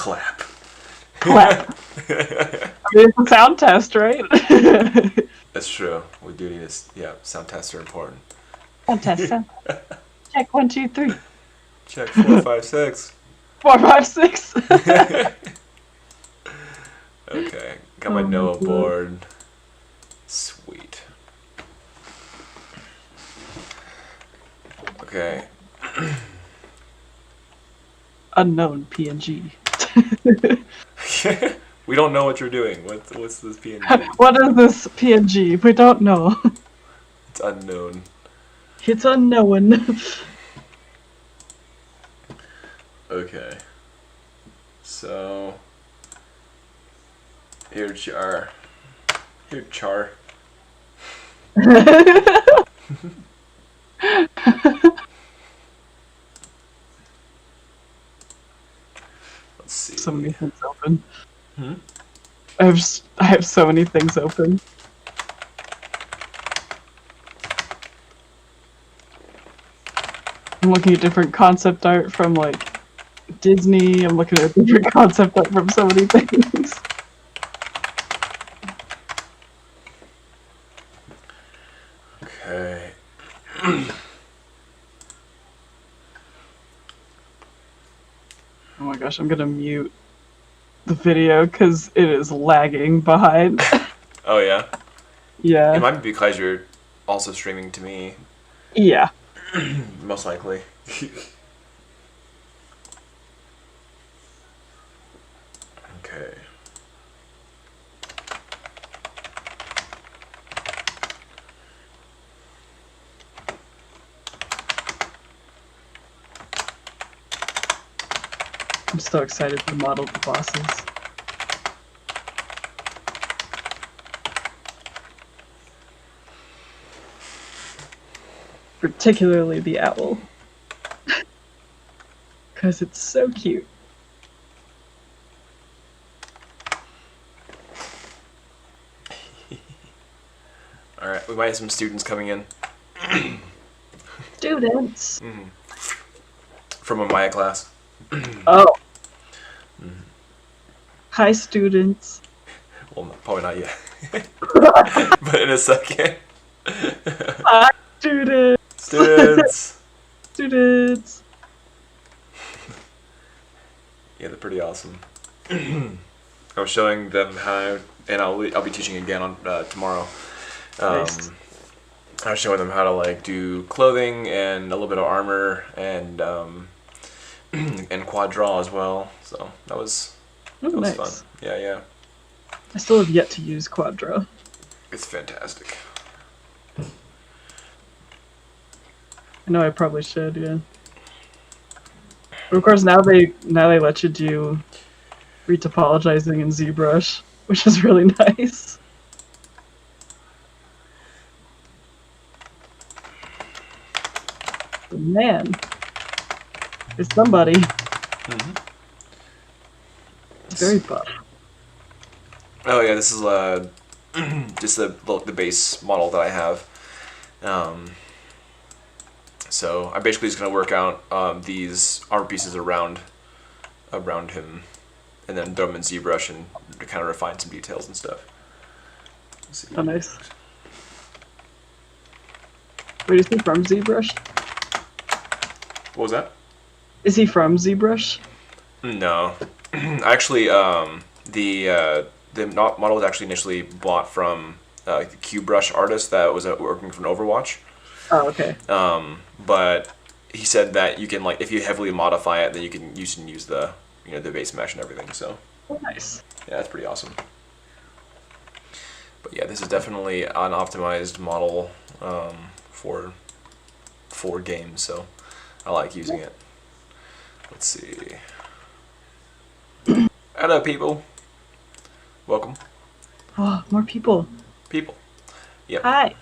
Clap. Clap. I mean, it's a sound test, right? That's true. We do need this. Yeah, sound tests are important. Sound test. Sound. Check 1, 2, 3. Check 4, 5, 6. 4, 5, 6. Okay, got my Noah board. Sweet. Okay. Unknown PNG. We don't know what you're doing. What's this PNG? What is this PNG? We don't know. It's unknown. It's unknown. Okay. So here Char. Here Char. Let's see. So many things open. Hmm? I have so many things open. I'm looking at different concept art from like Disney. I'm looking at different concept art from so many things. Okay. Oh my gosh, I'm gonna mute the video because it is lagging behind. Oh yeah? Yeah. It might be because you're also streaming to me. Yeah. Most likely. Okay. I'm so excited to model the bosses. Particularly the owl. Because it's so cute. Alright, we might have some students coming in. Students! Mm-hmm. From a Maya class. Oh. Hi, students. Well, probably not yet. But in a second. Hi, students! Students! Students! Yeah, they're pretty awesome. I was showing them how, and I'll be teaching again on tomorrow. Nice. I was showing them how to like do clothing and a little bit of armor and quad draw as well. So that was Nice. fun. Yeah. I still have yet to use Quadra. It's fantastic. I know I probably should, yeah. But of course, now they let you do retopologizing in ZBrush, which is really nice. But man, it's somebody. Mm-hmm. It's very buff. Oh yeah, this is just the base model that I have. So I'm basically just gonna work out these armor pieces around him, and then throw them in ZBrush and kind of refine some details and stuff. Let's see. Oh, nice. Wait, is he from ZBrush? What was that? Is he from ZBrush? No, actually, the model was actually initially bought from the QBrush artist that was working for Overwatch. Oh, okay. But he said that you can, like, if you heavily modify it, then you can use the the base mesh and everything. So Oh, nice. yeah, that's pretty awesome. But yeah, this is definitely an optimized model for games, so I like using it. Let's see. Hello, people. Welcome. Oh, more people. People. Yep. Hi.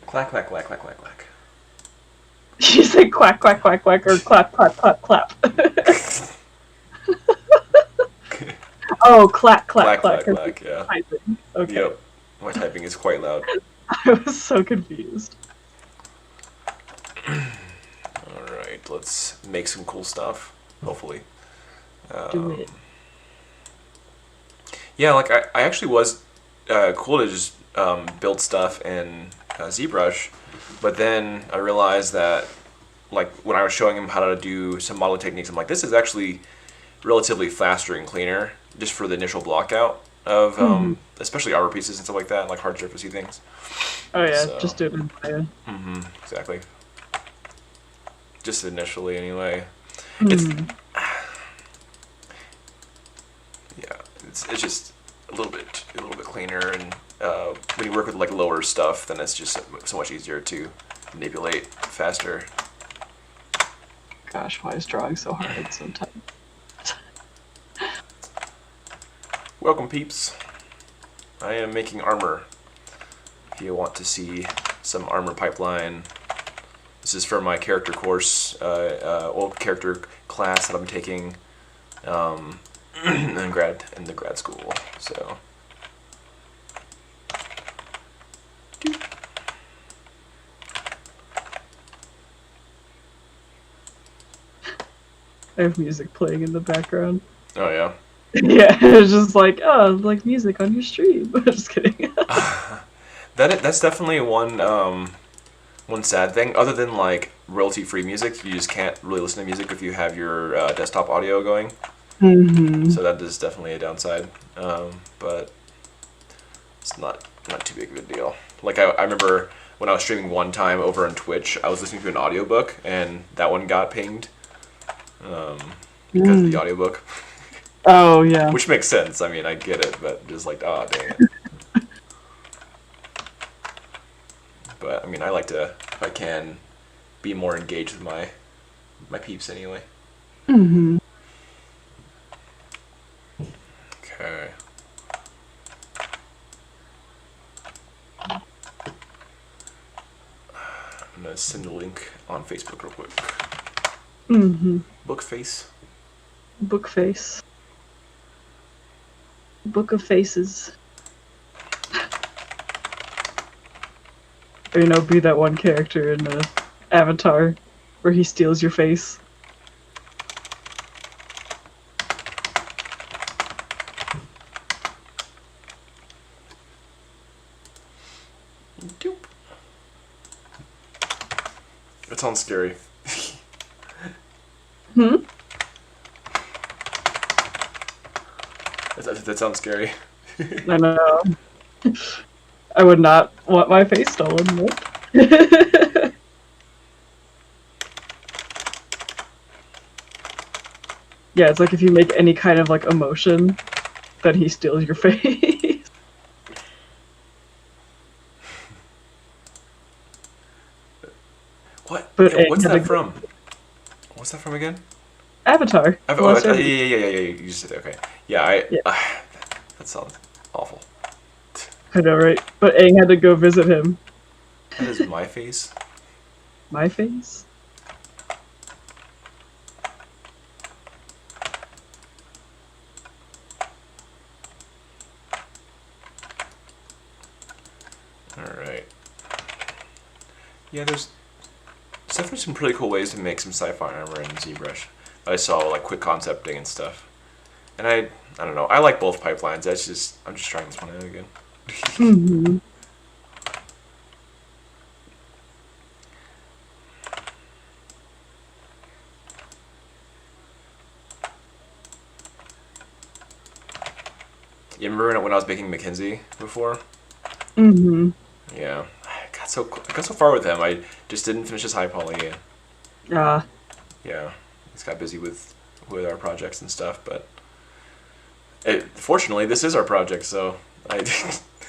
Clack, clack, clack, clack, clack, clack. She said quack, quack, quack, quack, or clap, clap, clap, clap. Oh, clack, clack, Clack, clack. clack, clack, yeah. Typing. Okay. Yep. My typing is quite loud. I was so confused. let's make some cool stuff. Hopefully. Do it. Yeah, like I actually was cool to just build stuff in ZBrush, but then I realized that like when I was showing him how to do some modeling techniques, I'm like, this is actually relatively faster and cleaner just for the initial block out of especially arbor pieces and stuff like that, like hard surfacey things. Oh yeah, So, just do it in Maya. exactly. Just initially, anyway. It's yeah, it's just a little bit cleaner, and when you work with like lower stuff, then it's just so much easier to manipulate faster. Gosh, why is drawing so hard sometimes? Welcome, peeps. I am making armor. If you want to see some armor pipeline, this is from my character course, old character class that I'm taking in the grad school. So. I have music playing in the background. Oh yeah. Yeah, it's just like, oh, like music on your stream. Just kidding. That's definitely one sad thing. Other than like royalty-free music, you just can't really listen to music if you have your desktop audio going. So that is definitely a downside. But it's not too big of a deal. Like I remember when I was streaming one time over on Twitch, I was listening to an audiobook, and that one got pinged because of the audiobook. Oh yeah. Which makes sense. I mean, I get it, but just like, oh, dang it. But I mean, I like to, if I can, be more engaged with my peeps anyway. Okay. I'm gonna send the link on Facebook real quick. Bookface. Bookface. Book of Faces. Or, be that one character in Avatar where he steals your face. Doop. That sounds scary. That sounds scary. I know. I would not want my face stolen. Nope. Yeah, it's like if you make any kind of like emotion, then he steals your face. What? But Yeah, what's that from? What's that from again? Avatar. Yeah. You just said that. Okay. Yeah. That sounds awful. I know, right? But Aang had to go visit him. That is my face. My face? Alright. Yeah, there's definitely some pretty cool ways to make some sci-fi armor in ZBrush. I saw like quick concepting and stuff. And I don't know, I like both pipelines. I'm just trying this one out again. You remember when I was making Mackenzie before? Yeah. I got so far with him. I just didn't finish his high poly. Yeah. He's got busy with our projects and stuff, but fortunately this is our project, so I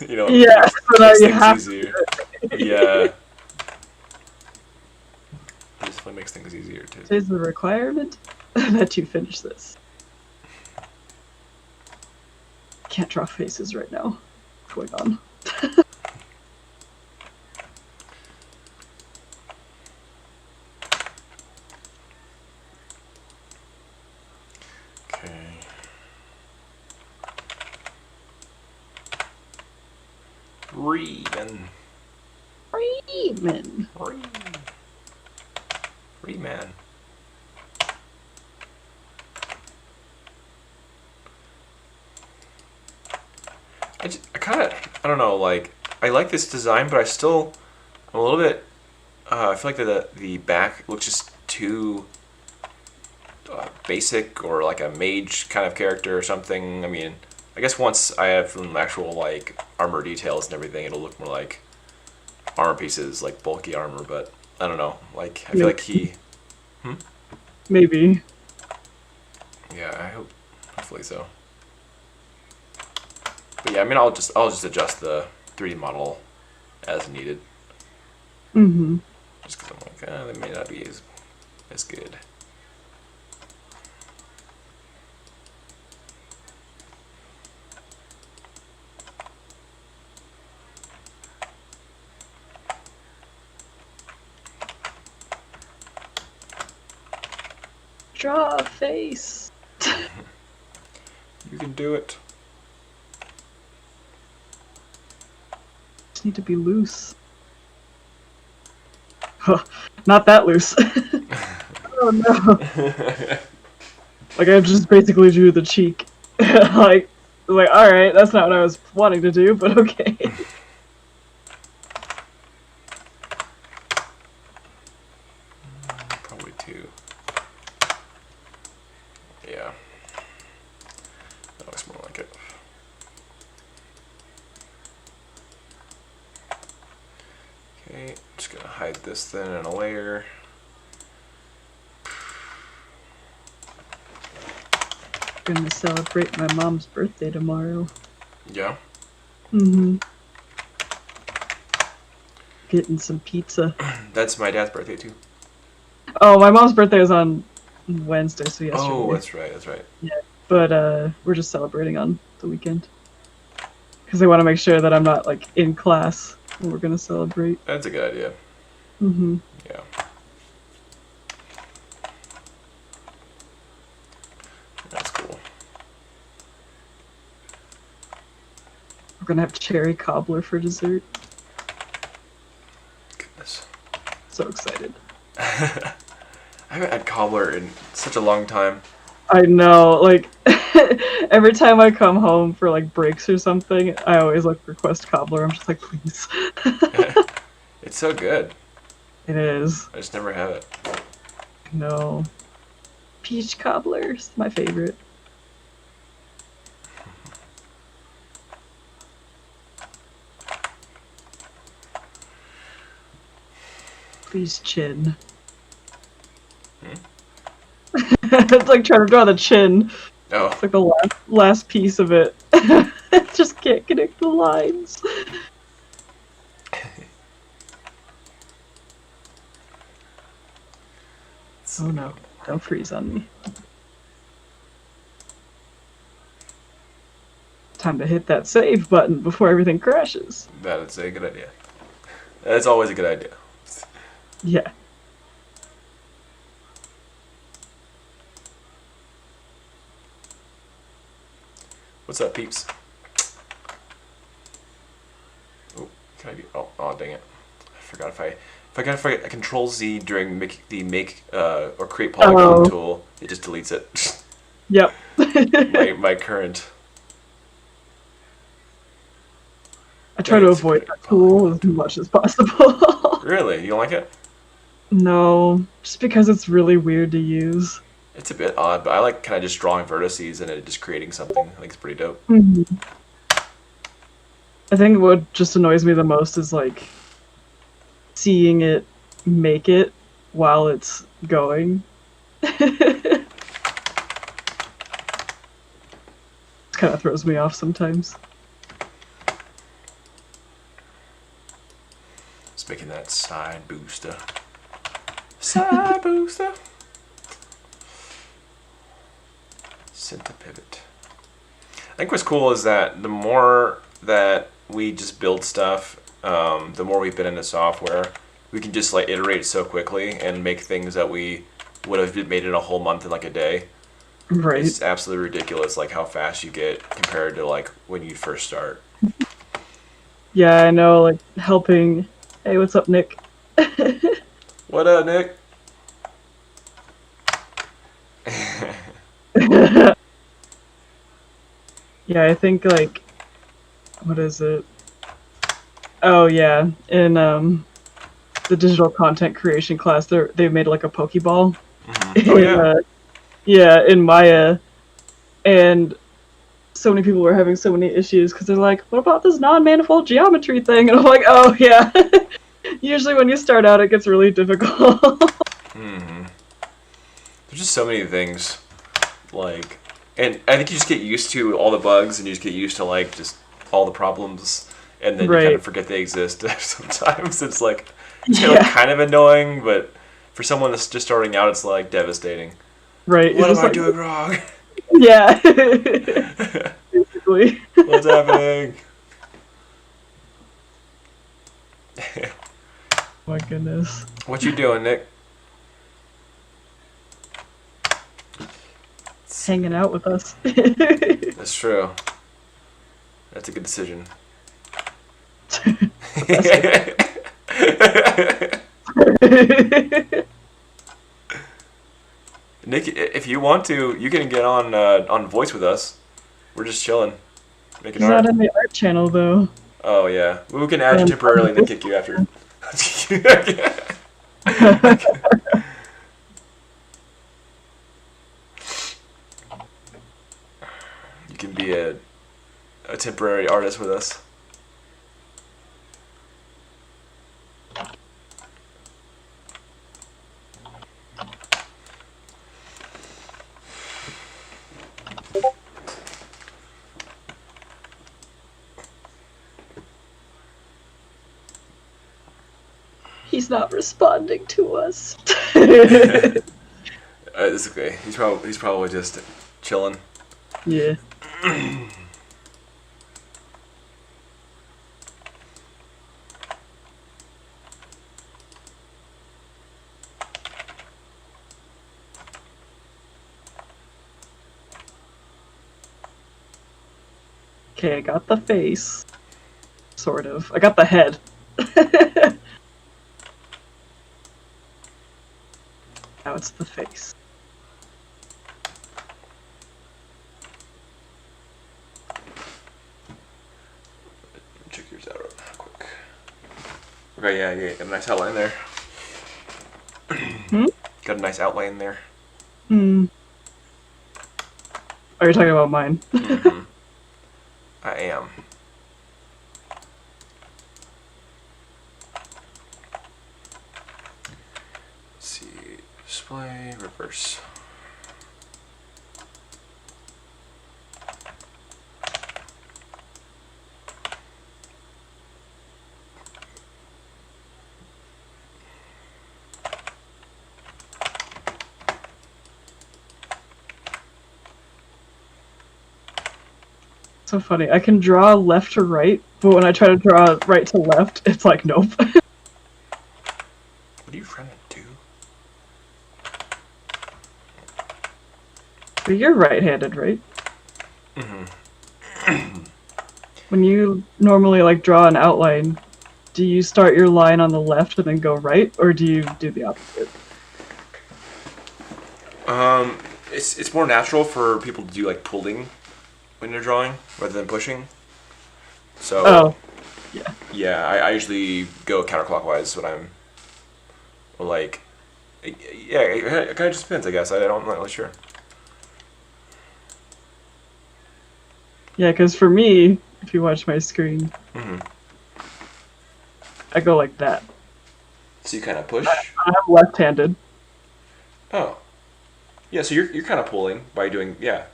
Yeah, so now you have easier. Yeah. It definitely makes things easier too. Is the requirement that you finish this. Can't draw faces right now. What's going on? Okay. Reeman. Reeman. Reeman. kind of, I don't know, like, I like this design, but I'm a little bit, I feel like the back looks just too basic, or like a mage kind of character or something. I mean, I guess once I have some actual, like, armor details and everything, it'll look more like armor pieces, like bulky armor, but I don't know. Like, I feel like he... Maybe. Yeah, hopefully so. But yeah, I mean, I'll just adjust the 3D model as needed. Mm-hmm. Just because I'm like, that may not be as good. Draw a face. You can do it. Just need to be loose. Not that loose. Oh no. Like, I just basically drew the cheek. like, alright, that's not what I was wanting to do, but okay. Probably two. Yeah. That looks more like it. Okay, just gonna hide this then in a layer. Gonna celebrate my mom's birthday tomorrow. Yeah. Mm-hmm. Getting some pizza. That's my dad's birthday too. Oh, my mom's birthday was on Wednesday, so yesterday. Oh, that's right. Yeah, but we're just celebrating on the weekend. Because they want to make sure that I'm not, like, in class when we're gonna celebrate. That's a good idea. Mm-hmm. Yeah. That's cool. We're gonna have cherry cobbler for dessert. Goodness. So excited. I haven't had cobbler in such a long time. I know, like, every time I come home for, like, breaks or something, I always, like, request cobbler. I'm just like, please. It's so good. It is. I just never have it. No. Peach cobblers, my favorite. Please, chin. It's like trying to draw the chin. Oh. It's like the last piece of it. Just can't connect the lines. Oh no, don't freeze on me. Time to hit that save button before everything crashes. That is a good idea. That's always a good idea. Yeah. What's up, peeps? Oh, can I do? Oh, dang it! I forgot if I forget Control Z during the make or create polygon tool, it just deletes it. Yep. my current. I try to avoid that tool as much as possible. Really? You don't like it? No, just because it's really weird to use. It's a bit odd, but I like kind of just drawing vertices and it just creating something. I think it's pretty dope. Mm-hmm. I think what just annoys me the most is, like, seeing it make it while it's going. It kind of throws me off sometimes. It's making that side booster. Side booster. Center pivot. I think what's cool is that the more that we just build stuff, the more we've been into software, we can just, like, iterate so quickly and make things that we would have made in a whole month in, like, a day. Right. It's absolutely ridiculous, like, how fast you get compared to, like, when you first start. Yeah, I know, like, helping... Hey, what's up, Nick? What up, Nick? Yeah, I think, like, what is it? Oh yeah, in the digital content creation class, they made like a Pokeball. Oh In, yeah. yeah, in Maya, and so many people were having so many issues because they're like, "What about this non-manifold geometry thing?" And I'm like, "Oh yeah." Usually when you start out, it gets really difficult. There's just so many things, like, and I think you just get used to all the bugs, and you just get used to like just all the problems, and then you kind Right. of forget they exist. Sometimes it's like it's Yeah. kind of annoying, but for someone that's just starting out, it's like devastating. Right. You're What am just I like, doing wrong? yeah. Basically. What's happening? My goodness. What you doing, Nick? Hanging out with us. That's true. That's a good decision. Nick, if you want to, you can get on voice with us. We're just chilling, making He's not art. in the art channel though. Oh yeah, we can add you And temporarily and then kick you after. You can be a temporary artist with us. he's not responding to us. It's okay. He's probably just chilling. Yeah. Okay, I got the face. Sort of. I got the head. Now it's the face. Check yours out real quick. Okay, yeah, got a nice outline there. Hmm? Got a nice outline there. Hmm. Are you talking about mine? Mm-hmm. I am. Let's see, display, reverse. So funny. I can draw left to right, but when I try to draw right to left, it's like nope. What are you trying to do? But you're right-handed, right? Mm-hmm. When you normally like draw an outline, do you start your line on the left and then go right, or do you do the opposite? It's more natural for people to do like pulling when they're drawing rather than pushing. So Oh, yeah. yeah, I usually go counterclockwise when I'm like, yeah, it kind of just depends, I guess. I'm not really sure. Yeah, because for me, if you watch my screen, Mm-hmm. I go like that. So you kind of push. I'm left-handed. Oh, yeah. So you're kind of pulling by doing yeah.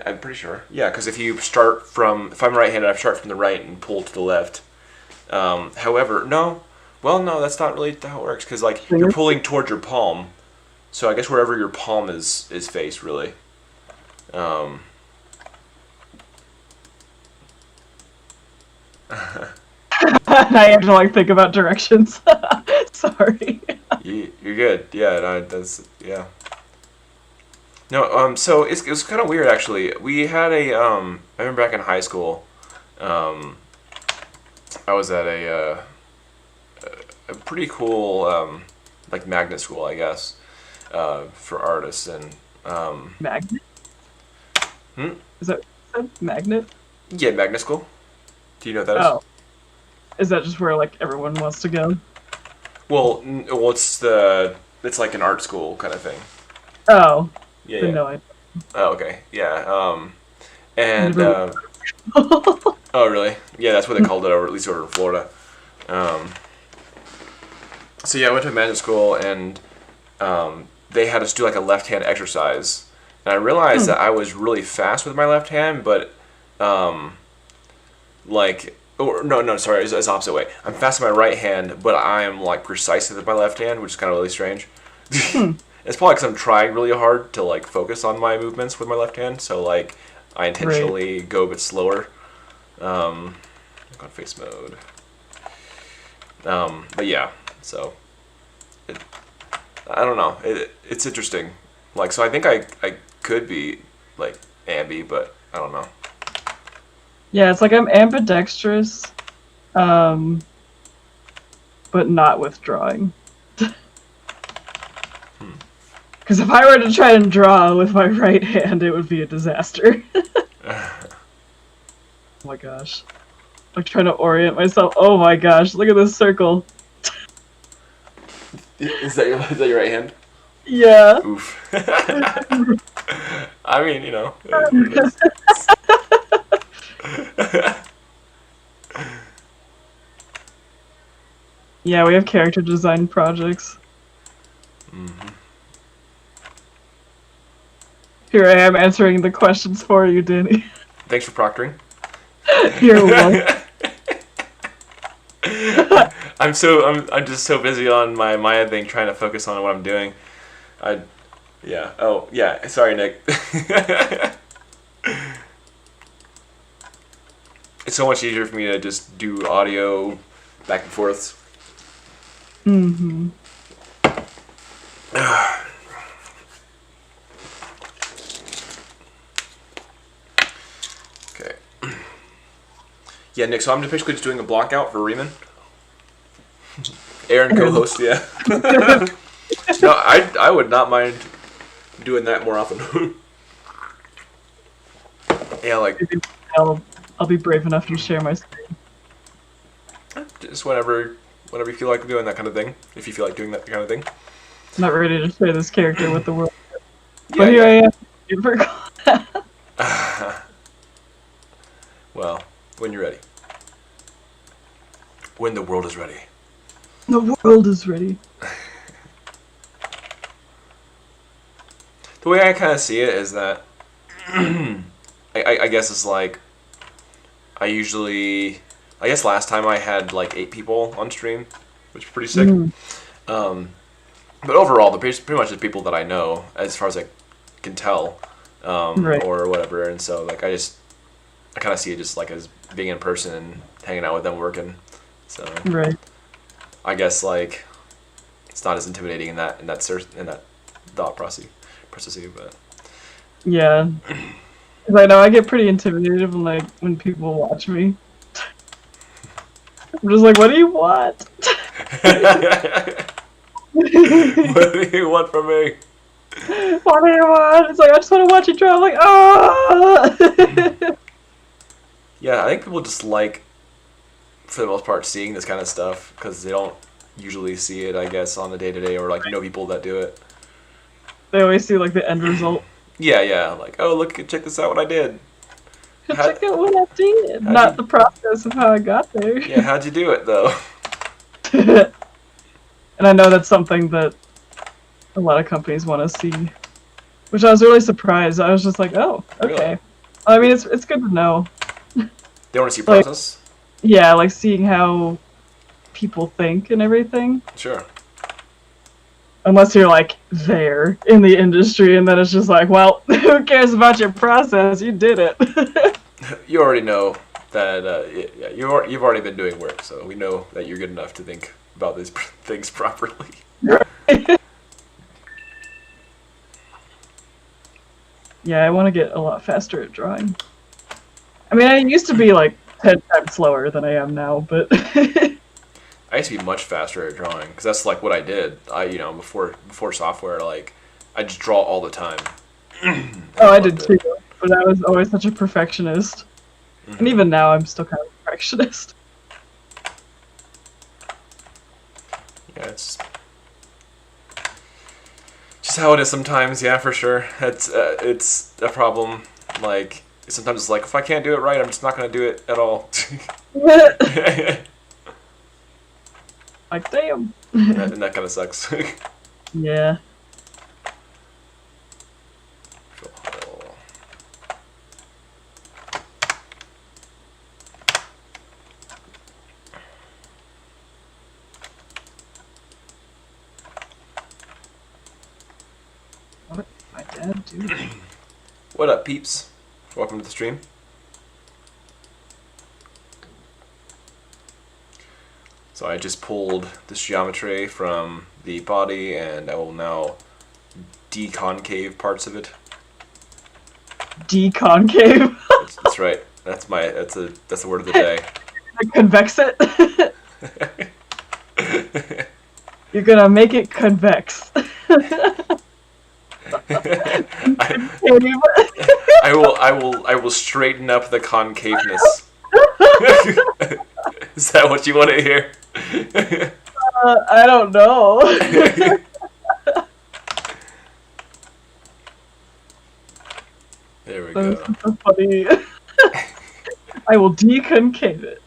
I'm pretty sure. Yeah, because if I'm right-handed, I start from the right and pull to the left. However, no. Well, no, that's not really how it works. Because like you're pulling towards your palm, so I guess wherever your palm is faced, really. Um, I have to like think about directions. Sorry. you're good. Yeah, no, that's yeah. No, so it was kind of weird actually. We had I remember back in high school, um, I was at a pretty cool like magnet school, I guess, for artists and Magnet? hmm? Is that what you said? Magnet? Yeah, magnet school. Do you know what that is? Oh, is that just where like everyone wants to go? Well, it's like an art school kind of thing. Oh, Yeah, then yeah. no, I Oh, okay. Yeah. And never. oh, really? Yeah, that's what they called it over, at least over in Florida. Um, so yeah, I went to magic school, and they had us do like a left hand exercise, and I realized Hmm, that I was really fast with my left hand, but um, like, or no, sorry, it's the opposite way. I'm fast with my right hand, but I am like precise with my left hand, which is kind of really strange. hmm, It's probably because I'm trying really hard to like focus on my movements with my left hand, so like I right. intentionally go a bit slower. Look on face mode. But yeah, so it, I don't know. It's interesting. Like, so I think I could be like ambi, but I don't know. Yeah, it's like I'm ambidextrous, um, but not with drawing. Hmm. Because if I were to try and draw with my right hand, it would be a disaster. Oh my gosh. I'm trying to orient myself. Oh my gosh, look at this circle. Is that your right hand? Yeah. Oof. I mean, it is what it is. Yeah, we have character design projects. Hmm. Here I am answering the questions for you, Danny. Thanks for proctoring. You're welcome. I'm just so busy on my Maya thing trying to focus on what I'm doing. I Yeah. Oh, yeah. Sorry, Nick. It's so much easier for me to just do audio back and forth. Mm-hmm. Okay. Yeah, Nick. So I'm just basically just doing a block out for Riemann. Aaron co-host. Yeah. No, I would not mind doing that more often. Yeah, like Maybe I'll be brave enough to share my screen. just whenever you feel like doing that kind of thing. If you feel like doing that kind of thing. I'm not ready to share this character with the world. Yeah, But here yeah. I am. Well, when you're ready. When the world is ready. The world is ready. The way I kind of see it is that I guess it's like I guess last time I had like 8 people on stream, which is pretty sick. Mm, Um, but overall, the pretty much the people that I know, as far as I can tell, right. or whatever. And so like I kind of see it just like as being in person and hanging out with them working. So Right. I guess like it's not as intimidating in that thought process, but Yeah. 'Cause I know I get pretty intimidated when people watch me. I'm just like, what do you want? what do you want from me? What do you want? It's like I just want to watch you draw. I'm like, oh. Yeah, I think people just like, for the most part, seeing this kind of stuff because they don't usually see it, I guess, on the day to day or like know people that do it. They always see like the end result. Yeah, yeah, like oh look, check this out, what I did. How, Check out what I did, how'd not you, the process of how I got there. yeah, how'd you do it though? And I know that's something that a lot of companies want to see, which I was really surprised. I was just like, oh, Really? okay. I mean, it's good to know. They want to see Like, process? yeah, like seeing how people think and everything. Sure. Unless you're like there in the industry, and then it's just like, well, who cares about your process? You did it. You already know that yeah, you've already been doing work, so we know that you're good enough to think about these things properly. Yeah, I want to get a lot faster at drawing. I mean, I used to be like 10 times slower than I am now, but I used to be much faster at drawing because that's like what I did. Before software, like I just draw all the time. oh, I did too. But I was always such a perfectionist, and Mm-hmm. even now I'm still kind of a perfectionist. Yeah, it's just how it is sometimes. Yeah, for sure. It's a problem. Like sometimes it's like if I can't do it right, I'm just not gonna do it at all. Like, damn. And that kind of sucks. Yeah. What did my dad do? What up, peeps? Welcome to the stream. So I just pulled this geometry from the body, and I will now deconcave parts of it. Deconcave. That's right. That's the word of the day. Convex it. You're gonna make it convex. I will straighten up the concaveness. Is that what you want to hear? I don't know. There we go. That's so funny. I will deconcave it.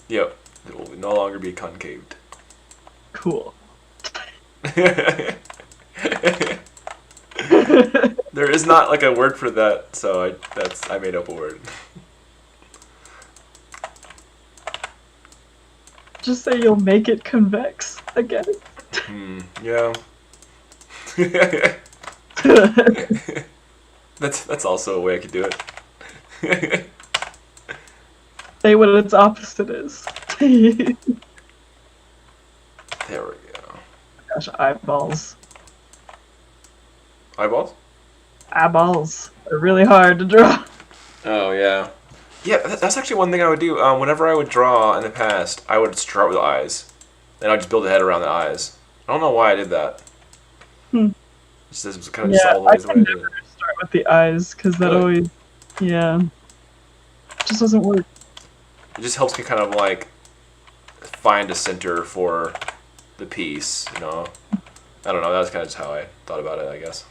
Yep, it will no longer be concaved. Cool. There is not like a word for that, so I made up a word. Just say you'll make it convex again. Yeah. That's also a way I could do it. Say what its opposite is. There we go. Gosh, eyeballs. Eyeballs? Eyeballs are really hard to draw. Oh, yeah. Yeah, that's actually one thing I would do. Whenever I would draw in the past, I would start with the eyes. Then I would just build a head around the eyes. I don't know why I did that. This was kind of just always the way I did it. Start with the eyes, because that always... Yeah. It just doesn't work. It just helps me kind of, like, find a center for the piece, you know? I don't know, that's kind of just how I thought about it, I guess.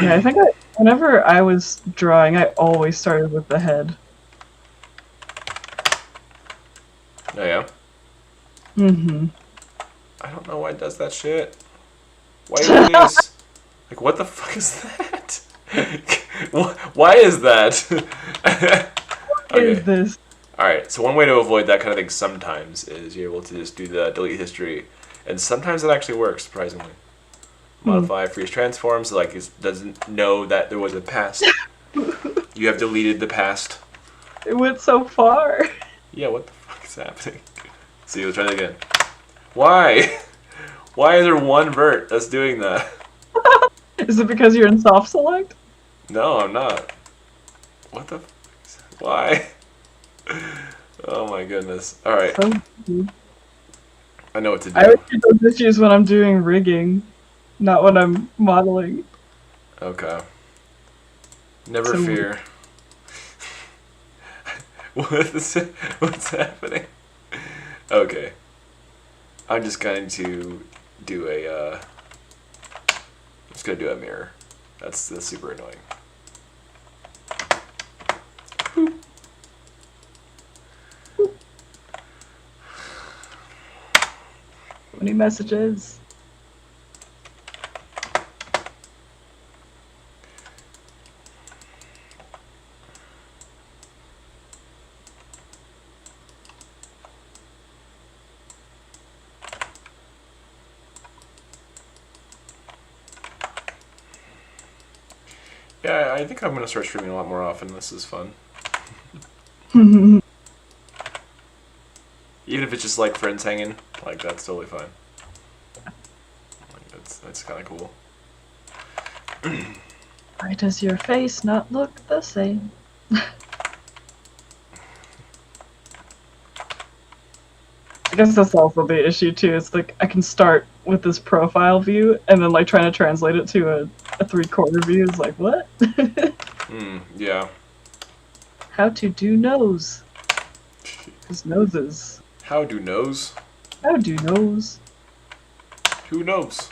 Yeah, I think whenever I was drawing, I always started with the head. Oh, yeah? Mm-hmm. I don't know why it does that shit. Why do this? Like, what the fuck is that? Why is that? What is this? Alright, so one way to avoid that kind of thing sometimes is you're able to just do the delete history. And sometimes it actually works, surprisingly. Modify freeze transform, so like it doesn't know that there was a past. You have deleted the past. It went so far. Yeah, what the fuck is happening? See, let's try that again. Why? Why is there one vert that's doing that? Is it because you're in soft select? No, I'm not. What the fuck? Why? Oh my goodness. Alright. I know what to do. I always get those issues when I'm doing rigging, not when I'm modeling. Okay. Never fear. What's happening? Okay. I'm just going to do a, just gonna do a mirror. That's super annoying. Boop. Many messages. Yeah, I think I'm gonna start streaming a lot more often. This is fun. Even if it's just like friends hanging, like that's totally fine. Like, that's kind of cool. Why does your face not look the same? I guess that's also the issue too. It's like I can start with this profile view and then like trying to translate it to a a 3/4 view is like, what? Yeah. How to do nose. His noses. How do knows? How do nose? Who knows?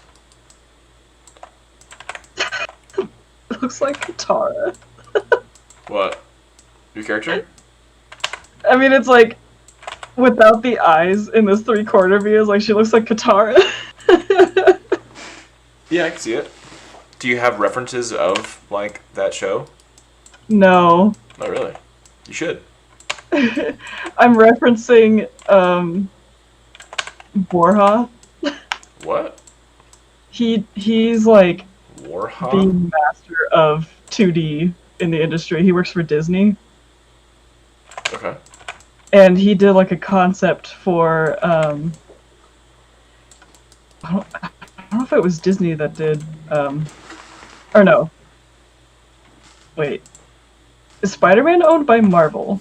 It looks like Katara. What? Your character? I mean, it's like, without the eyes in this 3/4 view, it's like she looks like Katara. Yeah, I can see it. Do you have references of, like, that show? No. Oh, really? You should. I'm referencing, Borja. What? He's like the Warha? master of 2D in the industry. He works for Disney. Okay. And he did like a concept for I don't know if it was Disney that did or no. Wait. Is Spider-Man owned by Marvel?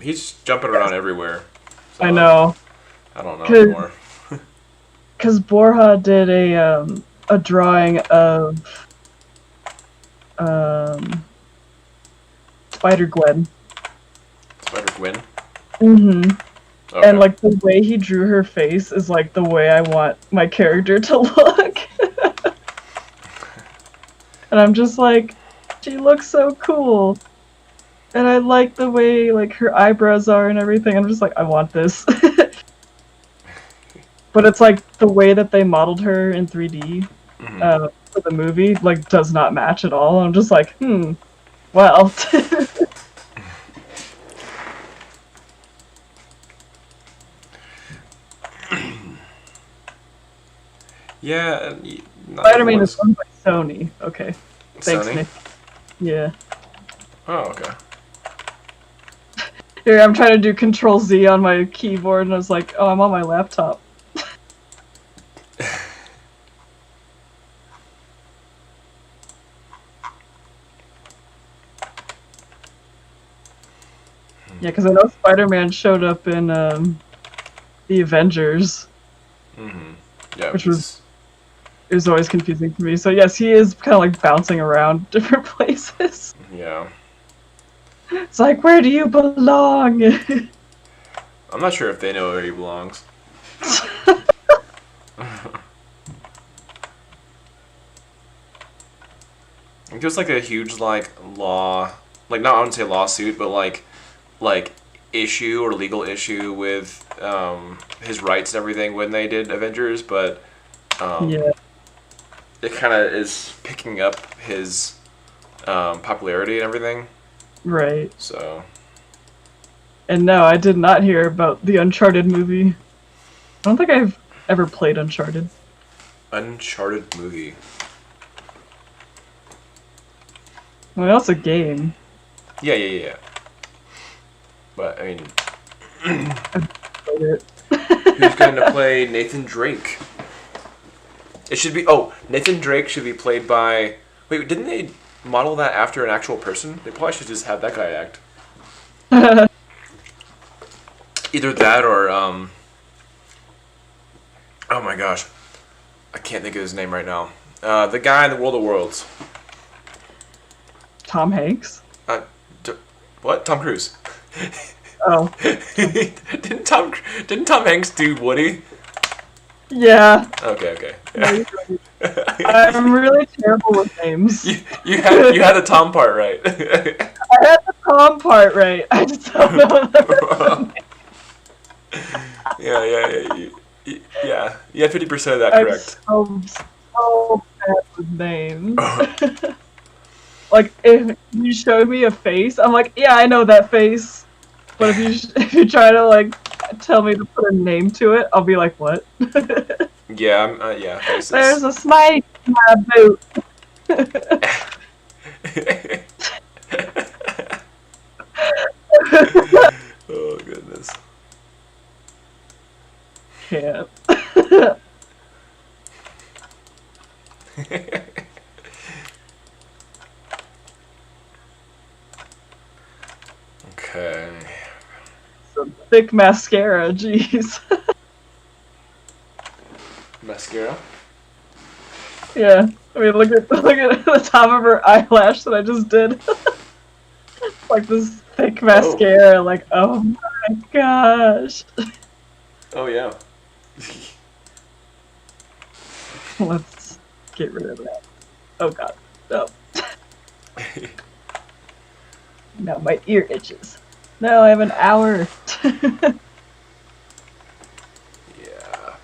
He's jumping around everywhere. So I know. I don't know anymore. Cuz Borja did a drawing of Spider-Gwen. Spider-Gwen? Mhm. Okay. And like the way he drew her face is like the way I want my character to look. And I'm just like, she looks so cool. And I like the way like her eyebrows are and everything. I'm just like, I want this. But it's like the way that they modeled her in 3D for the movie like does not match at all. I'm just like, well. Yeah. Spider-Man is owned by Sony. Okay. Thanks, Sony? Nick. Yeah. Oh, okay. Here, I'm trying to do Control Z on my keyboard, and I was like, oh, I'm on my laptop. Yeah, because I know Spider-Man showed up in the Avengers. Yeah, Which was it was always confusing for me. So yes, he is kind of like bouncing around different places. Yeah. It's like, where do you belong? I'm not sure if they know where he belongs. There's like a huge like law, like not I wouldn't say lawsuit, but like issue or legal issue with his rights and everything when they did Avengers, but Yeah. it kind of is picking up his popularity and everything. Right. So. And no, I did not hear about the Uncharted movie. I don't think I've ever played Uncharted. Uncharted movie. Well, that's a game. Yeah. But I mean, Played it. who's going to play Nathan Drake? It should be. Oh, Nathan Drake should be played by. Wait, didn't they model that after an actual person? They probably should just have that guy act. Either that or oh my gosh, I can't think of his name right now. The guy in the World of Worlds. Tom Hanks? What? Tom Cruise. Oh. didn't Tom Hanks do Woody? Yeah. Okay. I'm really terrible with names. You had the Tom part right. I had the Tom part right. I just don't know the Yeah. You had 50% of that correct. I'm so bad with names. Like, if you showed me a face, I'm like, yeah, I know that face. But if you try to, like, tell me to put a name to it, I'll be like, what? Yeah, faces. There's a snake in my boot. Oh, goodness. Can't. Okay. Some thick mascara, jeez. Mascara? Yeah. I mean, look at the top of her eyelash that I just did. Like this thick Oh. mascara. Like, oh my gosh. Oh yeah. Let's get rid of that. Oh god. No. Now my ear itches. No, I have an hour. Yeah.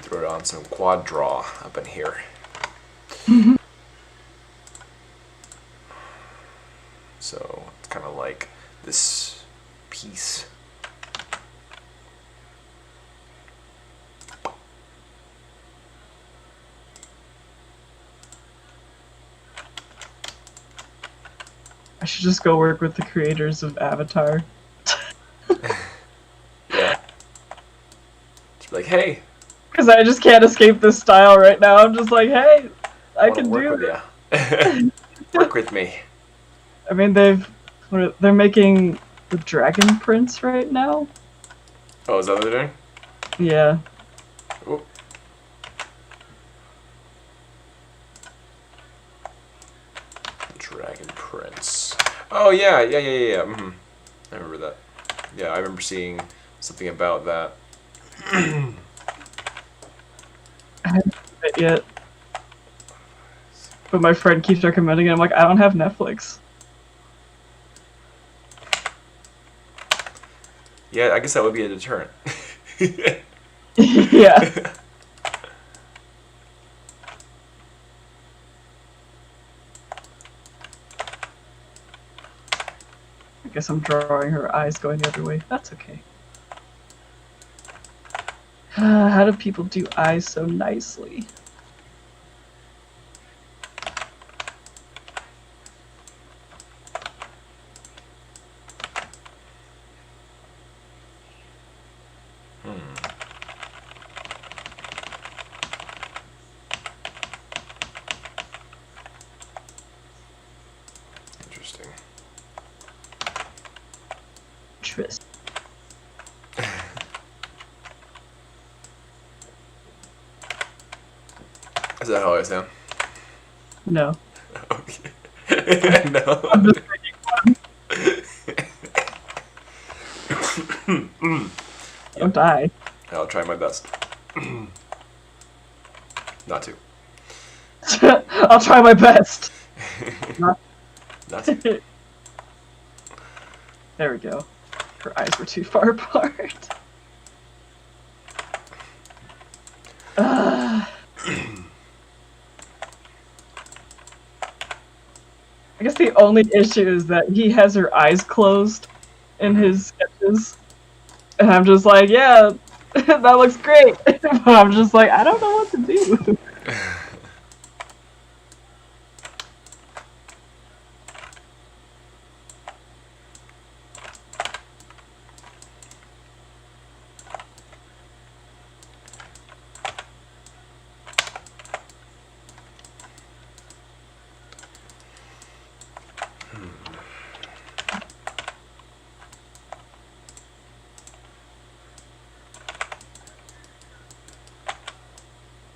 Throw it on some quad draw up in here. So it's kind of like this piece. I should just go work with the creators of Avatar. Yeah. Just be like, hey, Because I just can't escape this style right now. I'm just like, hey, I wanna can work do with this. ya. Work with me. I mean, they're making the Dragon Prince right now. Oh, is that what they're doing? Yeah. Oop. Dragon Prince. Oh yeah. Mm-hmm. I remember that. Yeah, I remember seeing something about that. I haven't seen it yet. But my friend keeps recommending it. I'm like, I don't have Netflix. Yeah, I guess that would be a deterrent. Yeah. I guess I'm drawing her eyes going the other way. That's okay. How do people do eyes so nicely? Interesting. Trist. Is that how I sound? No. Okay. No. I'm just making fun. Don't die. I'll try my best. Not to. I'll try my best. Not to. There we go. Her eyes were too far apart. I guess the only issue is that he has her eyes closed in his sketches. And I'm just like, yeah, that looks great. But I'm just like, I don't know what to do.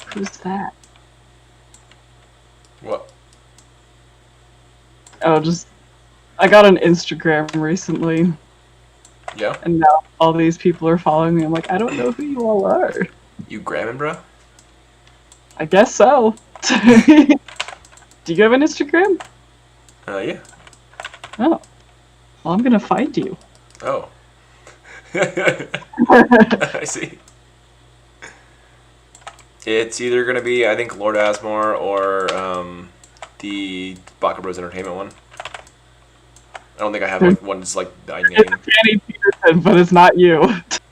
Who's that? What? Oh, just I got an Instagram recently, Yeah? and now all these people are following me. I'm like, I don't know who you all are. You grabbing, bro? I guess so. Do you have an Instagram? Yeah. Oh, well, I'm gonna find you. Oh. I see. It's either gonna be, I think, Lord Asmore or the Baka Bros Entertainment one. I don't think I have like one that's like I name. It's Danny Peterson, but it's not you.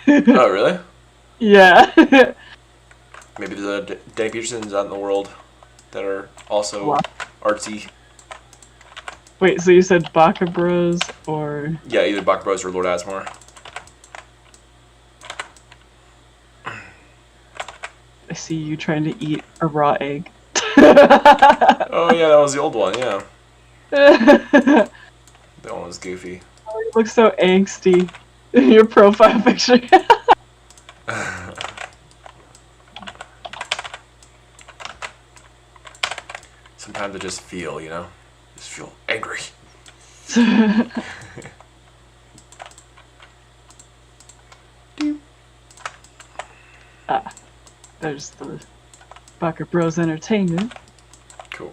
Oh, really? Yeah. Maybe there's a Danny Petersons out in the world that are also Wow. artsy. Wait, so you said Baka Bros or Yeah, either Baka Bros or Lord Asmore. I see you trying to eat a raw egg. Oh yeah, that was the old one. Yeah, that one was goofy. You look so angsty. Your profile picture. Sometimes I just feel, just feel angry. There's the Baka Bros Entertainment. Cool.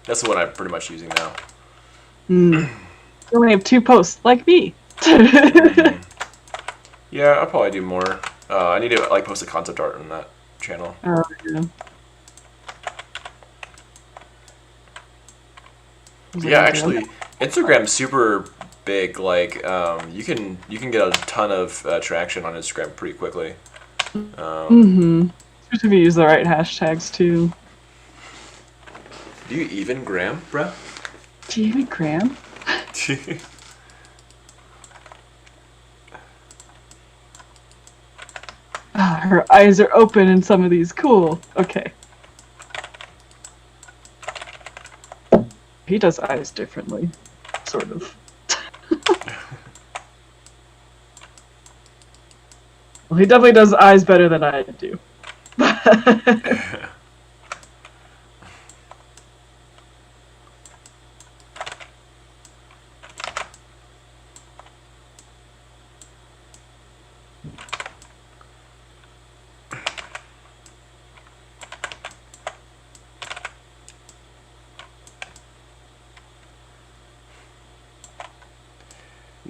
That's the one I'm pretty much using now. You only have 2 posts, like me. Yeah, I'll probably do more. I need to post a concept art on that channel. Oh, yeah. Yeah, actually, Instagram's super big. Like, you can get a ton of traction on Instagram pretty quickly. Especially if you use the right hashtags too. Do you even gram, bruh? Do you even gram? Her eyes are open in some of these. Cool. Okay. He does eyes differently. Sort of. Well, he definitely does eyes better than I do.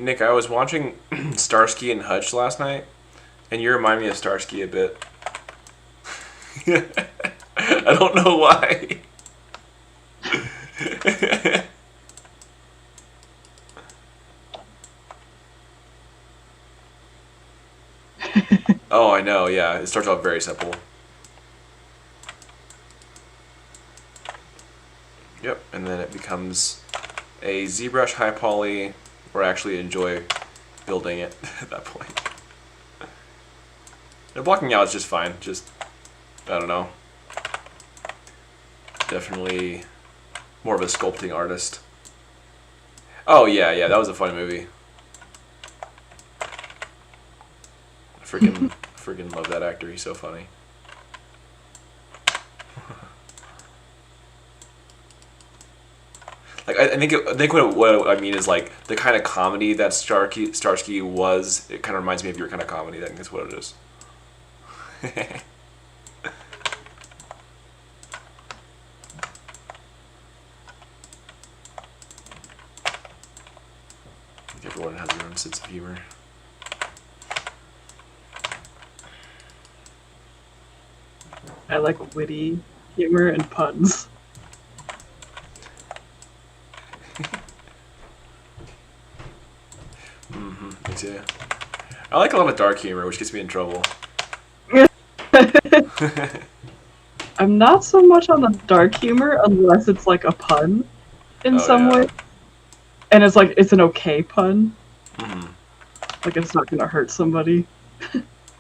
Nick, I was watching Starsky and Hutch last night, and you remind me of Starsky a bit. I don't know why. Oh, I know, yeah. It starts off very simple. Yep, and then it becomes a ZBrush high poly, or I actually enjoy building it at that point. The blocking out is just fine, just, I don't know. Definitely more of a sculpting artist. Oh yeah, that was a fun movie. I freaking love that actor, he's so funny. Like I think what I mean is like the kind of comedy that Starsky was. It kind of reminds me of your kind of comedy. I think that's what it is. I think everyone has their own sense of humor. I like witty humor and puns. Me too. I like a lot of dark humor, which gets me in trouble. I'm not so much on the dark humor unless it's like a pun in some way. And it's like, it's an okay pun. Like it's not gonna hurt somebody.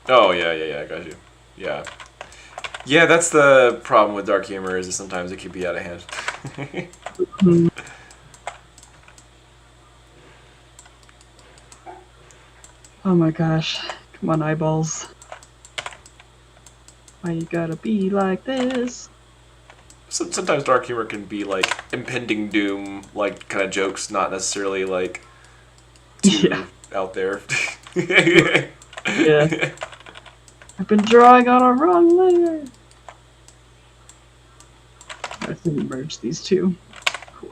Oh, yeah, I got you. Yeah. Yeah, that's the problem with dark humor, is that sometimes it can be out of hand. Oh my gosh. Come on, eyeballs. Why you gotta be like this? Sometimes dark humor can be like impending doom, like kind of jokes, not necessarily like too out there. Yeah. I've been drawing on a wrong layer. I have to merge these two. Cool.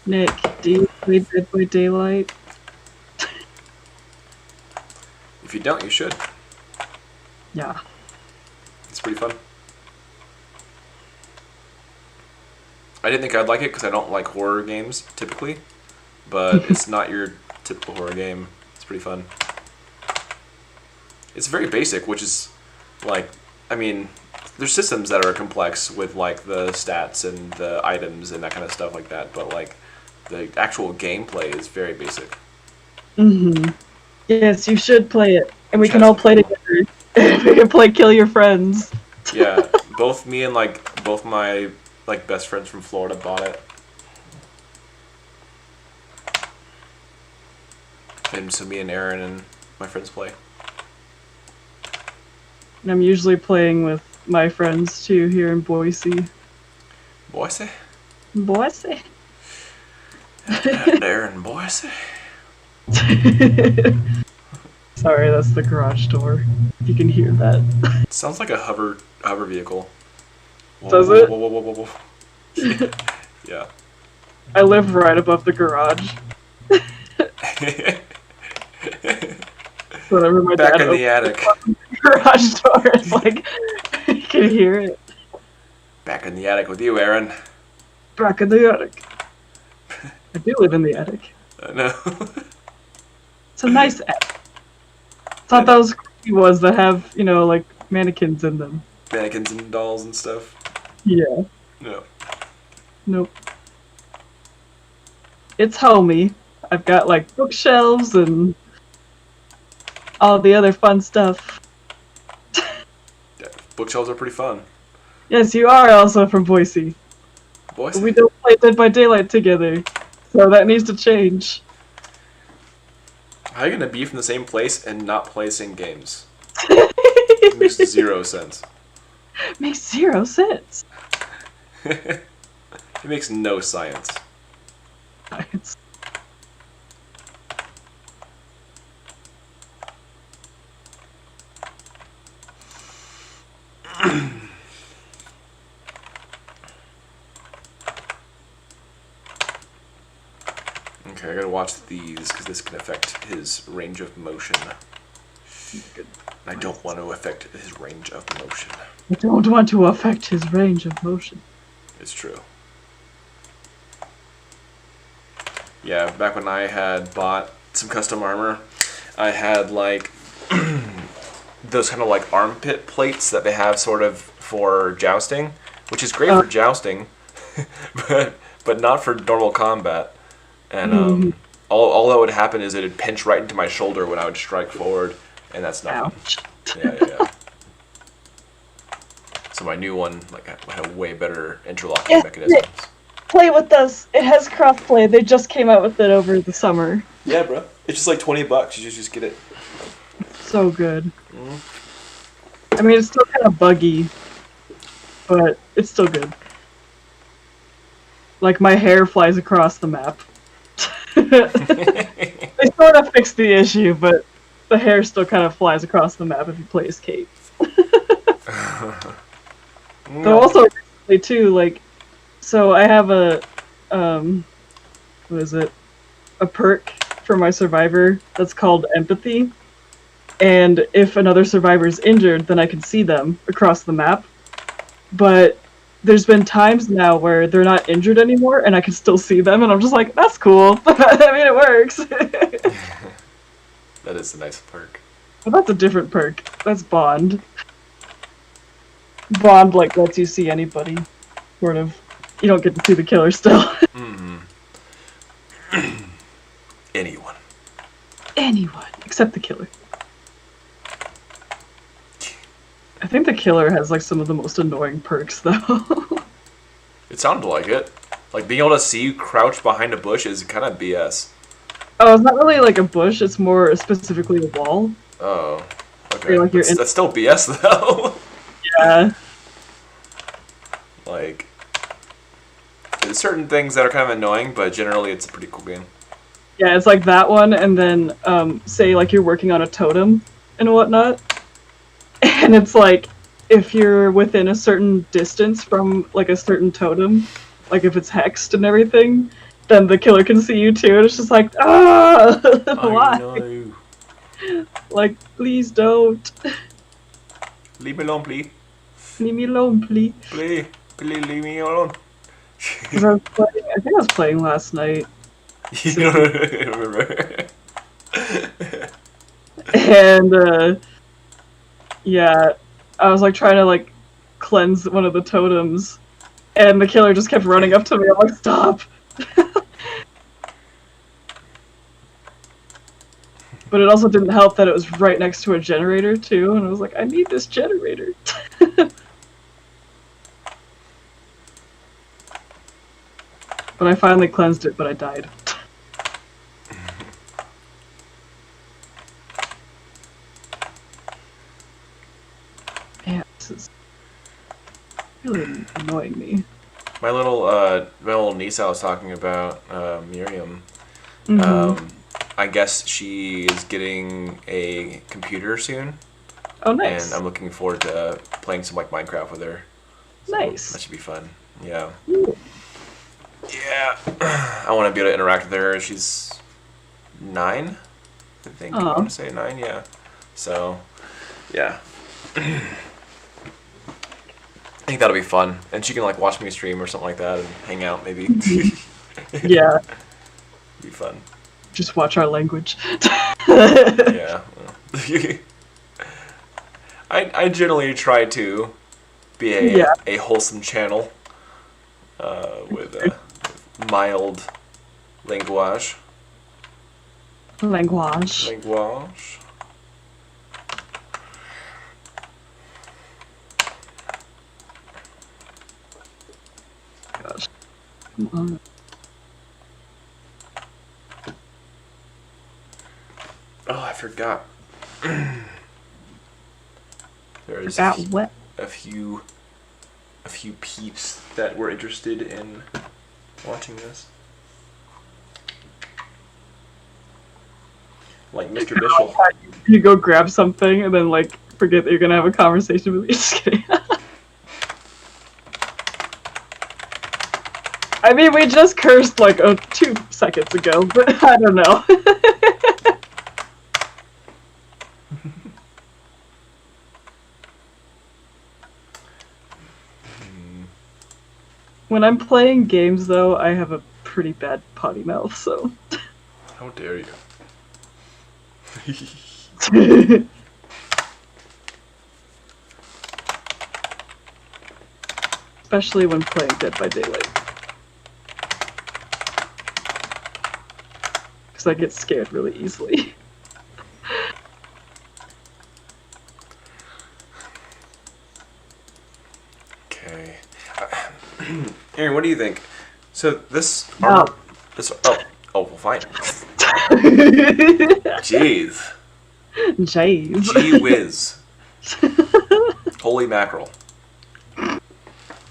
Nick, do you play Dead by Daylight? If you don't, you should. Yeah. It's pretty fun. I didn't think I'd like it because I don't like horror games typically, but it's not your typical horror game. It's pretty fun. It's very basic, which is like, I mean, there's systems that are complex with like the stats and the items and that kind of stuff like that, but like the actual gameplay is very basic. Yes, you should play it, and we can all play together. We can play Kill Your Friends. Yeah, both me and like both my like best friends from Florida bought it. And so me and Aaron and my friends play. And I'm usually playing with my friends too here in Boise. Boise? Boise? There in Boise? Sorry, that's the garage door. You can hear that. It sounds like a hover vehicle. Whoa, Does whoa, it? Whoa, whoa, whoa, whoa, whoa. Yeah. I live right above the garage. Whenever my Back dad in the attic. opens the garage door, it's like you can hear it. Back in the attic with you, Aaron. Back in the attic. I do live in the attic. I know. It's a nice attic. It's not those creepy ones that have, you know, like mannequins in them. Mannequins and dolls and stuff. Yeah. No. Nope. It's homey. I've got like bookshelves and all the other fun stuff. Yeah, bookshelves are pretty fun. Yes, you are also from Boise. Boise? We don't play Dead by Daylight together, so that needs to change. How are you gonna be from the same place and not play the same games? It makes 0 sense. Makes 0 sense. It makes no science. Science. Okay, I gotta watch these because this can affect his range of motion. Good. I don't want to affect his range of motion. I don't want to affect his range of motion. It's true. Yeah, back when I had bought some custom armor, I had like those kind of like armpit plates that they have sort of for jousting, which is great for jousting, but not for normal combat. And all that would happen is it'd pinch right into my shoulder when I would strike forward, and that's not fun. Yeah. So my new one like had a way better interlocking mechanisms. Play with us. It has crossplay. They just came out with it over the summer. Yeah, bro. It's just like $20. You just get it. So good. I mean, it's still kind of buggy, but it's still good. Like, my hair flies across the map. They sort of fixed the issue, but the hair still kind of flies across the map if you play as Kate. So also, recently too, like, so I have a, what is it? A perk for my survivor that's called Empathy. And if another survivor is injured, then I can see them across the map. But there's been times now where they're not injured anymore, and I can still see them, and I'm just like, that's cool. I mean, it works. That is a nice perk. But that's a different perk. That's Bond. Bond, like, lets you see anybody. Sort of. You don't get to see the killer still. Anyone. Anyone. Except the killer. I think the killer has, like, some of the most annoying perks, though. It sounded like it. Like, being able to see you crouch behind a bush is kind of BS. Oh, it's not really, like, a bush. It's more specifically a wall. Oh. Okay. Like That's still BS, though. Yeah. Like, there's certain things that are kind of annoying, but generally it's a pretty cool game. Yeah, it's like that one, and then, say, like, you're working on a totem and whatnot. And it's like, if you're within a certain distance from, like, a certain totem, like if it's hexed and everything, then the killer can see you too, and it's just like, ah! Why? No. Like, please don't. Leave me alone, please. Leave me alone, please. Please leave me alone. Because I think I was playing last night, You don't remember? and yeah, I was like trying to like cleanse one of the totems, and the killer just kept running up to me. I'm like, stop! But it also didn't help that it was right next to a generator too, and I was like, I need this generator. But I finally cleansed it, but I died. Man, this is really annoying me. My little niece I was talking about, Miriam. Mm-hmm. I guess she is getting a computer soon, Oh, and nice. I'm looking forward to playing some like Minecraft with her. So Nice. that should be fun. Yeah. Ooh. Yeah. I want to be able to interact with her. She's 9, I think. I Aw. want to say 9. Yeah. So, yeah. I think that'll be fun, and she can like watch me stream or something like that, and hang out maybe. Yeah, Be fun. just watch our language. Yeah. I generally try to be Yeah. a wholesome channel with mild language. Language. Language. Gosh. Come on. Oh, I forgot. There's Forgot what? a few peeps that were interested in watching this. Like Mr. Bishop. You go grab something and then like forget that you're gonna have a conversation with me. Just kidding. I mean, we just cursed like 2 seconds ago, but I don't know. When I'm playing games, though, I have a pretty bad potty mouth, so. How dare you? Especially when playing Dead by Daylight. Because I get scared really easily. Okay. Aaron, what do you think? So this Oh. armor, well, fine. Jeez. Jeez. Gee whiz. Holy mackerel.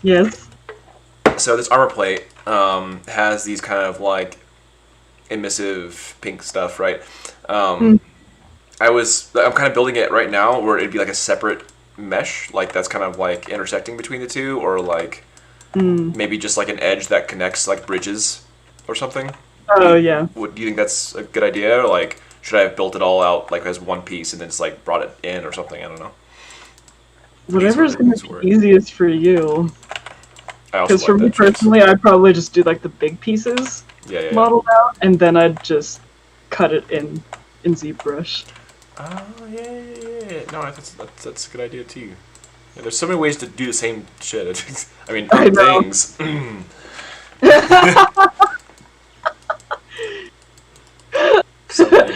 Yes. So this armor plate has these kind of like emissive pink stuff, right? I'm kind of building it right now where it'd be like a separate mesh, like that's kind of like intersecting between the two, or like maybe just like an edge that connects like bridges or something. Oh, yeah. Do you think that's a good idea, or like should I have built it all out like as one piece and then just like brought it in or something? I don't know. Whatever's gonna be easiest for you. I also Because for like me that choice. personally, I'd probably just do like the big pieces Yeah. modeled out, and then I'd just cut it in ZBrush. Oh, yeah. No, that's a good idea too. Yeah, there's so many ways to do the same shit. I mean, I know. things.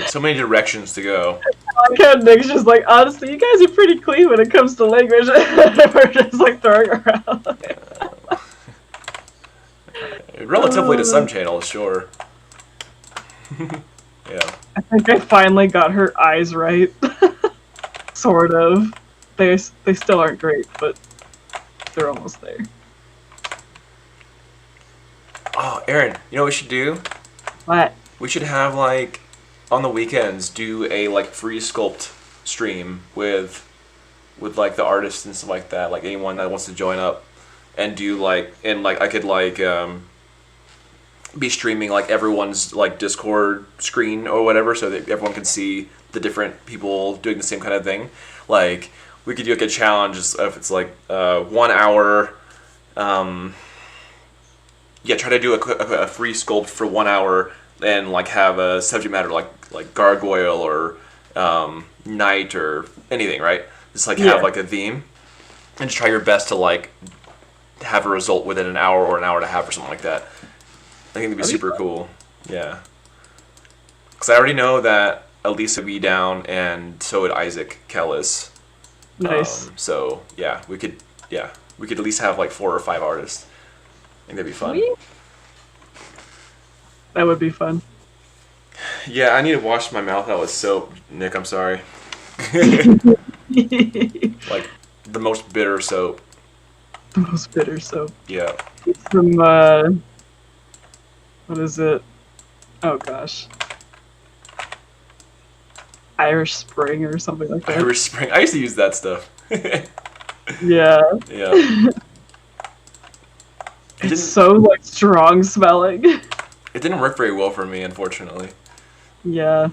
So many directions to go. Like how Nick's just like, honestly, you guys are pretty clean when it comes to language. We're just like throwing around. Relatively to some channels, sure. Yeah. I think I finally got her eyes right. Sort of. They still aren't great, but they're almost there. Oh, Aaron, you know what we should do? What? We should have like on the weekends do a like free sculpt stream with like the artists and stuff like that. Like anyone that wants to join up and do like I could like be streaming like everyone's like Discord screen or whatever, so that everyone can see the different people doing the same kind of thing. Like we could do like a challenge if it's like 1 hour try to do a free sculpt for 1 hour and like have a subject matter like gargoyle or knight or anything, right? Just like have like a theme and just try your best to like have a result within an hour or an hour and a half or something like that. I think it'd be super cool. Yeah. Because I already know that Elisa would be down, and so would Isaac Kellis. Nice. So yeah, we could at least have like 4 or 5 artists. I think that'd be fun. That would be fun. Yeah, I need to wash my mouth out with soap, Nick. I'm sorry. Like the most bitter soap. The most bitter soap. Yeah. It's from what is it? Oh gosh. Irish Spring or something like that. Irish Spring. I used to use that stuff. Yeah. Yeah. It's so like strong smelling. It didn't work very well for me, unfortunately. Yeah.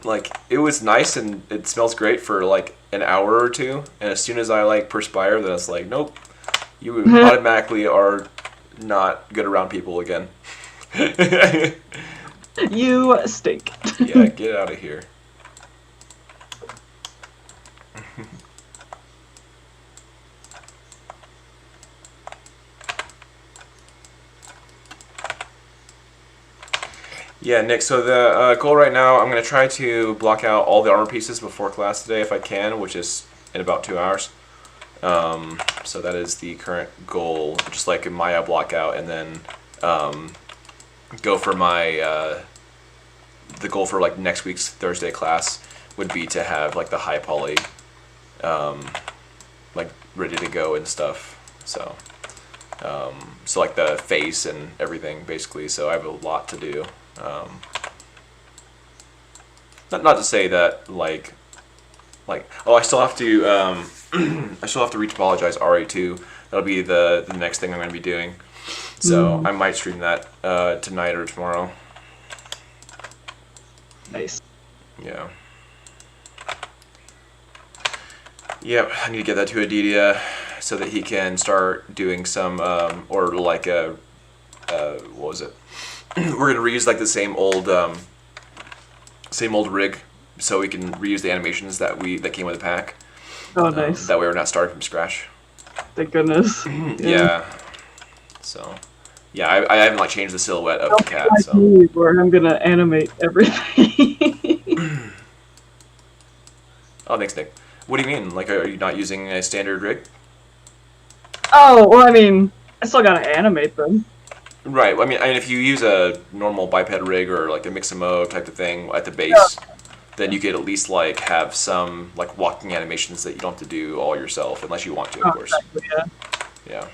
Like it was nice and it smells great for like an hour or two, and as soon as I like perspire, then it's like, nope, you automatically are not good around people again. You stink. Yeah, get out of here. Yeah, Nick, so the goal right now, I'm going to try to block out all the armor pieces before class today if I can, which is in about 2 hours. So that is the current goal, just like a Maya block out, and then go for my, the goal for like next week's Thursday class would be to have like the high poly, like ready to go and stuff, so. So like the face and everything basically, so I have a lot to do. Not to say that like oh, I still have to I still have to retopologize RA2. That'll be the next thing I'm going to be doing. So I might stream that tonight or tomorrow. Nice. Yeah. Yep, I need to get that to Adidia so that he can start doing some or like a what was it? We're gonna reuse like the same old rig, so we can reuse the animations that came with the pack. Oh, nice. That way we're not starting from scratch. Thank goodness. Yeah. So, yeah, I haven't like changed the silhouette of the cat. So. Where I'm gonna animate everything. Oh, thanks, Nick. What do you mean? Like, are you not using a standard rig? Oh, well, I mean, I still gotta animate them. Right. I mean, if you use a normal biped rig or like a Mixamo type of thing at the base, then you could at least like have some like walking animations that you don't have to do all yourself, unless you want to, of course. Exactly, yeah. Yeah.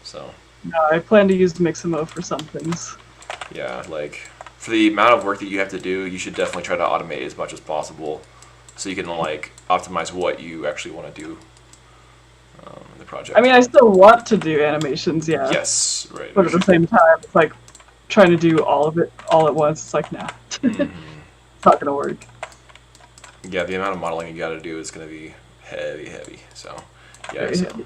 So. No, I plan to use Mixamo for some things. Yeah, like for the amount of work that you have to do, you should definitely try to automate as much as possible, so you can like optimize what you actually want to do. In the project. I mean, I still want to do animations, yeah. Yes, right. But at the same time, it's like trying to do all of it all at once. It's like, nah, it's not gonna work. Yeah, the amount of modeling you got to do is gonna be heavy. So, yeah. Very heavy.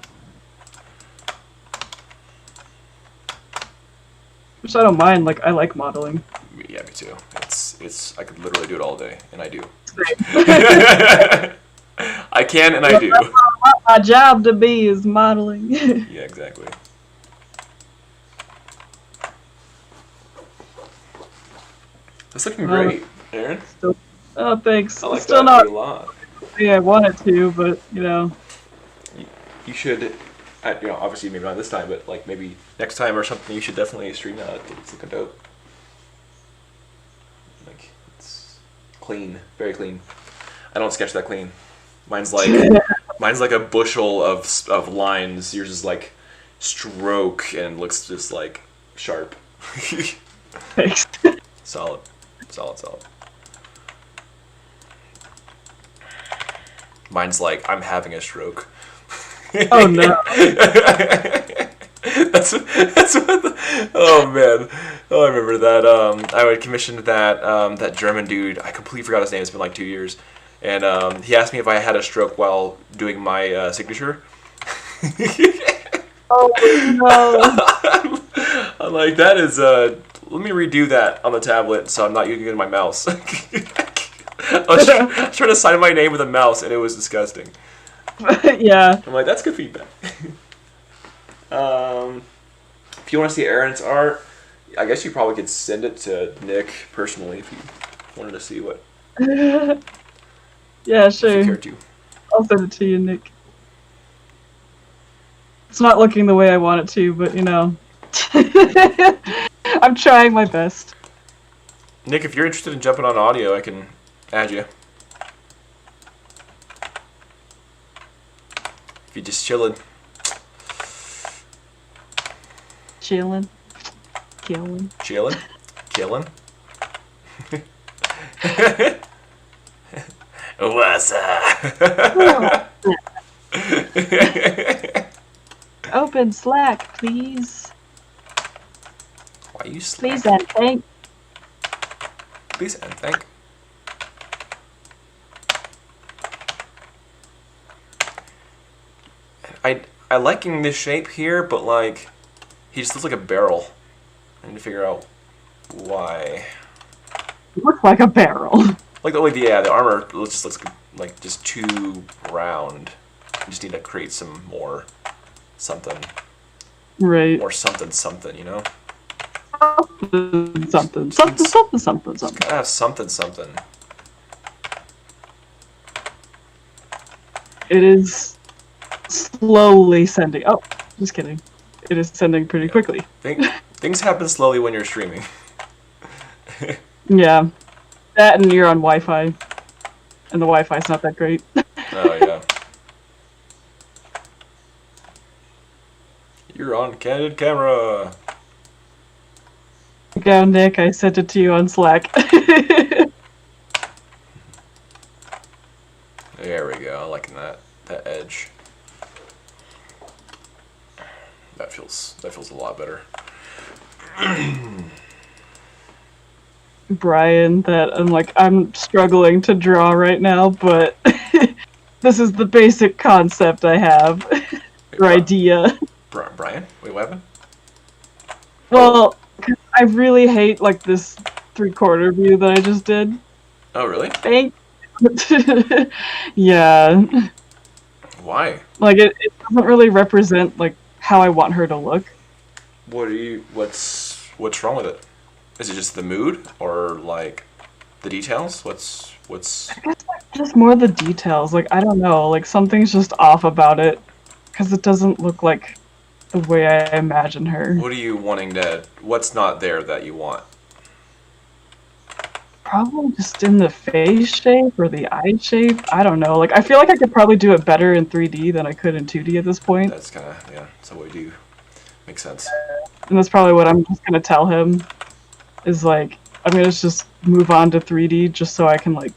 Which I don't mind. Like, I like modeling. Yeah, me too. It's I could literally do it all day, and I do. I can and I do. My job to be is modeling. Yeah, exactly. That's looking great, Aaron. Oh, thanks. I like still that not a lot. Yeah, I wanted to, but you know. You should, obviously maybe not this time, but like maybe next time or something. You should definitely stream that. It's looking dope. Like it's clean, very clean. I don't sketch that clean. Mine's like a bushel of lines. Yours is like stroke and looks just like sharp. Thanks. Solid. Mine's like I'm having a stroke. Oh no. That's what oh man. Oh, I remember that. I would commissioned that German dude. I completely forgot his name. It's been like 2 years. And he asked me if I had a stroke while doing my signature. Oh no! I'm like, that is, let me redo that on the tablet so I'm not using my mouse. I was trying to sign my name with a mouse and it was disgusting. Yeah. I'm like, that's good feedback. If you want to see Aaron's art, I guess you probably could send it to Nick personally if you wanted to see what. Yeah, If you sure. care to. I'll send it to you, Nick. It's not looking the way I want it to, but you know. I'm trying my best. Nick, if you're interested in jumping on audio, I can add you. If you're just chilling. Chilling. Killing. Chilling? Killing? What's up? Open Slack, please. Why you Please slack? and thank. Please and thank. I liking this shape here, but like he just looks like a barrel. I need to figure out why. It looks like a barrel. Like the armor just looks like just too round. You just need to create some more something. Right. Or something, you know? Something. Gotta have something. It is slowly sending. Oh, just kidding. It is sending pretty quickly. Things happen slowly when you're streaming. Yeah. That and you're on Wi-Fi. And the Wi-Fi's not that great. Oh, yeah. You're on candid camera. Go, Nick. I sent it to you on Slack. There we go. I liking that edge. That feels a lot better. Brian, that I'm struggling to draw right now, but this is the basic concept I have. Or idea. Brian? Wait, what happened? Well, 'cause I really hate like this 3/4 view that I just did. Oh, really? Thank. Yeah. Why? Like it doesn't really represent like how I want her to look. What's wrong with it? Is it just the mood or like the details? What's I guess like just more the details. Like I don't know. Like something's just off about it because it doesn't look like the way I imagine her. what are you wanting to what's not there that you want? Probably just in the face shape or the eye shape. I don't know. Like I feel like I could probably do it better in 3D than I could in 2D at this point. That's kind of that's what we do. Makes sense. And that's probably what I'm just gonna tell him. Is like I'm gonna just move on to 3D just so I can like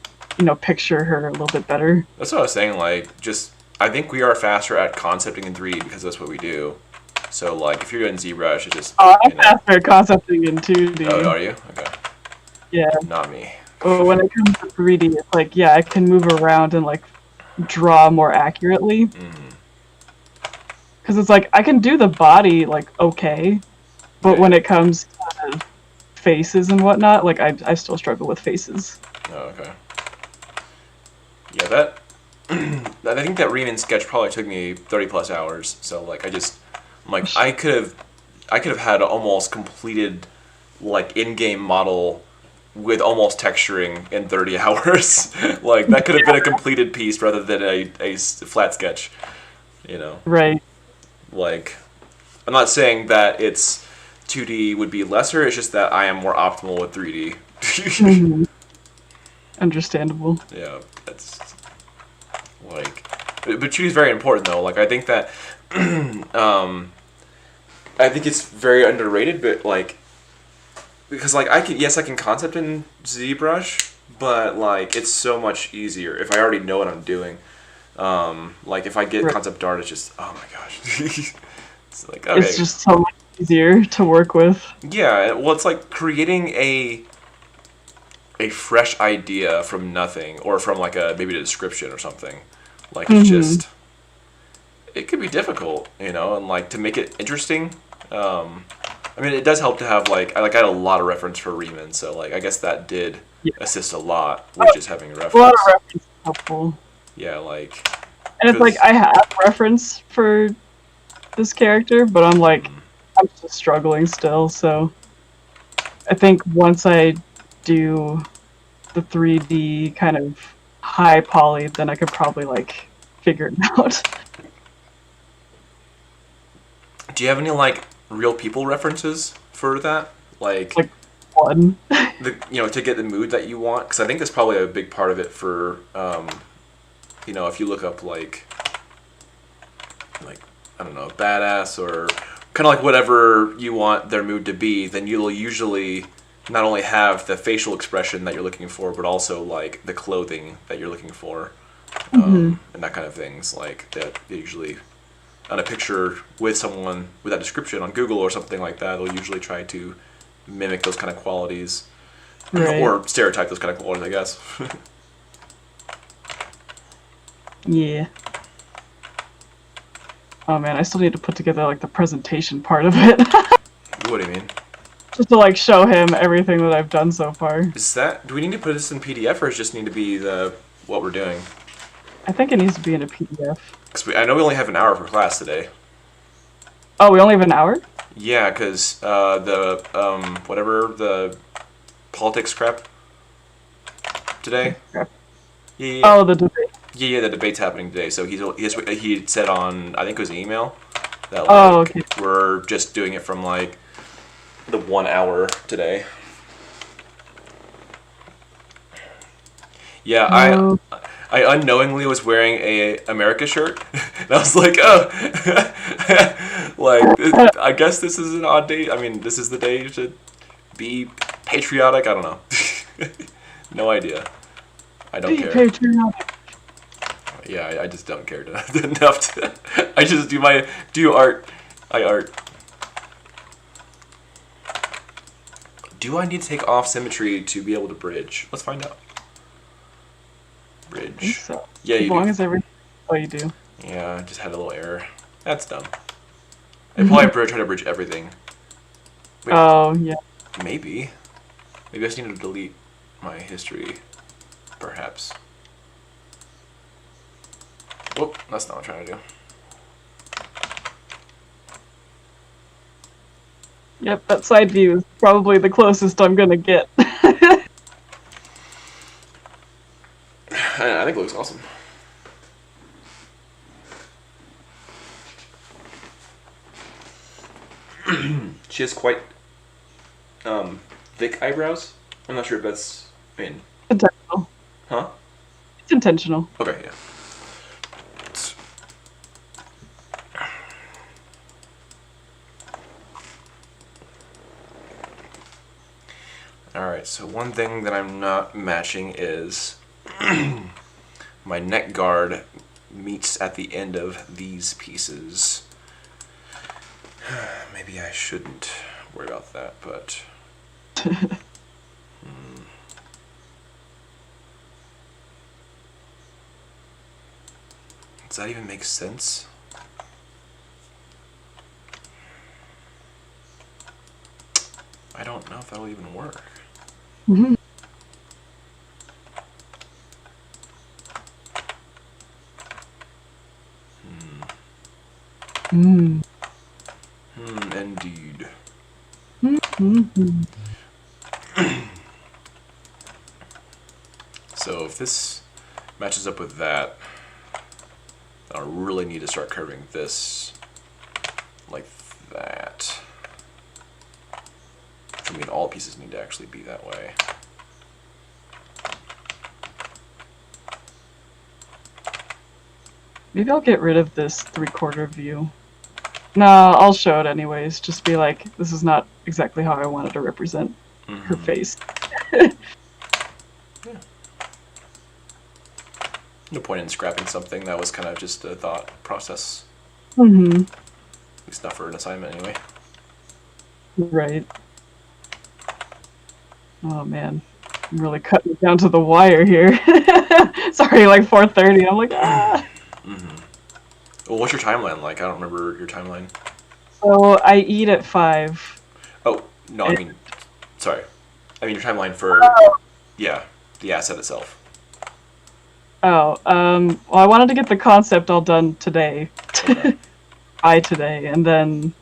picture her a little bit better. That's what I was saying. Like, just I think we are faster at concepting in 3D because that's what we do. So, like, if you're doing ZBrush, it's just. Oh, I'm faster at concepting in 2D. Oh, are you? Okay. Yeah. Not me. But when it comes to 3D, it's like, yeah, I can move around and like draw more accurately. Because it's like I can do the body like okay, but when it comes to faces and whatnot, like I still struggle with faces. Oh, okay. Yeah, that. I think that Riemann sketch probably took me 30+ hours. So like I'm like I could have had almost completed like in-game model with almost texturing in 30 hours. Like that could have been a completed piece rather than a flat sketch. You know. Right. Like, I'm not saying that it's 2D would be lesser. It's just that I am more optimal with 3D. Understandable. Yeah, that's like, but 2D is very important though. Like, I think that, I think it's very underrated. But like, because like I can concept in ZBrush, but like it's so much easier if I already know what I'm doing. Like if I get concept art, it's just oh my gosh, it's like okay. It's just so much easier to work with. Yeah, well, it's like creating a fresh idea from nothing, or from like maybe a description or something. Like it's just it could be difficult, and like to make it interesting. I mean, it does help to have like I had a lot of reference for Riemann, so like I guess that did Yeah. assist a lot with just having a A lot of reference. reference is helpful. Yeah, like And it's like because I have reference for this character, but I'm like I'm just struggling still, so I think once I do the 3D kind of high poly, then I could probably like figure it out. do you have any like real people references for that? Like Like one. to get the mood that you want, because I think that's probably a big part of it for if you look up like I don't know, badass or kind of like whatever you want their mood to be, then you'll usually not only have the facial expression that you're looking for, but also like the clothing that you're looking for, and that kind of things. Like that usually on a picture with someone with that description on Google or something like that, they'll usually try to mimic those kind of qualities. Right. Or stereotype those kind of qualities, I guess. Yeah. Oh man, I still need to put together like the presentation part of it. What do you mean? Just to like show him everything that I've done so far. Do we need to put this in PDF or does it just need to be what we're doing? I think it needs to be in a PDF. Because I know we only have an hour for class today. Oh, we only have an hour? Yeah, because whatever the politics crap today. Crap. Yeah. Oh, the debate. Yeah, the debate's happening today. So he said on, I think it was an email that Okay. we're just doing it from like the 1 hour today. Yeah, I unknowingly was wearing a America shirt. And I was like, oh, I guess this is an odd day. I mean, this is the day to be patriotic. I don't know. No idea. I don't care. Patriotic. Yeah, I just don't care enough to. I just do art. I art. Do I need to take off symmetry to be able to bridge? Let's find out. Bridge. I think so. Yeah, as you long do. as everything. Oh, you do. Yeah, I just had a little error. That's dumb. I probably try to bridge everything. Wait, Oh yeah. maybe. Maybe I just need to delete my history. Perhaps. Whoop, that's not what I'm trying to do. Yep, that side view is probably the closest I'm gonna get. I think it looks awesome. She has quite thick eyebrows. I'm not sure if that's. I mean, Intentional. huh? It's intentional. Okay, yeah. Alright, so one thing that I'm not matching is my neck guard meets at the end of these pieces. Maybe I shouldn't worry about that, but... Does that even make sense? I don't know if that'll even work. Mm-hmm. Mm. Indeed. Mm-hmm. So if this matches up with that, I really need to start curving this like that. I mean, all pieces need to actually be that way. Maybe I'll get rid of this 3/4 view. No, I'll show it anyways. Just be like, this is not exactly how I wanted to represent her face. Yeah. No point in scrapping something that was kind of just a thought process. Mm-hmm. At least not for an assignment anyway. Right. Oh man, I'm really cutting it down to the wire here. Sorry, like 4:30. I'm like, ah. Well, what's your timeline like? I don't remember your timeline. So I eat at 5. No, I mean, sorry. I mean your timeline for, yeah, the asset itself. Well, I wanted to get the concept all done today. Okay. By today, and then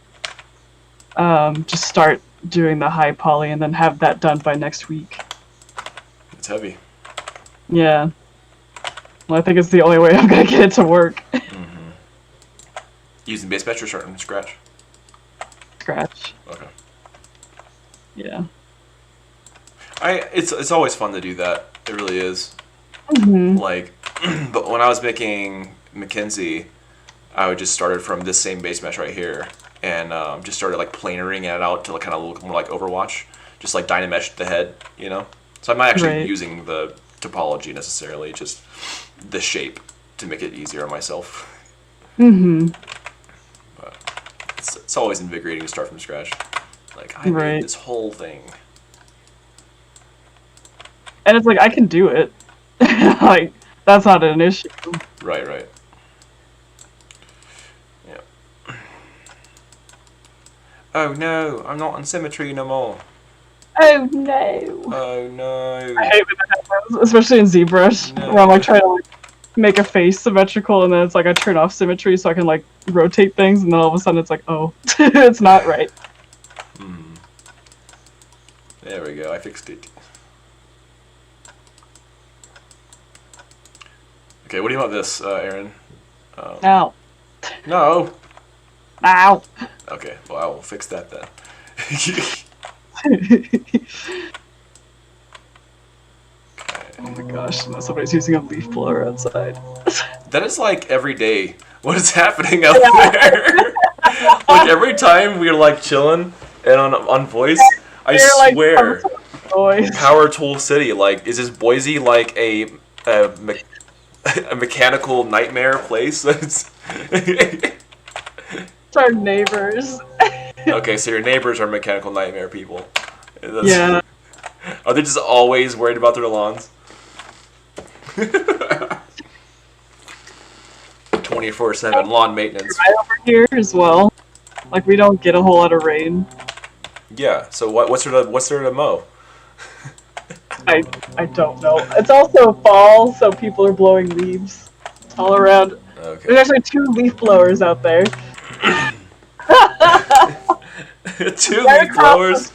just start doing the high poly, and then have that done by next week. It's heavy. Yeah. Well, I think it's the only way I'm gonna get it to work. Mm-hmm. Using base match or starting from scratch? Scratch. Okay. Yeah. It's always fun to do that. It really is. Mm-hmm. Like, but when I was making Mackenzie, I would just started from this same base mesh right here, and just started like planering it out to like, kind of look more like Overwatch, just like Dynamesh the head, you know. So I'm not actually using the topology necessarily, just the shape to make it easier on myself. Mm-hmm. But it's always invigorating to start from scratch. Like I made this whole thing, and it's like I can do it. Like that's not an issue. Right. Oh no, I'm not on symmetry no more. Oh no. Oh no. I hate when that happens, especially in ZBrush, where I'm like trying to like make a face symmetrical, and then it's like I turn off symmetry so I can like rotate things, and then all of a sudden it's like, oh, it's not right. There we go, I fixed it. Okay, what do you want this, Aaron? No. No! Ow. Okay, well I will fix that then. Oh my gosh, now somebody's using a leaf blower outside. That is like every day. What is happening out there? Like every time we're like chilling and on voice, I swear, like, Power Tool City, like, is this Boise like a mechanical nightmare place? It's our neighbors. Okay, so your neighbors are mechanical nightmare people. Yeah. Are they just always worried about their lawns? 24/7 lawn maintenance. Right over here as well. Like we don't get a whole lot of rain. Yeah. So what's there to mow? I don't know. It's also fall, so people are blowing leaves all around. Okay. There's actually 2 leaf blowers out there. 2 leaf blowers.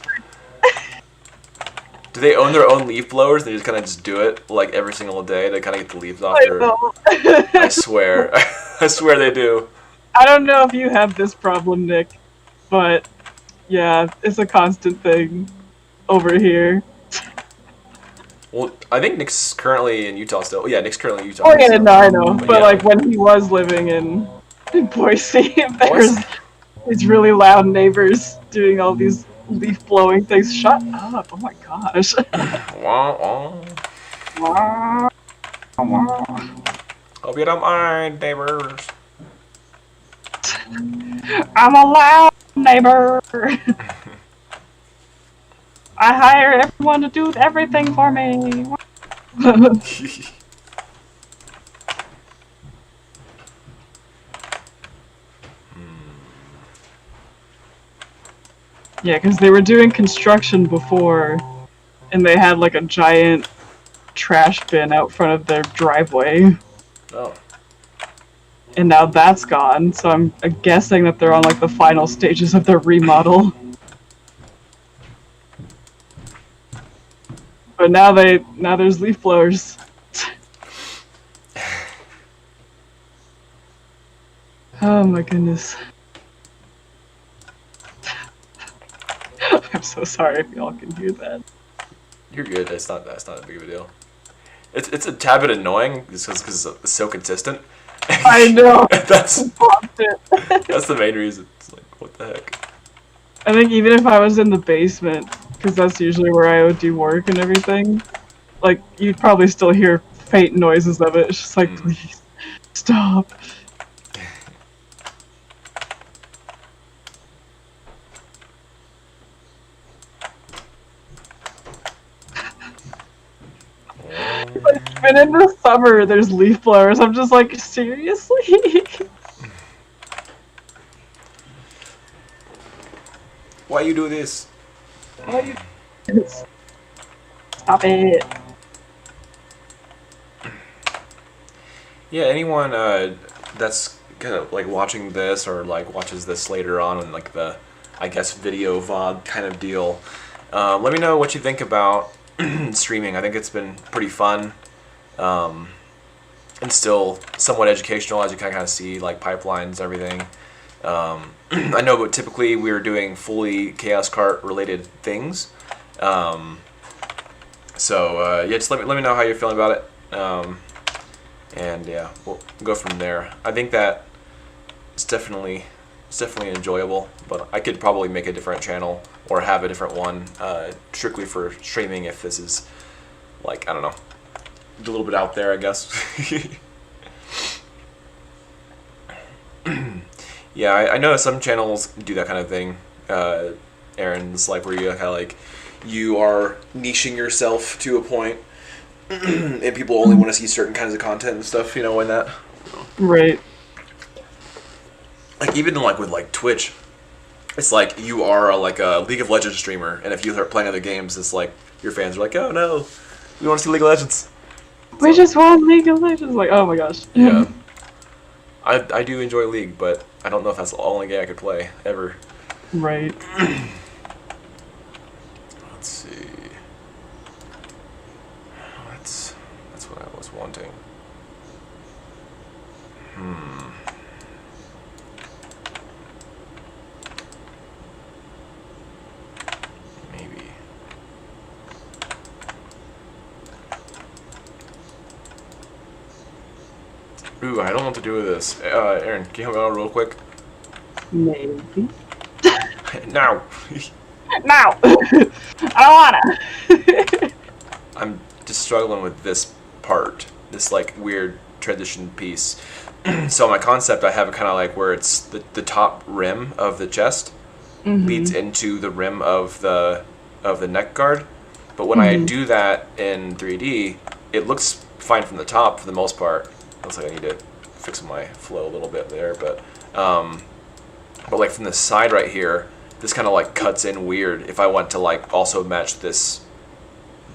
Do they own their own leaf blowers? They just kind of just do it like every single day. They kind of get the leaves off their. I swear, I swear they do. I don't know if you have this problem, Nick, but yeah, it's a constant thing over here. Well, I think Nick's currently in Utah still. Yeah, Nick's currently in Utah. Oh yeah, no, I know. But yeah. like when he was living in Boise, there's these really loud neighbors doing all these leaf blowing things. Shut up! Oh my gosh. Hope you don't mind, neighbors. I'm a loud neighbor. I hire everyone to do everything for me. Yeah, because they were doing construction before, and they had like a giant trash bin out front of their driveway. Oh. And now that's gone, so I'm guessing that they're on like the final stages of their remodel. But now there's leaf blowers. Oh my goodness. I'm so sorry if y'all can hear that. You're good. That's not a big of a deal. It's a tad bit annoying just because it's so consistent. I know. That's the main reason. It's like, what the heck? I think even if I was in the basement, because that's usually where I would do work and everything, like you'd probably still hear faint noises of it. It's just like, please stop. Like, even in the summer, there's leaf blowers. I'm just like, seriously? Why you do this? What are you? Stop it. Yeah, anyone that's kind of like watching this or like watches this later on in like the, I guess, video VOD kind of deal, let me know what you think about streaming. I think it's been pretty fun, and still somewhat educational as you kind of see like pipelines, everything. I know, but typically we're doing fully Chaos Cart related things. So yeah, just let me know how you're feeling about it. And yeah, we'll go from there. I think that it's definitely enjoyable, but I could probably make a different channel or have a different one strictly for streaming if this is like, I don't know, a little bit out there, I guess. Yeah, I know some channels do that kind of thing. Aaron's like where you kind of like you are niching yourself to a point, and people only want to see certain kinds of content and stuff. You know, and that. Right. Like even like with like Twitch, it's like you are like a League of Legends streamer, and if you start playing other games, it's like your fans are like, oh no, we want to see League of Legends. We just won League of Legends. Like, oh my gosh. Yeah. I do enjoy League, but I don't know if that's the only game I could play ever. Right. Let's see. That's what I was wanting. Maybe. Ooh, I don't know what to do with this. Aaron, can you help me out real quick? Maybe. Now! Now! I don't wanna! I'm just struggling with this part. This, like, weird transition piece. So my concept, I have it kind of like where it's the top rim of the chest leads into the rim of the neck guard. But when I do that in 3D, it looks fine from the top for the most part. Looks like I need to fix my flow a little bit there, but like from the side right here, this kind of like cuts in weird. If I want to like also match this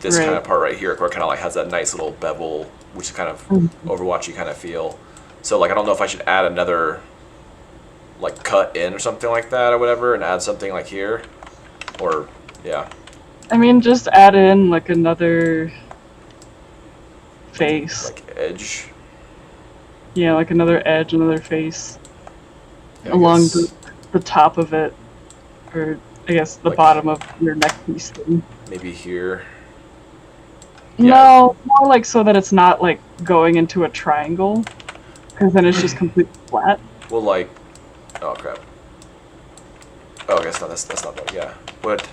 Right. kind of part right here, where it kind of like has that nice little bevel, which is kind of Overwatchy kind of feel. So like I don't know if I should add another like cut in or something like that or whatever, and add something like here, or yeah. I mean, just add in like another face. Like edge. Yeah, like another edge, another face. Yeah, I along guess the top of it. Or, I guess, the Like- bottom of your neck piece thing. maybe here. Yeah. No, more like so that it's not, like, going into a triangle. Because then it's just completely flat. Well, like, oh crap. Oh, I guess not. That's not that. Yeah. What?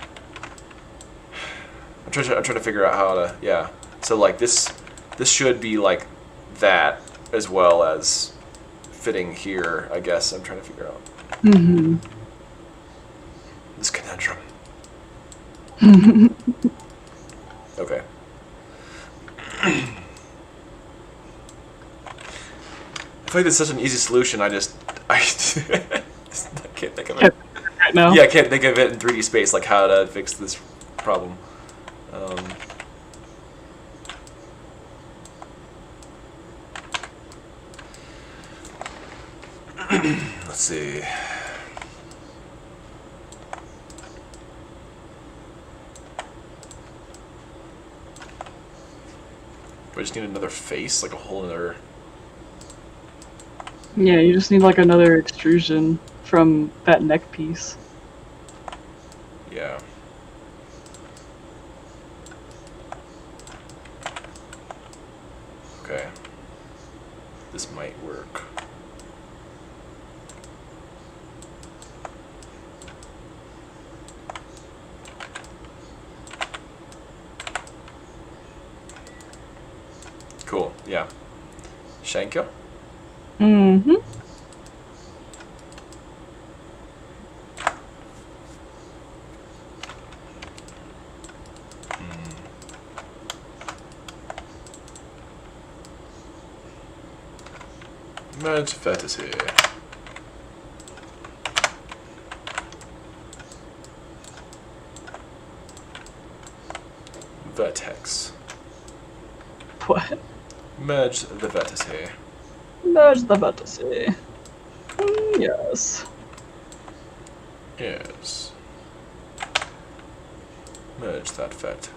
I'm trying to figure out how to. Yeah. So like this should be like that as well as fitting here. I guess I'm trying to figure out Mm-hmm. this conundrum. Okay. I feel like this is such an easy solution. I can't think of it. Right now. Yeah, I can't think of it in 3D space, like how to fix this problem. Let's see. Do I just need another face? Like a whole other... Yeah, you just need, like, another extrusion from that neck piece. Yeah. Okay. This might work. Cool, yeah. Shanka? Mm-hmm. Mad fantasy. vertex. What? Merge the vertice. Merge the vertices. Yes. Yes. Merge that vet.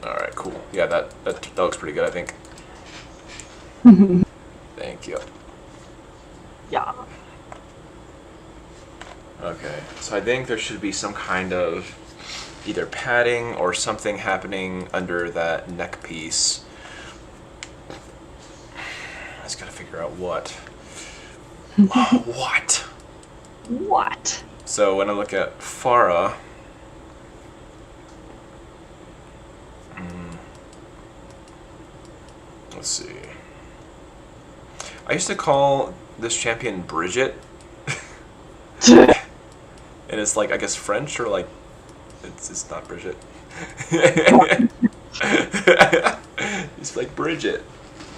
Alright, cool. Yeah, that looks pretty good, I think. Thank you. Yeah. Okay, so I think there should be some kind of either padding or something happening under that neck piece. I just gotta figure out what. What? What? So when I look at Farah, let's see. I used to call this champion Bridget. And it's like, I guess French, or like, it's not Bridget. It's like Bridget.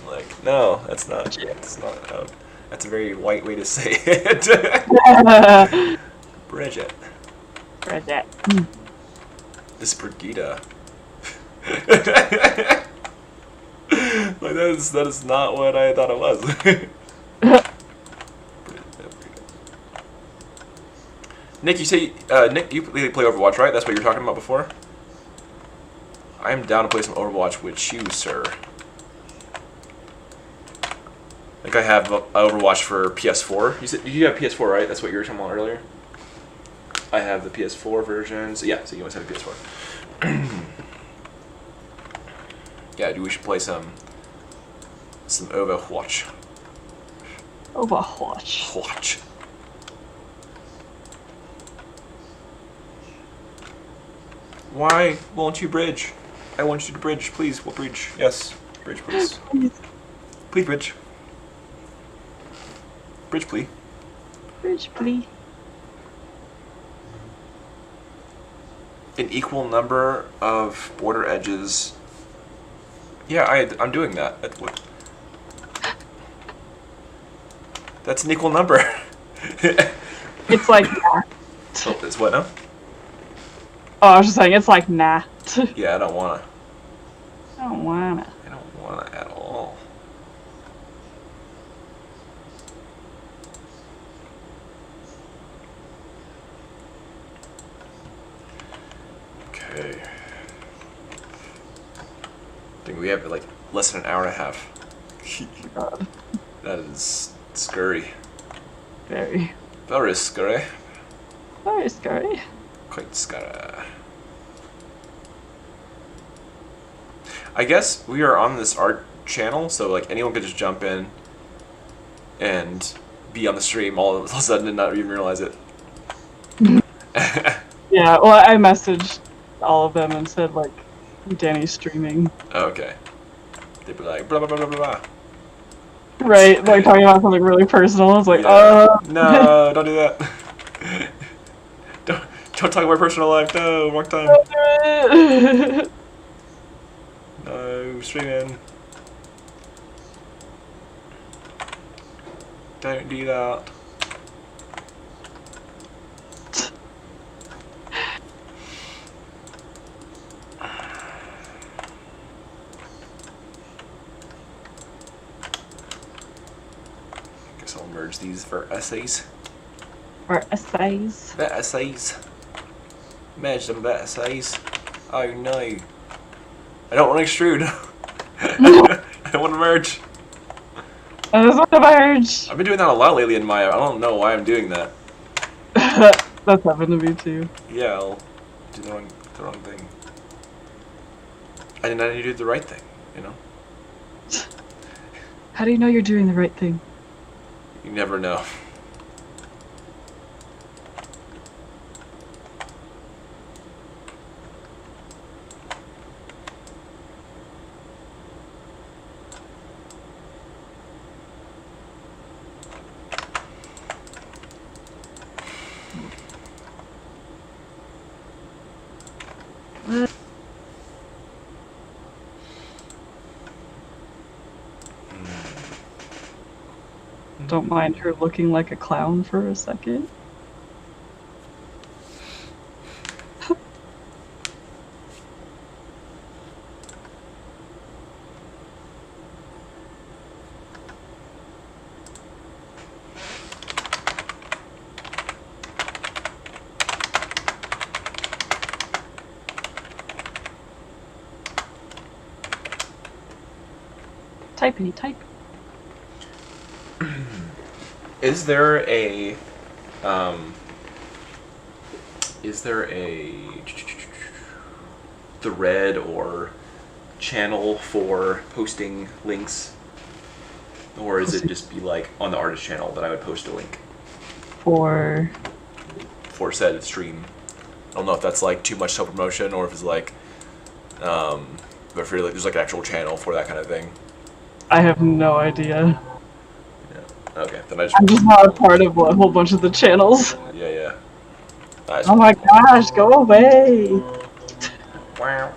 Like, no, that's not. It's not. That's a very white way to say it. Bridget. Bridget. This Brigida. Like that is not what I thought it was. Nick, you say Nick, you play Overwatch, right? That's what you were talking about before. I am down to play some Overwatch with you, sir. Like I have Overwatch for PS4. You said you have PS4, right? That's what you were talking about earlier. I have the PS4 version. So yeah, so you must have a PS4. Yeah, dude, we should play some Overwatch. Overwatch. Watch. Why won't you bridge? I want you to bridge, please. We'll bridge. Yes, bridge, please. Please, bridge. Bridge, please. Bridge, please. An equal number of border edges. Yeah, I'm doing that. That's an equal number. It's like nah. Oh, it's what now? Oh, I was just saying, it's like nah. Yeah, I don't wanna. I don't wanna. I don't wanna at all. Okay. I think we have like less than an hour and a half. God. That is scurry. Very. Very scurry. Very scary. Quite scurry. I guess we are on this art channel, so like anyone could just jump in and be on the stream all of a sudden and not even realize it. Yeah, well, I messaged all of them and said, like, Danny's streaming. Okay. They'd be like, blah, blah, blah, blah, blah, blah. Right, like talking about something really personal. I was like, Yeah. No, don't do that. Don't talk about personal life. No, wrong time. No, streaming. Don't do that. Guess I'll merge these for essays. For essays. The essays. Merge them the essays. Oh no. I don't want to extrude. I don't want to merge. I just want to merge. I've been doing that a lot lately in Maya. I don't know why I'm doing that. That's happened to me too. Yeah, I'll do the wrong thing. I did not need to do the right thing, you know? How do you know you're doing the right thing? You never know. Don't mind her looking like a clown for a second. Typey, type. Is there a thread or channel for posting links, or is it just be like on the artist channel that I would post a link For said stream? I don't know if that's like too much self promotion or if it's like, but if you're like there's like an actual channel for that kind of thing. I have no idea. Yeah. Okay, then I'm just not a part of a whole bunch of the channels. Yeah. Oh my gosh, go away! Wow.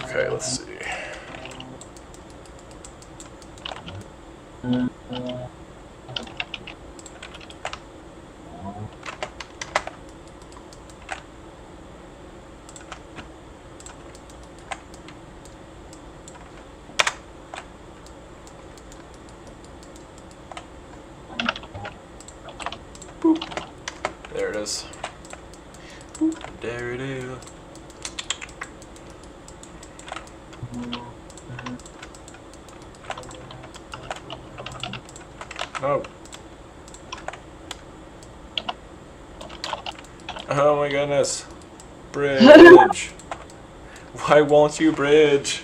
Okay, let's see. There it is. There it is. Oh. Oh my goodness. Bridge. Why won't you bridge?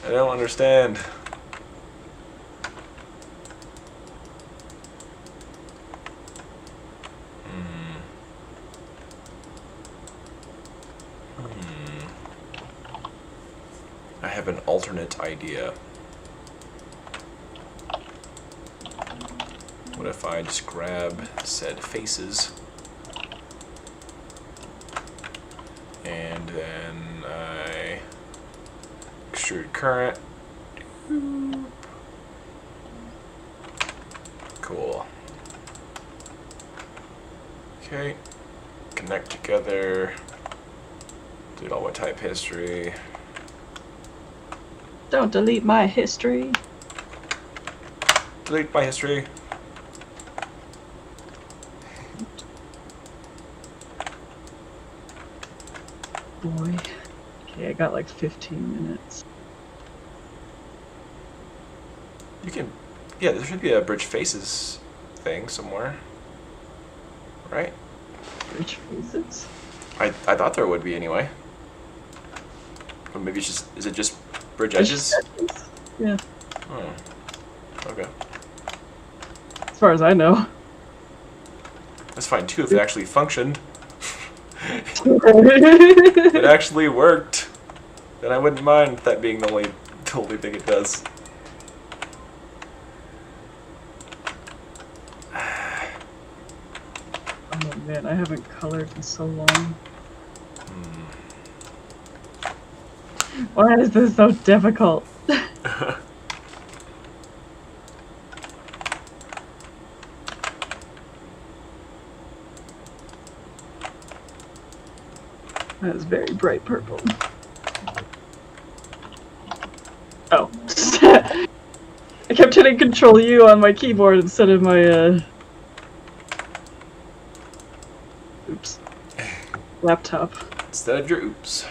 I don't understand. I have an alternate idea. What if I just grab said faces and then I extrude current. Cool. Okay. Connect together. Delete all my type history. Don't delete my history. Delete my history. Boy. Okay, I got like 15 minutes. You can, yeah, there should be a bridge faces thing somewhere, right? Bridge faces? I thought there would be anyway. Or maybe it's just, is it just bridge edges? Yeah. Oh, okay. As far as I know. That's fine too if it actually functioned. It actually worked. Then I wouldn't mind that being the only thing it does. Oh man, I haven't colored in so long. Why is this so difficult? That is very bright purple. Oh. I kept rotating Control U on my keyboard instead of my oops, laptop. Instead of your oops.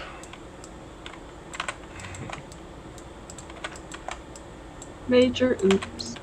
Major oops.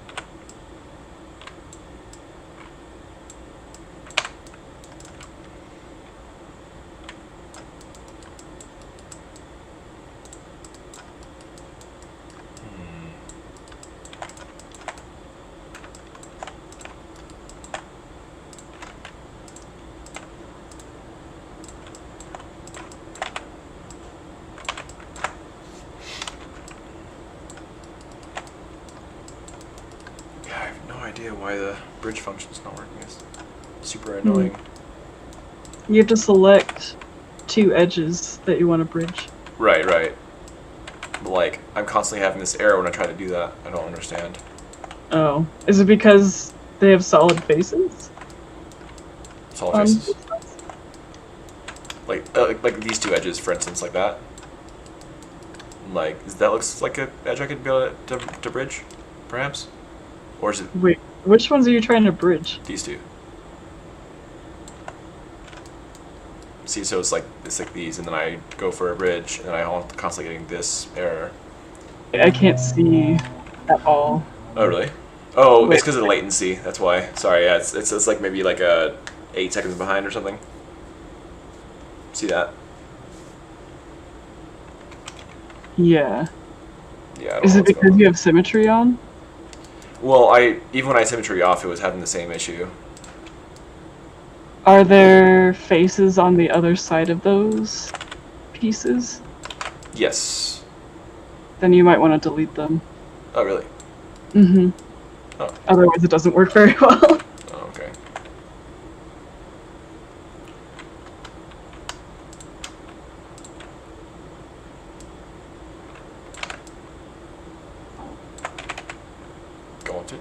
Why the bridge function's not working is super annoying. You have to select 2 edges that you want to bridge. Right. But like, I'm constantly having this error when I try to do that. I don't understand. Oh. Is it because they have solid faces? Solid faces? Like these 2 edges, for instance, like that. Like, that looks like an edge I could be able to bridge, perhaps? Or is it... Wait, which ones are you trying to bridge? These 2. See, so it's like these, and then I go for a bridge, and I'm constantly getting this error. I can't see at all. Oh, really? Oh, it's because of the latency. That's why. Sorry, yeah, it's like maybe like 8 seconds behind or something. See that? Yeah. Yeah. I don't Is know it because you have symmetry on? Well, even when I had symmetry off, it was having the same issue. Are there faces on the other side of those pieces? Yes. Then you might want to delete them. Oh, really? Mm-hmm. Oh. Otherwise it doesn't work very well. Oh, okay. Got it.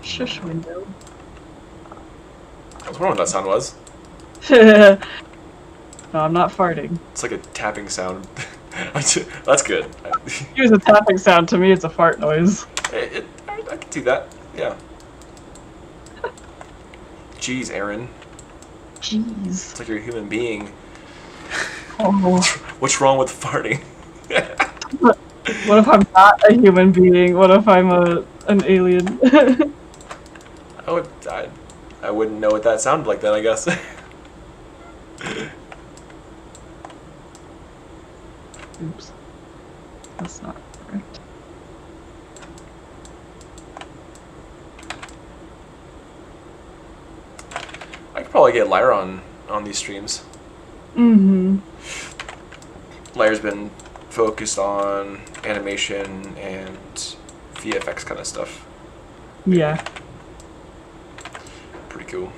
Shush window. I was wondering what that sound was. No, I'm not farting. It's like a tapping sound. That's good. Use a tapping sound, to me it's a fart noise. I can do that. Yeah. Jeez, Aaron. Jeez. It's like you're a human being. Oh. What's wrong with farting? What if I'm not a human being? What if I'm an alien? I wouldn't know what that sounded like then, I guess. Oops. That's not correct. I could probably get Lyra on these streams. Mm-hmm. Lyra's been focused on animation and VFX kind of stuff. Yeah. Pretty cool.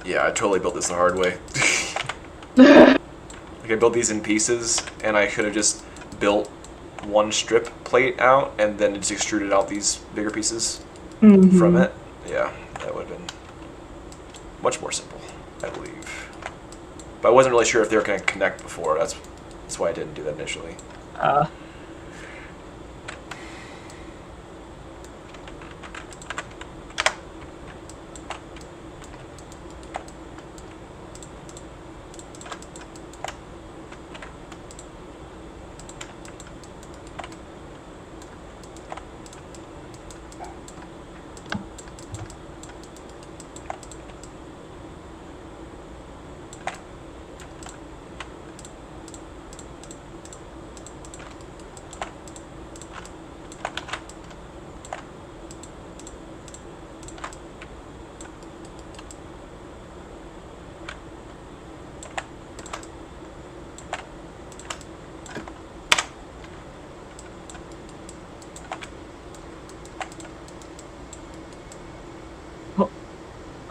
Yeah, I totally built this the hard way. Like I built these in pieces, and I could have just built one strip plate out, and then just extruded out these bigger pieces from it. Yeah, that would have been much more simple, I believe. But I wasn't really sure if they were going to connect before. That's why I didn't do that initially.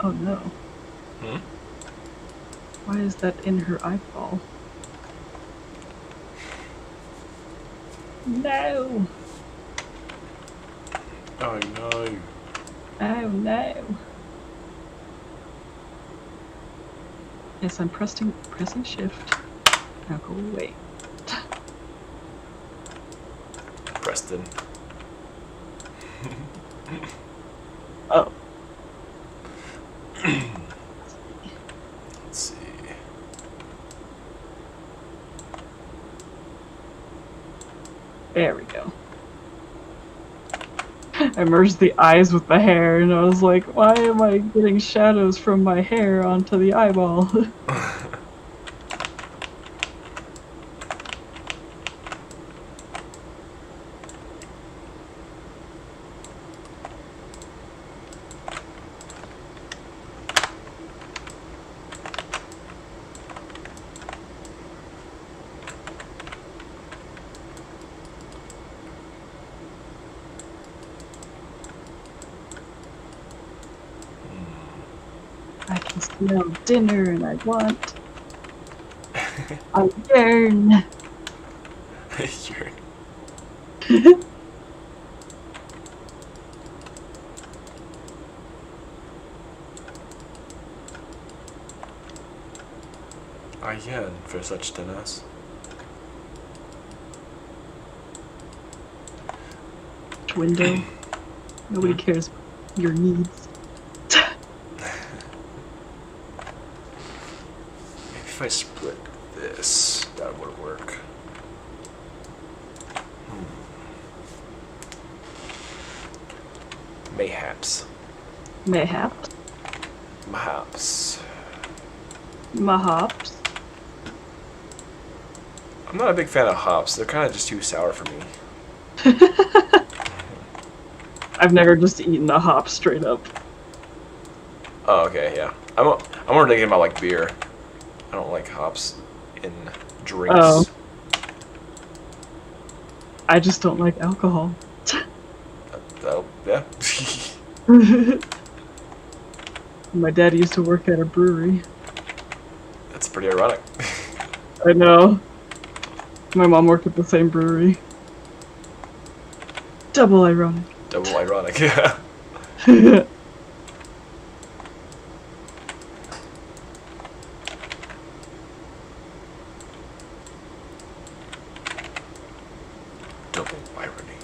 Oh no. Hmm? Why is that in her eyeball? No! Oh no. Oh no! Yes, I'm pressing shift. Now go away. Preston. Oh. Let's see. There we go. I merged the eyes with the hair, and I was like, why am I getting shadows from my hair onto the eyeball? I can smell dinner, and I want a yearn. I yearn for such dinners. Window. Nobody cares about your needs. Maybe if I split this, that would work. Mayhaps. Mayhaps. Perhaps. Mahops. I'm not a big fan of hops. They're kind of just too sour for me. I've never just eaten a hop straight up. Oh, okay, yeah. I'm more thinking about like beer. I don't like hops in drinks. Oh. I just don't like alcohol. Yeah. My dad used to work at a brewery. That's pretty ironic. I know. My mom worked at the same brewery. Double ironic. Double ironic, yeah. Double irony.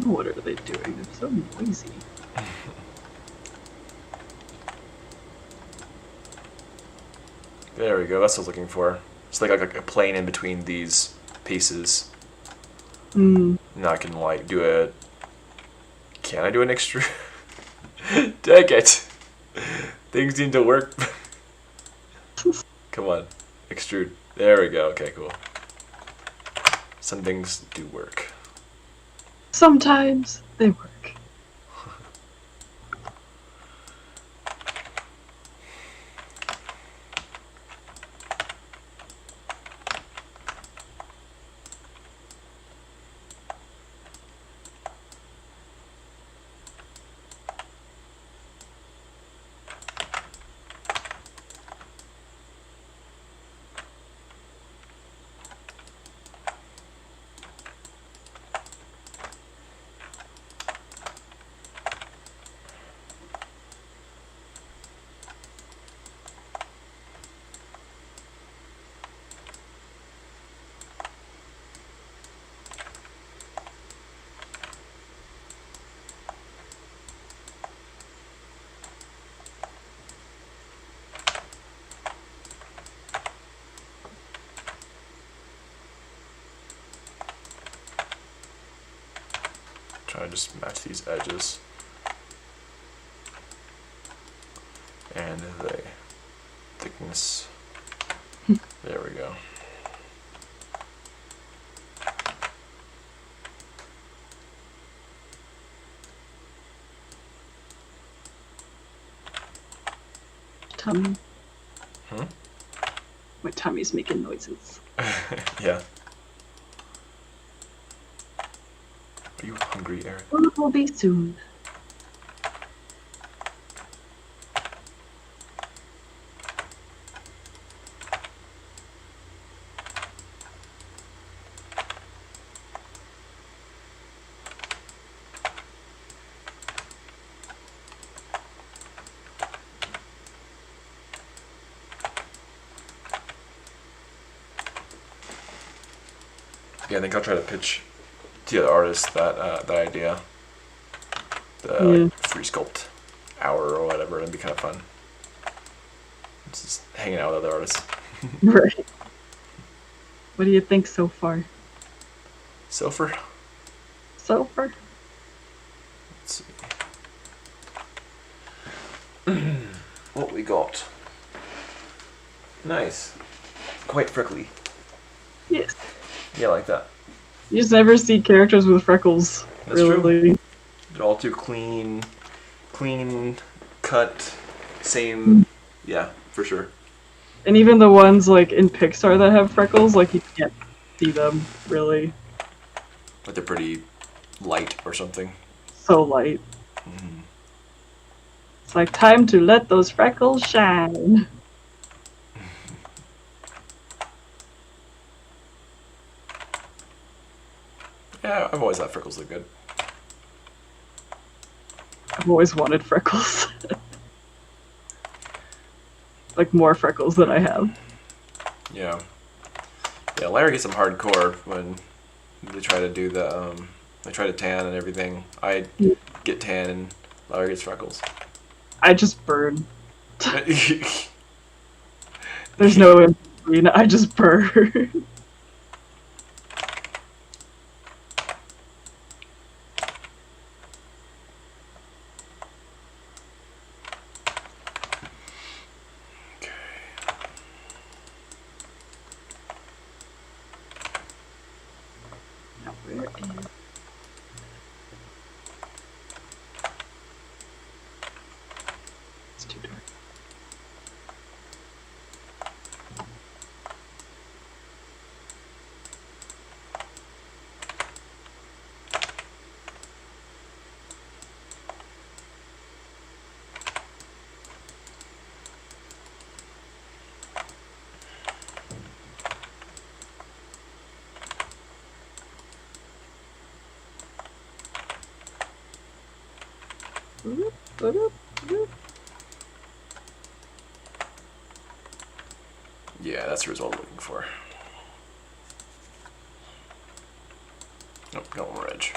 What are they doing? They're so noisy. There we go. That's what I was looking for. It's like a plane in between these pieces. Mm. Now I can like do a. Can I do an extrude? Dang it! Things need to work. Come on, extrude. There we go. Okay, cool. Some things do work. Sometimes they work. trying to just match these edges. And the thickness. There we go. Tummy. Hmm? My tummy's making noises. Yeah. Are you hungry, Eric? Food will be soon. Yeah, I think I'll try to pitch to the other artists that idea. The like, free sculpt hour or whatever. It'd be kind of fun. Just hanging out with other artists. Right. What do you think so far? So far? So far? Let's see. What we got? Nice. Quite prickly. Yes. Yeah, I like that. You just never see characters with freckles. That's really. true. They're all too clean cut, same. Yeah, for sure. And even the ones like in Pixar that have freckles, like you can't see them really. But they're pretty light or something. So light. Mm-hmm. It's like time to let those freckles shine. Yeah, I've always thought freckles look good. I've always wanted freckles. Like more freckles than I have. Yeah. Yeah, Larry gets some hardcore when they try to do the they try to tan and everything. I get tan and Larry gets freckles. I just burn. There's no in between. I just burn. Now where is... It's too dark. Yeah, that's the result I'm looking for. Nope, got one more edge.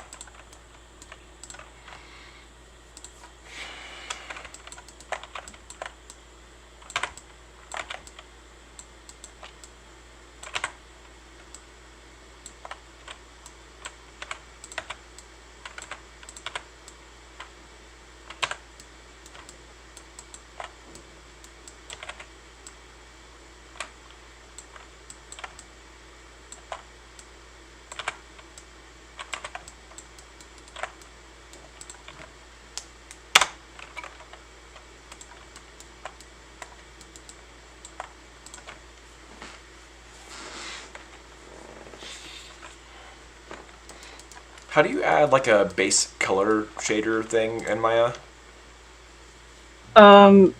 How do you add like a base color shader thing in Maya?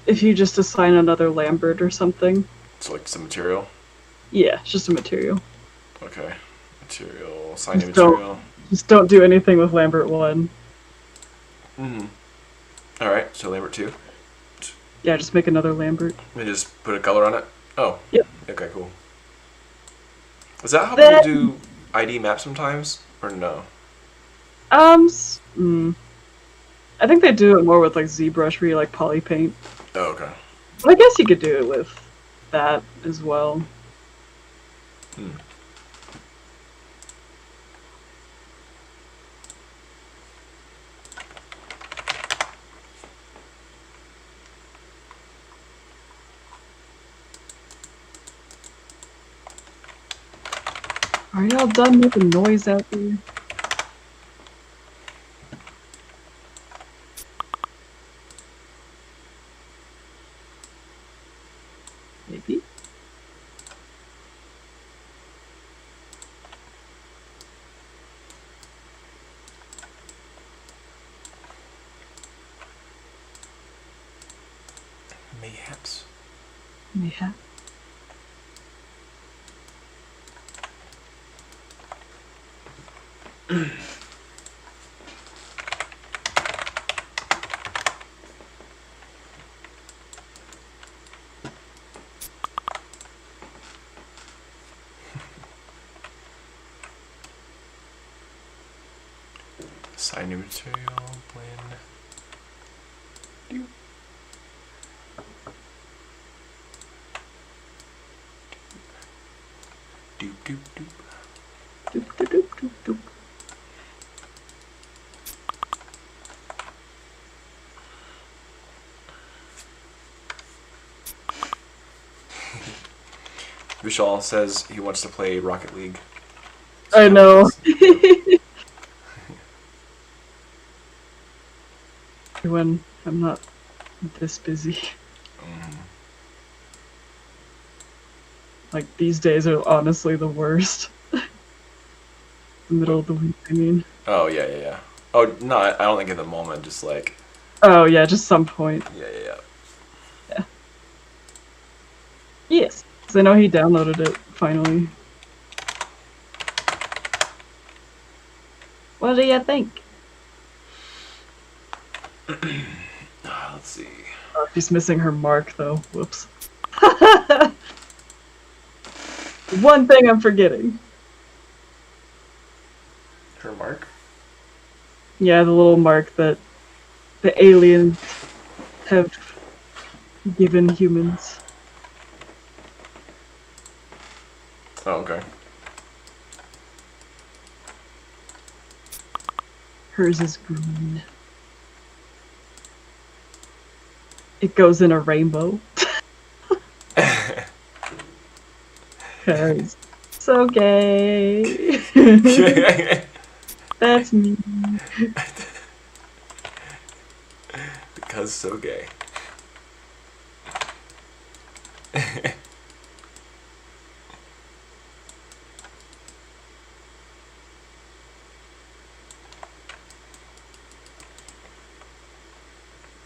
If you just assign another Lambert or something. So like some material? Yeah, it's just a material. Okay. Material, assign new Just material. Just don't do anything with Lambert 1. Mm-hmm. Alright, so Lambert 2. Yeah, just make another Lambert. And just put a color on it? Oh. Yep. Okay, cool. Is that how people do ID maps sometimes? Or no? I think they do it more with like ZBrush where you like poly paint. Oh, okay. But I guess you could do it with that as well. Are y'all done making noise out there? Maybe. Mayhaps. Mayhap. Assign new material when. Doop doop doop. Doop, doop, doop, doop, doop. Vishal says he wants to play Rocket League. I know. When I'm not this busy. Like, these days are honestly the worst. The middle of the week, I mean. Oh, yeah. Oh, no, I don't think at the moment, just like. Oh, yeah, just some point. Yeah. Yeah. Yes. Because I know he downloaded it, finally. What do you think? Let's see. Oh, she's missing her mark, though. Whoops. One thing I'm forgetting. Her mark? Yeah, the little mark that the aliens have given humans. Oh, okay. Hers is green. It goes in a rainbow. Cause so gay. That's me. Because so gay.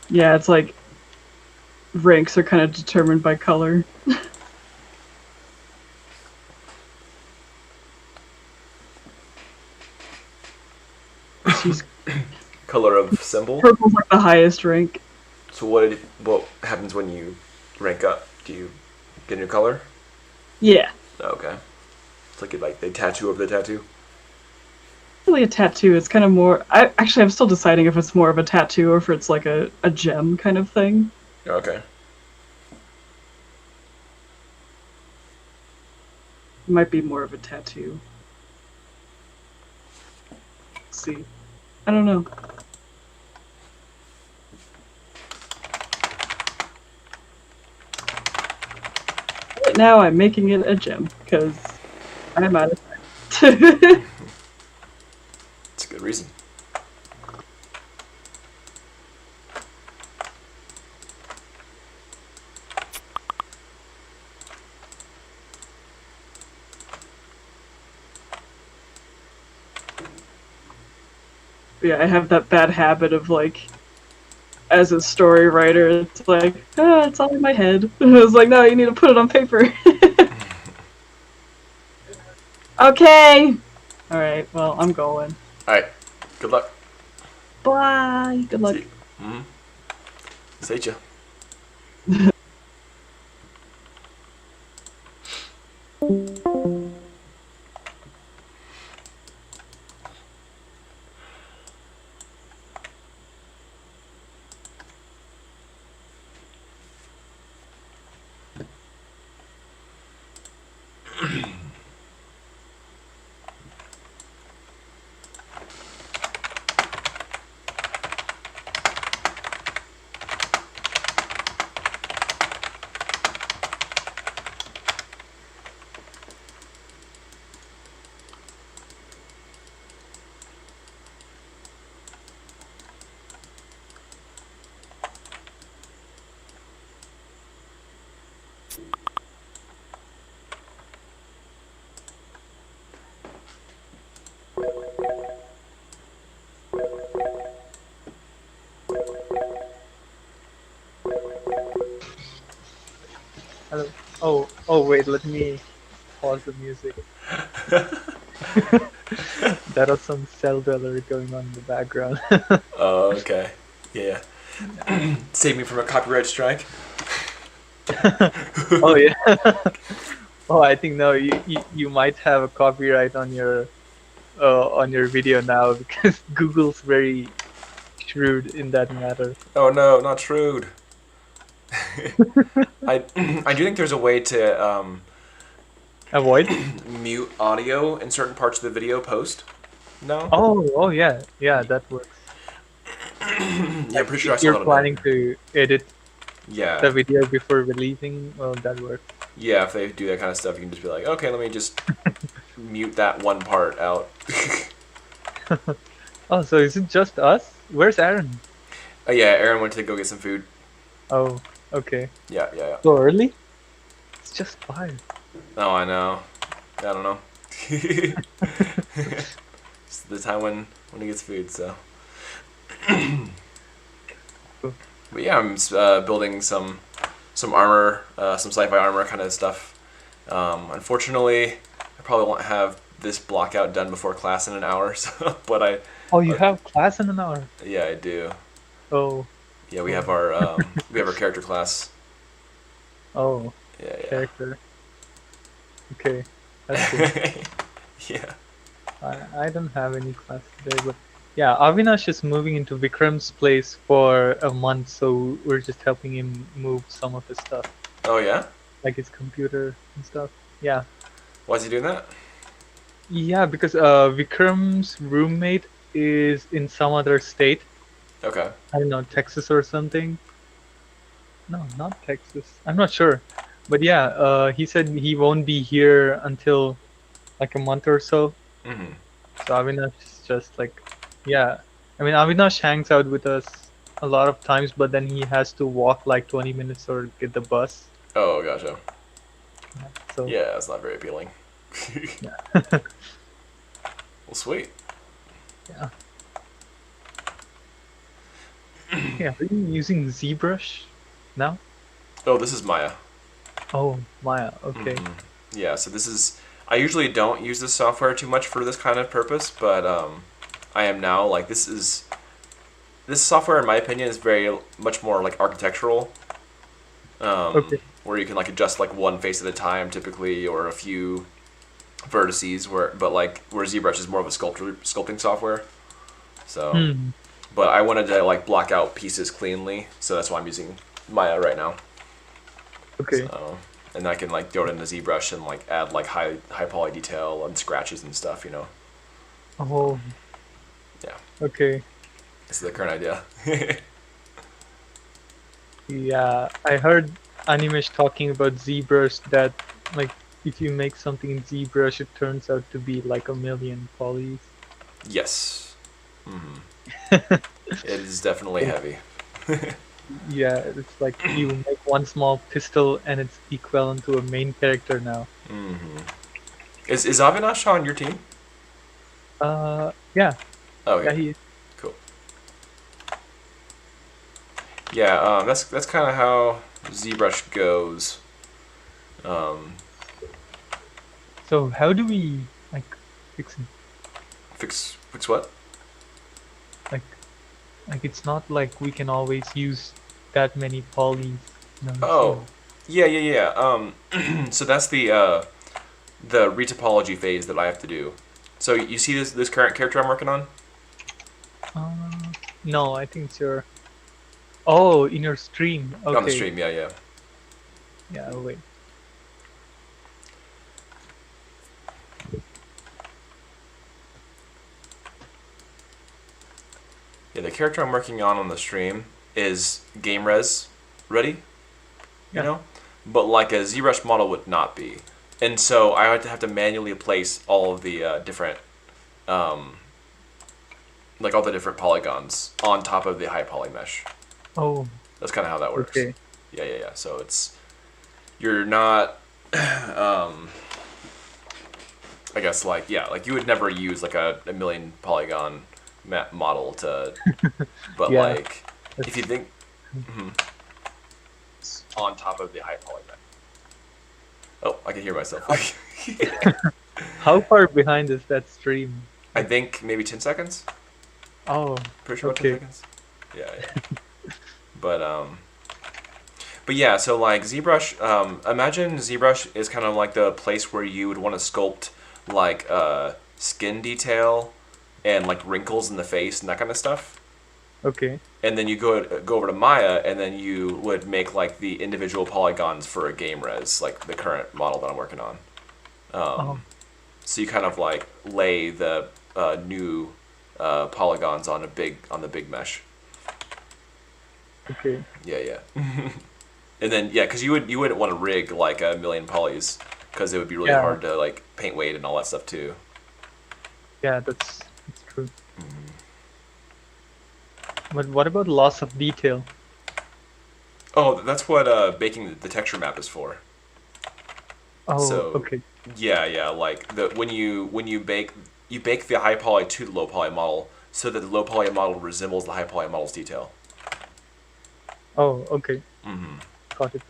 Yeah, it's like ranks are kind of determined by color. She's Color of symbol? purple's like the highest rank. So what happens when you rank up? Do you get a new color? Yeah. Oh, okay. It's like they tattoo over the tattoo? Really a tattoo. It's kind of more. I'm still deciding if it's more of a tattoo or if it's like a gem kind of thing. Okay. It might be more of a tattoo. Let's see. I don't know. Right now I'm making it a gem because I'm out of time. That's a good reason. Yeah, I have that bad habit of like, as a story writer, it's like, it's all in my head. And I was like, no, you need to put it on paper. Okay. All right. Well, I'm going. All right. Good luck. Bye. Good luck. See you. See ya. Hello. Oh, wait. Let me pause the music. That was some cell dweller going on in the background. Oh, okay. Yeah. Save me from a copyright strike. Oh yeah. Oh, I think no. You might have a copyright on your video now because Google's very shrewd in that matter. Oh no, not shrewd. I I do think there's a way to Avoid? mute audio in certain parts of the video post. No? Oh yeah, yeah. That works. Yeah, I'm Like pretty sure I if saw you're that on there. planning to edit Yeah. the video before releasing, well, that works. Yeah, if they do that kind of stuff, you can just be like, okay, let me just mute that one part out. Oh, so is it just us? Where's Aaron? Oh, yeah, Aaron went to go get some food. Oh, okay. Yeah, yeah, yeah. So early? It's just 5. Oh, I know. I don't know. It's the time when he gets food, so. Cool. But yeah, I'm building some armor, some sci-fi armor kind of stuff. Unfortunately, I probably won't have this block out done before class in an hour. So, Oh, you have class in an hour. yeah, I do. Oh, Yeah, cool. we have our character class. Oh, Yeah, yeah. character. Okay, that's cool. Yeah. I don't have any class today, but yeah, Avinash is moving into Vikram's place for a month, so we're just helping him move some of his stuff, Oh yeah. like his computer and stuff. Yeah, Why is he doing that? yeah, because Vikram's roommate is in some other state. Okay. I don't know, Texas or something. No, not Texas. I'm not sure, but yeah, he said he won't be here until like a month or so. Mhm. So Avinash is just like, yeah. I mean, Avinash hangs out with us a lot of times, but then he has to walk like 20 minutes or get the bus. Oh, gotcha. So Yeah, that's not very appealing. yeah, Well, sweet. yeah, yeah. Are you using ZBrush now? Oh, this is Maya. Oh, Maya. Okay. Yeah, so this is. I usually don't use this software too much for this kind of purpose, but I am now. Like, this software, in my opinion, is very much more like architectural. Okay. Where you can like adjust like one face at a time, typically, or a few vertices. Where ZBrush is more of a sculpting software. So, Hmm. but I wanted to like block out pieces cleanly, so that's why I'm using Maya right now. Okay. So, and I can like throw it into ZBrush and like add like high poly detail and scratches and stuff. Oh. Yeah, Okay. this is the current idea. Yeah, I heard Animesh talking about ZBrush that like if you make something in ZBrush, it turns out to be like a million polys. Yes. It is definitely heavy. Yeah, it's like you make one small pistol and it's equivalent to a main character now. Is Avinash on your team? Yeah, Oh yeah, yeah, he. cool. Yeah, that's kind of how ZBrush goes. So how do we like fix it? Fix what? Like, like it's not like we can always use that many polys. No, Oh, yeah. So that's the retopology phase that I have to do. So you see this current character I'm working on? no, I think it's your. Oh, in your stream. Okay. On the stream, yeah. Yeah. Wait. Yeah, the character I'm working on the stream is game res ready, Yeah. but like a ZBrush model would not be. And so I would have to manually place all of the different, like all the different polygons on top of the high poly mesh. Oh. That's kind of how that works. Okay. Yeah. So you're not, I guess like you would never use like a million polygon model to, but Yeah. like if you think on top of the high poly mesh. Oh, I can hear myself. How far behind is that stream? I think maybe 10 seconds. Oh, Pretty sure about 10 okay. seconds. Yeah, yeah. But yeah, so like ZBrush, imagine ZBrush is kind of like the place where you would want to sculpt like skin detail and like wrinkles in the face and that kind of stuff. Okay. And then you go over to Maya, and then you would make like the individual polygons for a game res, like the current model that I'm working on. Oh, So you kind of like lay the new polygons on the big mesh. okay. Yeah, yeah. And then yeah, because you wouldn't want to rig like a million polys because it would be really Yeah. hard to like paint weight and all that stuff too. Yeah, that's true. But what about loss of detail? Oh, that's what baking the texture map is for. Oh, So okay. yeah, yeah, like when you bake the high poly to the low poly model so that the low poly model resembles the high poly model's detail. Oh, okay. Mm-hmm. Got it.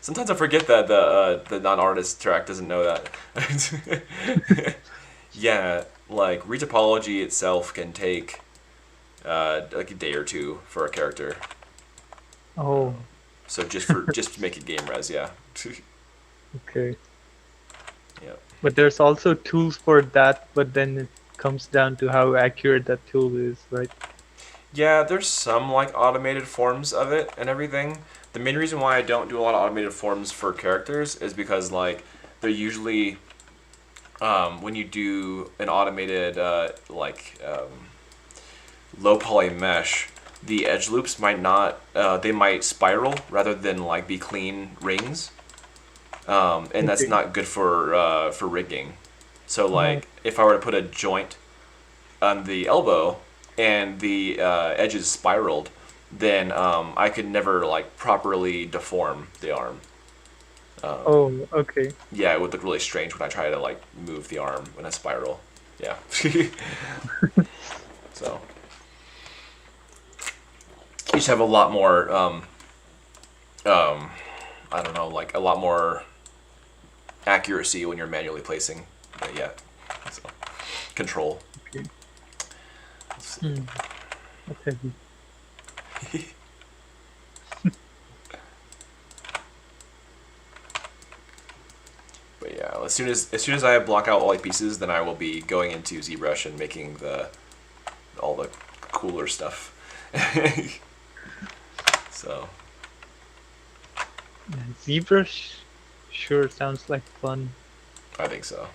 Sometimes I forget that the non-artist track doesn't know that. Yeah, like retopology itself can take like a day or two for a character. Oh, So just to make it game res, yeah. okay. Yeah. But there's also tools for that, but then it comes down to how accurate that tool is, right? Yeah, there's some like automated forms of it and everything. The main reason why I don't do a lot of automated forms for characters is because like they're usually when you do an automated low poly mesh, the edge loops might not they might spiral rather than like be clean rings, and that's Okay. not good for rigging. So like if I were to put a joint on the elbow and the edges spiraled, then I could never like properly deform the arm. Oh, okay. Yeah, it would look really strange when I try to like move the arm in a spiral. Yeah. So you should have a lot more I don't know, like a lot more accuracy when you're manually placing. But yeah. So control. Okay. Hmm. That's heavy. But yeah, as soon as I block out all the pieces, then I will be going into ZBrush and making all the cooler stuff. So Yeah, ZBrush sure sounds like fun. I think so.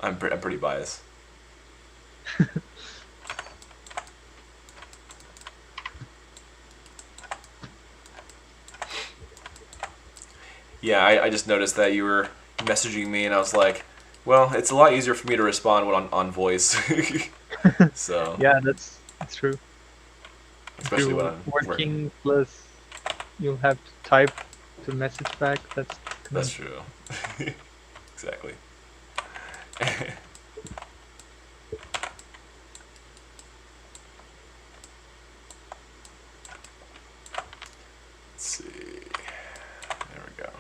I'm pretty biased. Yeah, I just noticed that you were messaging me, and I was like, well, it's a lot easier for me to respond when on voice. So Yeah, that's true. especially when You're I'm working plus you'll have to type to message back. That's true. Exactly. Let's see. There we go.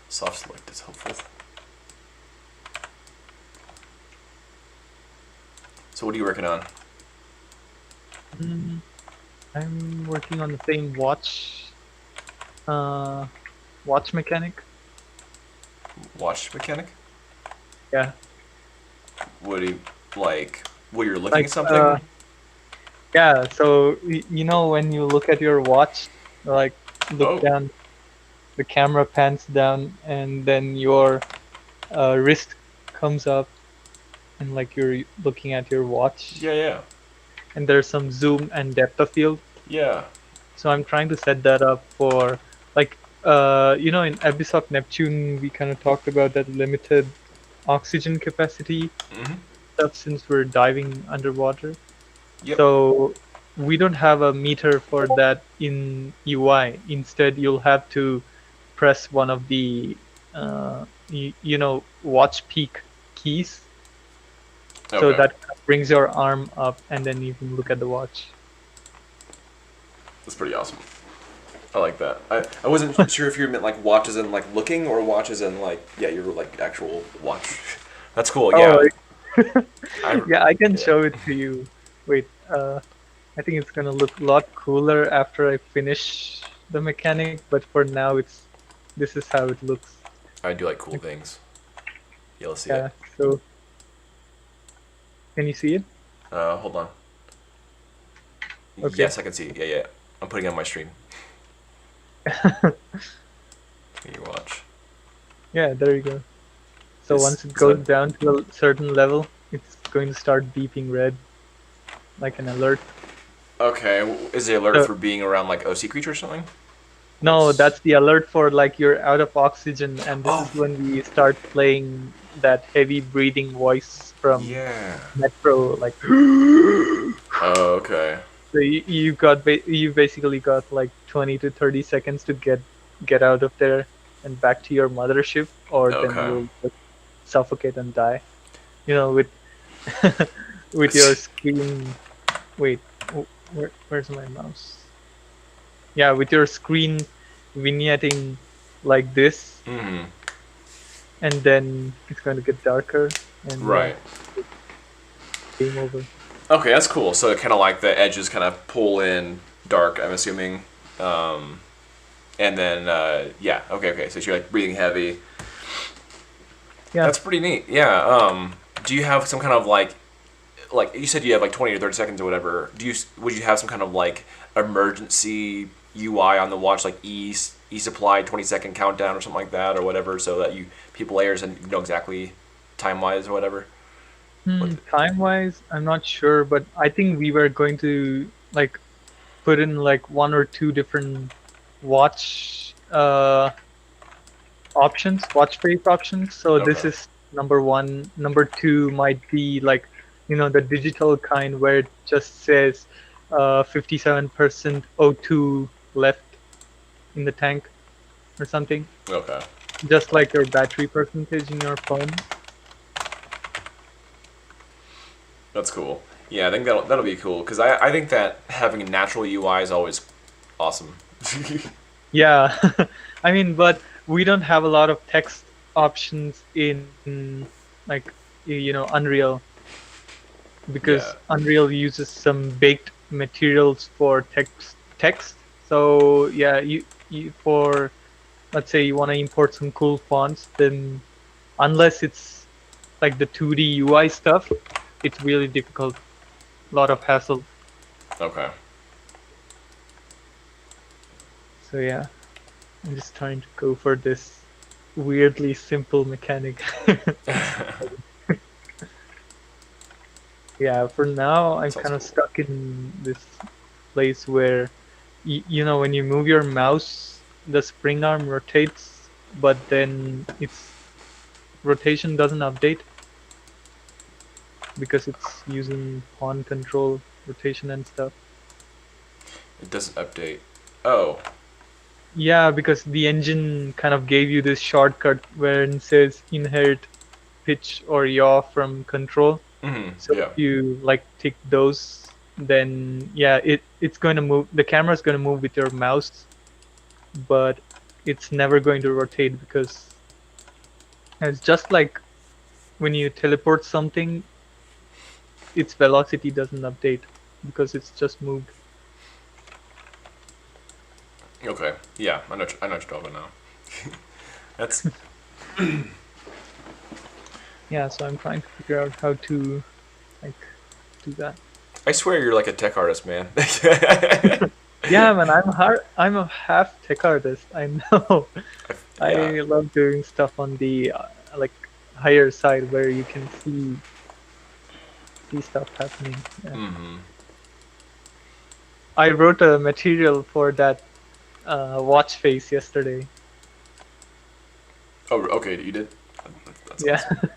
Soft select is helpful. So what are you working on? Mm, I'm working on the same watch mechanic. Watch mechanic? Yeah, What do you like? Well, you're looking like at something. yeah. So you know when you look at your watch, like look Oh. down, the camera pans down, and then your wrist comes up, and like you're looking at your watch, Yeah, yeah, and there's some zoom and depth of field. yeah. So I'm trying to set that up for like in Abyss of Neptune we kind of talked about that limited oxygen capacity Hmm. stuff since we're diving underwater. Yep. So we don't have a meter for that in UI. Instead, you'll have to press one of the watch peak keys. So Okay. that brings your arm up, and then you can look at the watch. That's pretty awesome. I like that. I wasn't sure if you meant like watch as in like looking or watch as in like yeah, your like actual watch. That's cool. Oh, Yeah. I, yeah, I can yeah. show it to you. Wait, I think it's gonna look a lot cooler after I finish the mechanic, but for now this is how it looks. I do like cool things. Yeah, let's see Yeah, it. so can you see it? Hold on. Okay. Yes, I can see. Yeah, yeah. I'm putting it on my stream. You watch. Yeah, there you go. So It's- once it it's goes a- down to a certain level, it's going to start beeping red, like an alert. Okay, is the alert So- for being around like OC creature or something? No, that's the alert for like you're out of oxygen, and this Oh. is when we start playing that heavy breathing voice from Yeah. Metro, like. Oh, okay. So you basically got like 20 to 30 seconds to get out of there and back to your mothership, or then Okay. you'll just suffocate and die. You know, with with your screen. Wait, where's my mouse? Yeah, with your screen vignetting like this, Hmm. and then it's going to get darker and Right. game over. Okay, that's cool. So kind of like the edges kind of pull in dark, I'm assuming. And then, yeah, okay. So you're like breathing heavy. Yeah. That's pretty neat. Yeah. Do you have some kind of like you said you have like 20 or 30 seconds or whatever. Would you have some kind of like emergency UI on the watch, like e supply 20-second countdown or something like that or whatever, so that people layers and you know exactly time wise or whatever? Time wise, I'm not sure, but I think we were going to like put in like one or two different watch options, watch face options. So this Okay. is number one. Number two might be like, the digital kind where it just says 57% O2 left in the tank or something. Okay. Just like your battery percentage in your phone. That's cool. Yeah, I think that'll be cool because I think that having a natural UI is always awesome. Yeah, I mean, but we don't have a lot of text options in like Unreal, because Yeah. Unreal uses some baked materials for text. So yeah, you for, let's say you want to import some cool fonts, then unless it's like the 2D UI stuff, it's really difficult. A lot of hassle. Okay. So yeah, I'm just trying to go for this weirdly simple mechanic. Yeah, for now I'm Sounds kind of cool. stuck in this place where when you move your mouse, the spring arm rotates, but then its rotation doesn't update because it's using pawn control rotation and stuff. It doesn't update. Oh. Yeah, because the engine kind of gave you this shortcut where it says inherit pitch or yaw from control. Hmm. So Yeah. if you like tick those, then yeah, it's going to move. The camera is going to move with your mouse, but it's never going to rotate because it's just like when you teleport something, its velocity doesn't update because it's just moved. Okay. Yeah, I know what you're talking about now. That's Yeah, so I'm trying to figure out how to like do that. I swear you're like a tech artist, man. Yeah, man, I'm a half tech artist. I know. I Yeah. love doing stuff on the like higher side where you can see stuff happening. Yeah. Hmm. I wrote a material for that watch face yesterday. Oh, okay. You did. That's Yeah. awesome.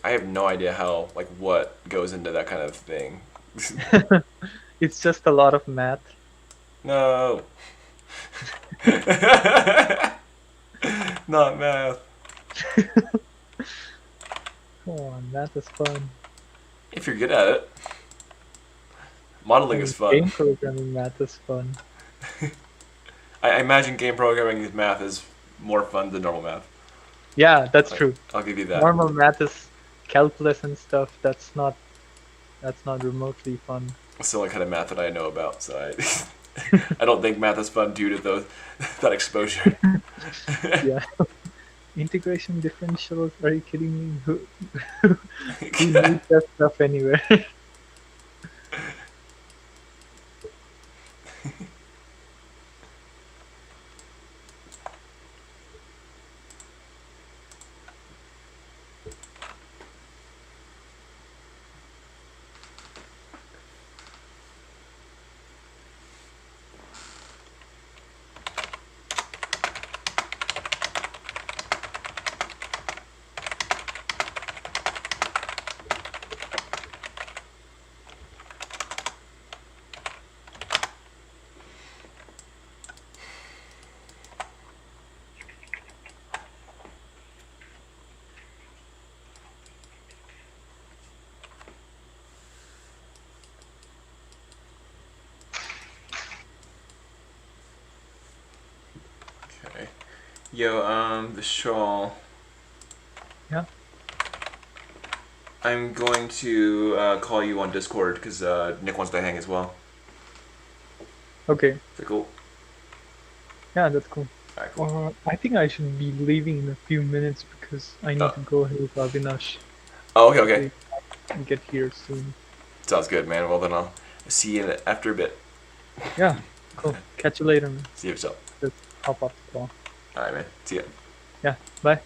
I have no idea how what goes into that kind of thing. It's just a lot of math. No. Not math. Come on, math is fun. If you're good at it. Modeling is Game fun. programming math is fun. I imagine game programming with math is more fun than normal math. Yeah, that's true. I'll give you that. Normal math is calculus and stuff. That's not remotely fun. It's the only kind of math that I know about, so I don't think math is fun due to that exposure. Yeah. Integration differentials? Are you kidding me? Who needs that stuff anywhere? Okay. Yo, the shawl. Yeah. I'm going to call you on Discord because Nick wants to hang as well. Okay. Is that cool? Yeah, that's cool. Alright, cool. I think I should be leaving in a few minutes because I need to go help Avinash Oh, okay. and get here soon. Sounds good, man. Well, then I'll see you after a bit. Yeah, cool. Catch you later, man. See you yourself. Just hop off the call. Alright, man. See ya. Yeah, bye.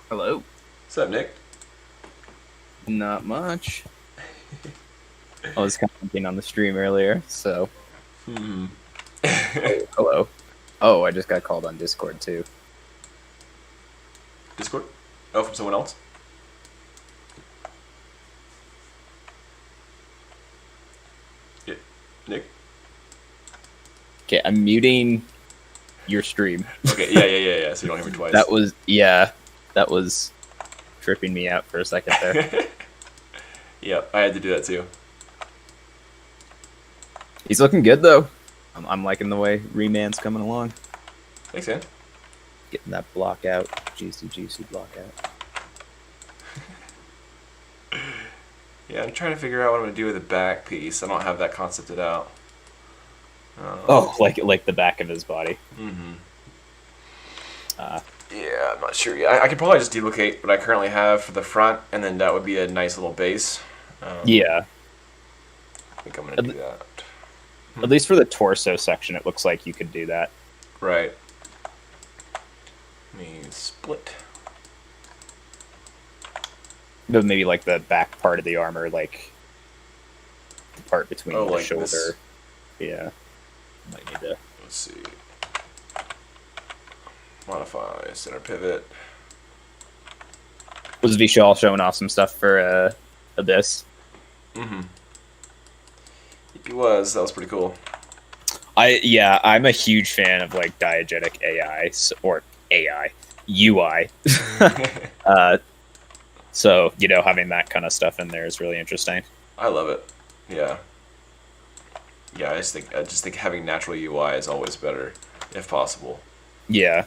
Hello. What's up, Nick? Not much. I was commenting on the stream earlier, so. Hmm. Hello. Oh, I just got called on Discord too. Discord? Oh, from someone else? Yeah. Nick? Okay, I'm muting your stream. Okay, yeah. So you don't hear me twice. That was tripping me out for a second there. Yep, I had to do that too. He's looking good though. I'm liking the way Reman's coming along. Thanks, man. Getting that block out. Juicy block out. Yeah, I'm trying to figure out what I'm going to do with the back piece. I don't have that concepted out. Oh, like the back of his body. Mm-hmm. Yeah, I'm not sure yet. I could probably just duplicate what I currently have for the front, and then that would be a nice little base. Yeah. I think I'm going to do that. At least for the torso section, it looks like you could do that. Right. Let me split. But maybe like the back part of the armor, like the part between the like shoulder. this. Yeah. Might need to. Let's see. Modify center pivot. Was Vishal showing off some stuff for Abyss? Mm-hmm. He was. That was pretty cool. I'm a huge fan of like diegetic AI or AI UI. So having that kind of stuff in there is really interesting. I love it. Yeah. Yeah, I just think having natural UI is always better, if possible. Yeah.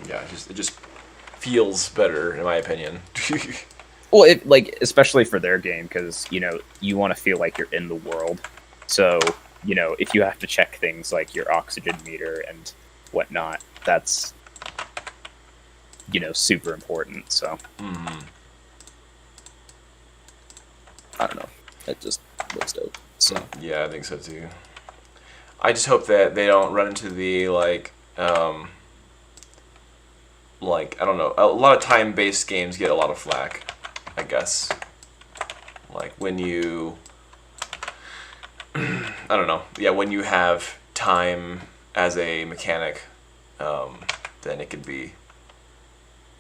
Yeah, it just feels better in my opinion. Well, especially for their game, because you want to feel like you're in the world. So if you have to check things like your oxygen meter and whatnot, that's super important. So I don't know. It just looks dope. So yeah, I think so too. I just hope that they don't run into the I don't know. A lot of time-based games get a lot of flack. I guess. Like when you, I don't know. Yeah, when you have time as a mechanic, then it could be.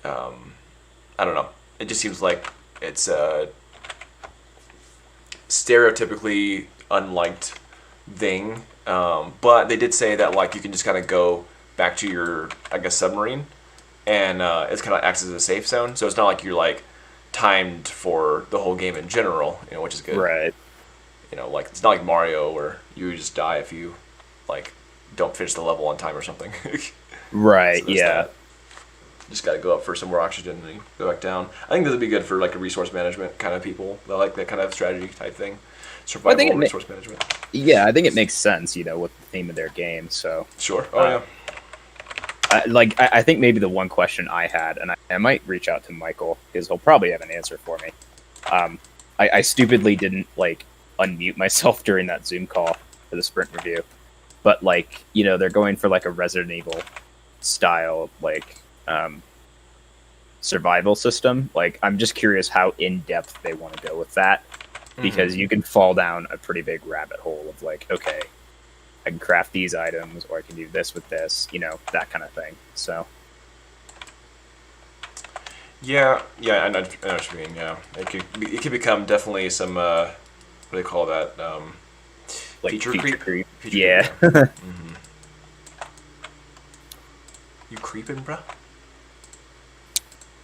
I don't know. It just seems like it's a stereotypically unliked thing. But they did say that like you can just kind of go back to your, I guess, submarine, and it's kind of acts as a safe zone. So it's not like you're like timed for the whole game in general, which is good. Right. Like it's not like Mario where you just die if you like don't finish the level on time or something. Right. So Yeah. that. Just got to go up for some more oxygen and go back down. I think this would be good for like a resource management kind of people that like that kind of strategy type thing. Survival resource management. Yeah, I think it makes sense, with the theme of their game. So Sure. Oh yeah. I think maybe the one question I had, and I might reach out to Michael because he'll probably have an answer for me. I stupidly didn't like unmute myself during that Zoom call for the sprint review, but like they're going for like a Resident Evil style like survival system. Like I'm just curious how in depth they want to go with that, because you can fall down a pretty big rabbit hole of like, okay, I can craft these items, or I can do this with this, that kind of thing. So Yeah, I know what you mean. Yeah, it could become definitely some what do they call that? like Feature creep. Feature Yeah. creep, yeah. You creeping, bro?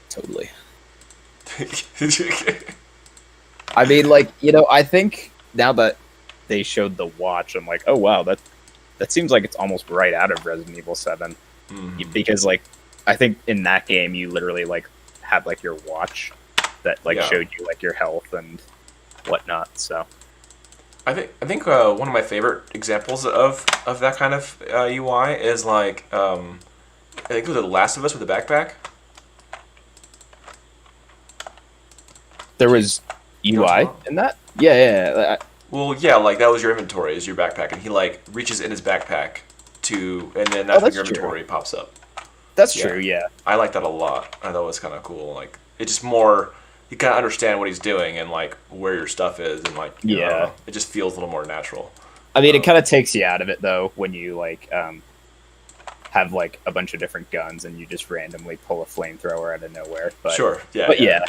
Totally. I mean, like, I think now that they showed the watch, I'm like, oh wow, that seems like it's almost right out of Resident Evil 7. Because like I think in that game you literally like had like your watch that like showed you like your health and whatnot. So I think one of my favorite examples of that kind of UI is like I think it was The Last of Us with the backpack. there was UI in that. Yeah. Well, yeah, like that was your inventory, is your backpack, and he like reaches in his backpack and then that's when your inventory pops up. That's true. Yeah. I like that a lot. I thought it was kind of cool. Like it's just more, you kind of understand what he's doing and like where your stuff is, and like it just feels a little more natural. I mean, it kind of takes you out of it though when you like have like a bunch of different guns and you just randomly pull a flamethrower out of nowhere. But, Sure. Yeah. But yeah.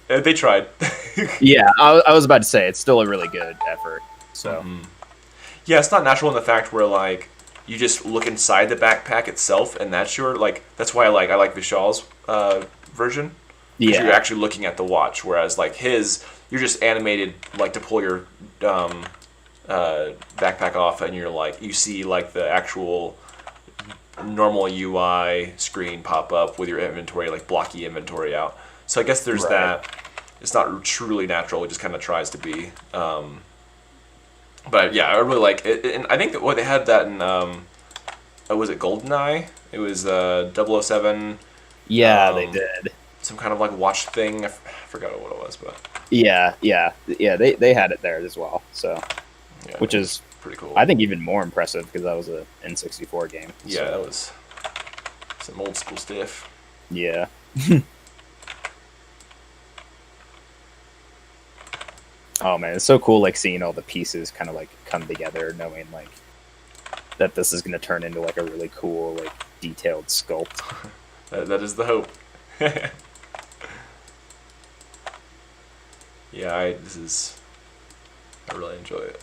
They tried. Yeah, I was about to say it's still a really good effort. So yeah, it's not natural in the fact where like you just look inside the backpack itself and that's your like, that's why I like Vishal's version. Because you're actually looking at the watch, whereas like his, you're just animated like to pull your backpack off and you're like, you see like the actual normal UI screen pop up with your inventory, like blocky inventory out. So I guess there's that. It's not truly natural. It just kind of tries to be. But yeah, I really like it. And I think that they had that in, was it GoldenEye? It was 007. Yeah, they did. Some kind of like watch thing. I forgot what it was, but Yeah. They had it there as well. So, which is pretty cool. I think even more impressive because that was a N64 game. Yeah, that was some old school stuff. Yeah. Oh man, it's so cool like seeing all the pieces kind of like come together, knowing like that this is going to turn into like a really cool like detailed sculpt. That is the hope. Yeah, I really enjoy it.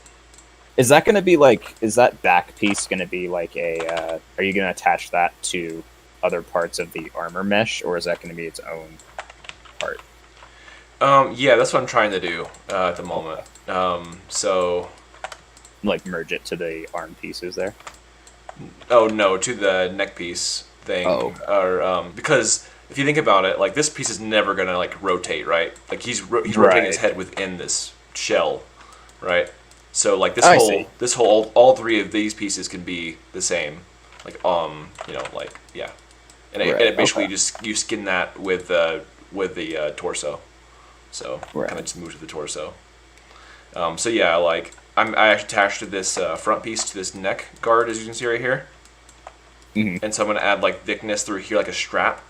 Is that going to be like, is that back piece going to be like a, are you going to attach that to other parts of the armor mesh, or is that going to be its own part? Yeah, that's what I'm trying to do at the moment. So, like merge it to the arm pieces there? Oh no, to the neck piece thing. Oh. Or because if you think about it, like this piece is never gonna like rotate, right? Like he's rotating his head within this shell, right? So like this whole all three of these pieces can be the same, like like yeah, and it basically just you skin that with the torso. So kind of just move to the torso. So yeah, like I attached to this front piece to this neck guard, as you can see right here. And so I'm gonna add like thickness through here, like a strap,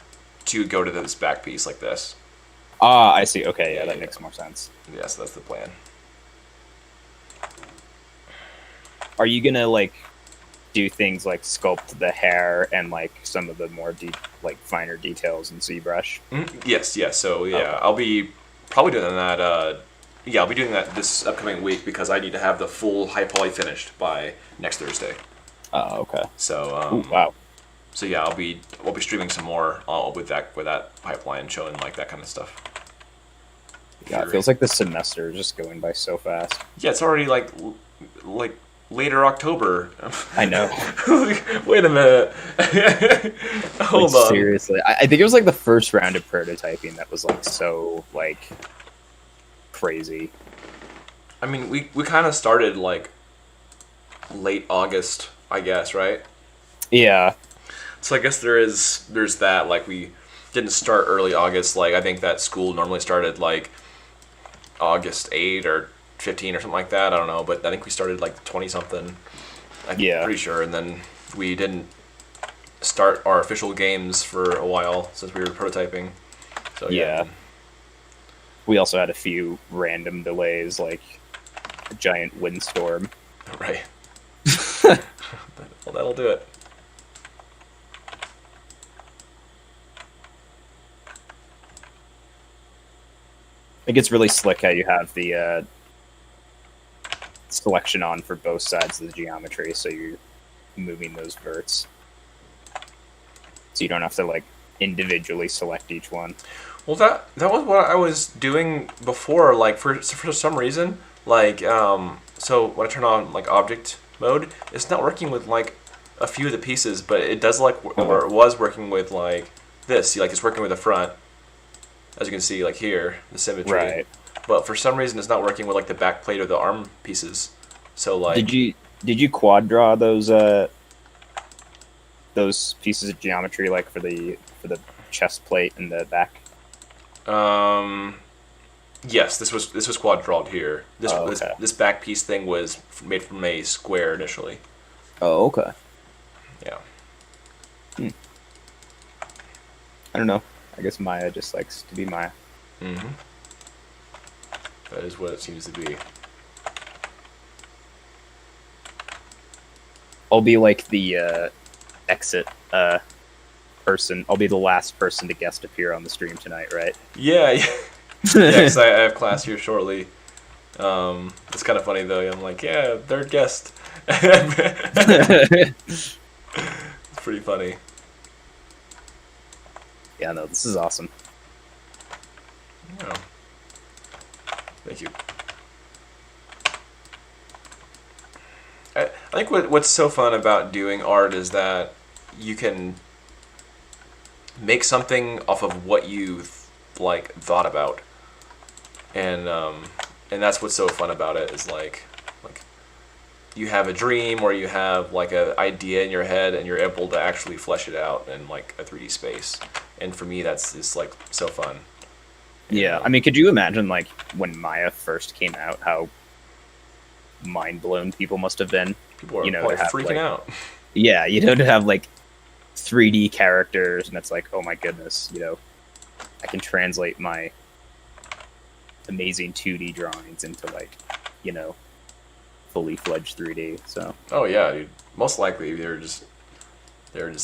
to go to this back piece like this. Ah, I see. Okay, yeah, that makes more sense. Yeah, so that's the plan. Are you gonna like do things like sculpt the hair and like some of the more like finer details in ZBrush? Yes, yes. So yeah, Okay. I'll be probably doing that. Yeah, I'll be doing that this upcoming week because I need to have the full high poly finished by next Thursday. Oh, okay. So Ooh, wow. So yeah, I'll be streaming some more with that pipeline, showing like that kind of stuff. Yeah, it feels like the semester is just going by so fast. Yeah, it's already like later October. I know. Wait a minute. Hold on. Seriously, I think it was like the first round of prototyping that was like so like crazy. I mean, we kind of started like late August, I guess, right? Yeah. So I guess there's that. Like we didn't start early August. Like I think that school normally started like August 8 or 15 or something like that. I don't know, but I think we started like 20 something. I'm pretty sure, and then we didn't start our official games for a while since we were prototyping. So yeah. We also had a few random delays, like a giant windstorm. Right. Well, that'll do it. I think it's really slick how you have the selection on for both sides of the geometry, so you're moving those verts. So you don't have to like individually select each one. Well, that was what I was doing before. Like for some reason, like so when I turn on like object mode, it's not working with like a few of the pieces, but it does like or it was working with like this. See, like it's working with the front, as you can see, like here, the symmetry. Right. But for some reason, it's not working with like the back plate or the arm pieces. So like, did you quad draw those pieces of geometry like for the chest plate and the back? Yes, this was quad drawed here. This back piece thing was made from a square initially. Oh, okay. Yeah. I don't know. I guess Maya just likes to be Maya. Mm-hmm. That is what it seems to be. I'll be like the exit person. I'll be the last person to guest appear on the stream tonight, right? Yeah, yeah. Yeah, 'cause I have class here shortly. It's kind of funny though. I'm like, yeah, third guest. It's pretty funny. Yeah, no, this is awesome. Yeah. Thank you. I think what's so fun about doing art is that you can make something off of what you like thought about, and that's what's so fun about it is like you have a dream or you have like an idea in your head and you're able to actually flesh it out in like a 3D space. And for me, that's just like so fun. Yeah, I mean, could you imagine like when Maya first came out, how mind blown people must have been? People are to have, freaking like, out. Yeah, to have like 3D characters, and it's like, oh my goodness, I can translate my amazing 2D drawings into like, fully fledged 3D. So. Oh yeah, dude. Most likely they were just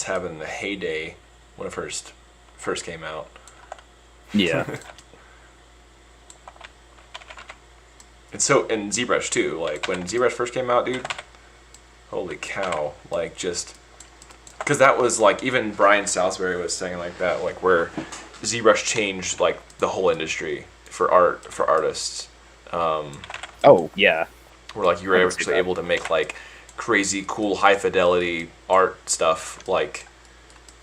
having the heyday when it first came out. Yeah. And ZBrush too. Like when ZBrush first came out, dude. Holy cow! Like just because that was like even Brian Salisbury was saying like that, like where ZBrush changed like the whole industry for artists. Oh yeah. Where like you were actually able to make like crazy cool high fidelity art stuff like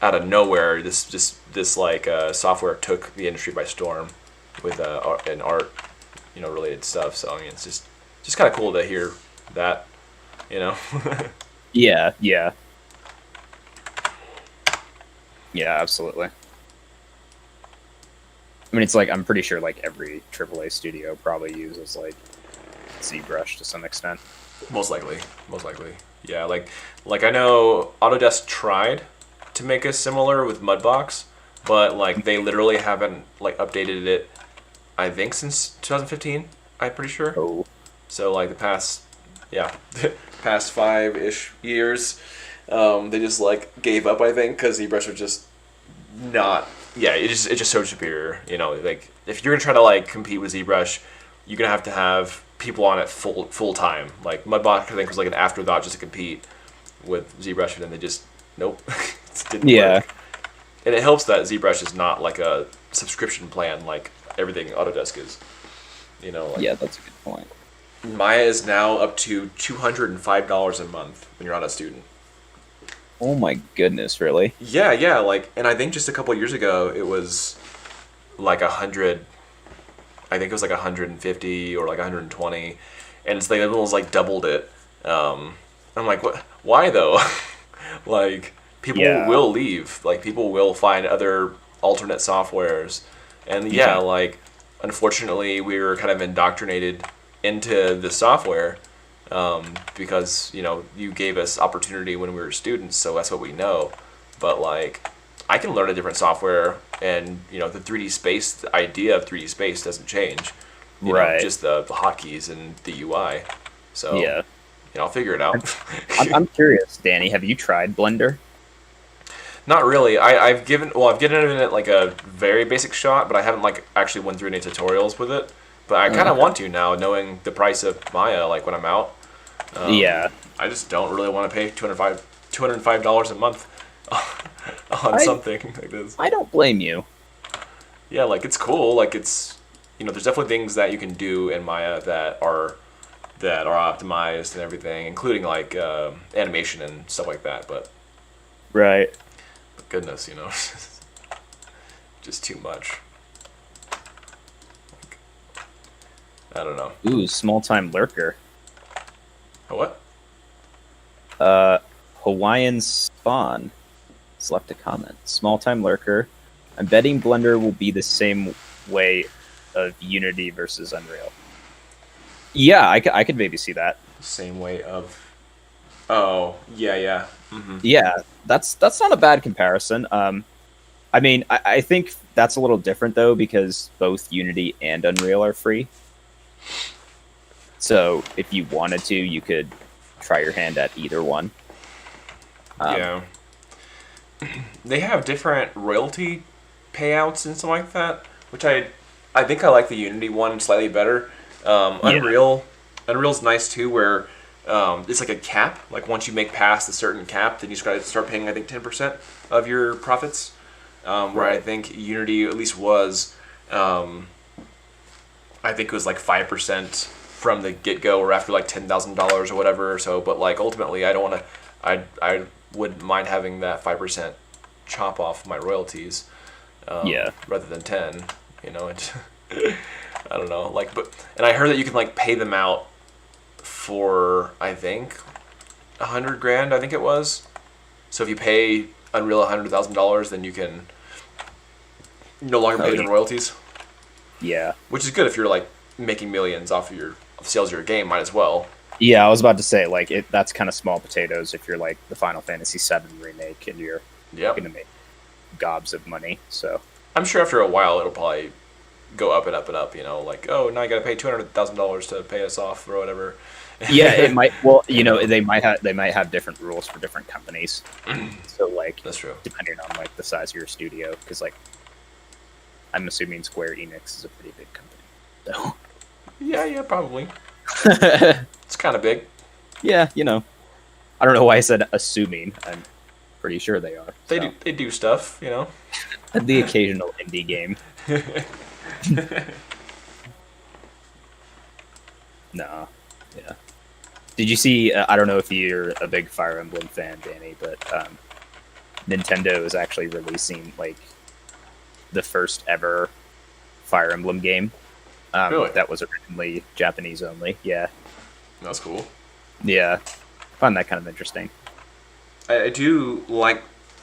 out of nowhere. This like software took the industry by storm with an art related stuff. So I mean it's just kind of cool to hear that, Yeah, absolutely. I mean, it's like I'm pretty sure like every AAA studio probably uses like ZBrush to some extent. Most likely. Yeah, like I know Autodesk tried to make a similar with Mudbox, but like they literally haven't like updated it. I think since 2015. I'm pretty sure. Oh, So like the past, yeah, past 5-ish years, they just like gave up. I think because ZBrush was just not. Yeah, it's just so superior. You know, like if you're gonna try to like compete with ZBrush, you're gonna have to have people on it full time. Like Mudblock, I think, was like an afterthought just to compete with ZBrush, and then they just nope, it didn't Yeah. work. And it helps that ZBrush is not like a subscription plan like everything Autodesk is. You know, like yeah, that's a good point. Maya is now up to $205 a month when you're not a student. Oh my goodness, really? Yeah, like, and I think just a couple of years ago it was like 100. I think it was like 150 or like 120, and it's like it almost like doubled it. I'm like, what? Why though? Like, people Yeah. will leave. Like, people will find other alternate softwares, and yeah, like, unfortunately, we were kind of indoctrinated into the software because you gave us opportunity when we were students, so that's what we know. But like, I can learn a different software, and the 3D space, the idea of 3D space doesn't change. Right. Just the hotkeys and the UI. So Yeah. I'll figure it out. I'm curious, Danny. Have you tried Blender? Not really. I've given it like a very basic shot, but I haven't like actually went through any tutorials with it. But I kind of want to now, knowing the price of Maya. Like when I'm out, Yeah. I just don't really want to pay $205 a month on something like this. I don't blame you. Yeah, like it's cool. Like it's there's definitely things that you can do in Maya that are optimized and everything, including like animation and stuff like that. But Right. goodness, just too much. Like, I don't know. Ooh, small time lurker. A what? Hawaiian Spawn. It's left a comment. Small time lurker. I'm betting Blender will be the same way of Unity versus Unreal. Yeah, I could maybe see that. Same way of. Oh yeah. Mm-hmm. Yeah, that's not a bad comparison. I mean, I think that's a little different though because both Unity and Unreal are free. So if you wanted to, you could try your hand at either one. Yeah. They have different royalty payouts and stuff like that, which I think I like the Unity one slightly better. Unreal's nice too, where it's like a cap. Like once you make past a certain cap, then you just got to start paying, I think, 10% of your profits. Where I think Unity at least was, I think it was like 5% from the get go, or after like $10,000 or whatever. So, but like ultimately, I don't want to. I wouldn't mind having that 5% chop off my royalties. Rather than 10. I don't know. Like, and I heard that you can like pay them out for, I think, $100,000. I think it was. So if you pay Unreal $100,000, then you can no longer pay the royalties. Yeah. Which is good if you're like making millions off of your sales of your game. Might as well. Yeah, I was about to say that's kind of small potatoes if you're like the Final Fantasy VII remake and you're gonna make gobs of money. So I'm sure after a while it'll probably go up and up and up. Like, oh, now you got to pay $200,000 to pay us off or whatever. Yeah, it might. Well, they might have different rules for different companies. So like, that's true. Depending on like the size of your studio, because like, I'm assuming Square Enix is a pretty big company. So yeah, probably. It's kind of big. Yeah, I don't know why I said assuming. I'm pretty sure they are. They do stuff, The occasional indie game. No. Yeah. Did you see? I don't know if you're a big Fire Emblem fan, Danny, but Nintendo is actually releasing like the first ever Fire Emblem game. Really? That was originally Japanese only. Yeah. That's cool. Yeah. I find that kind of interesting. I do like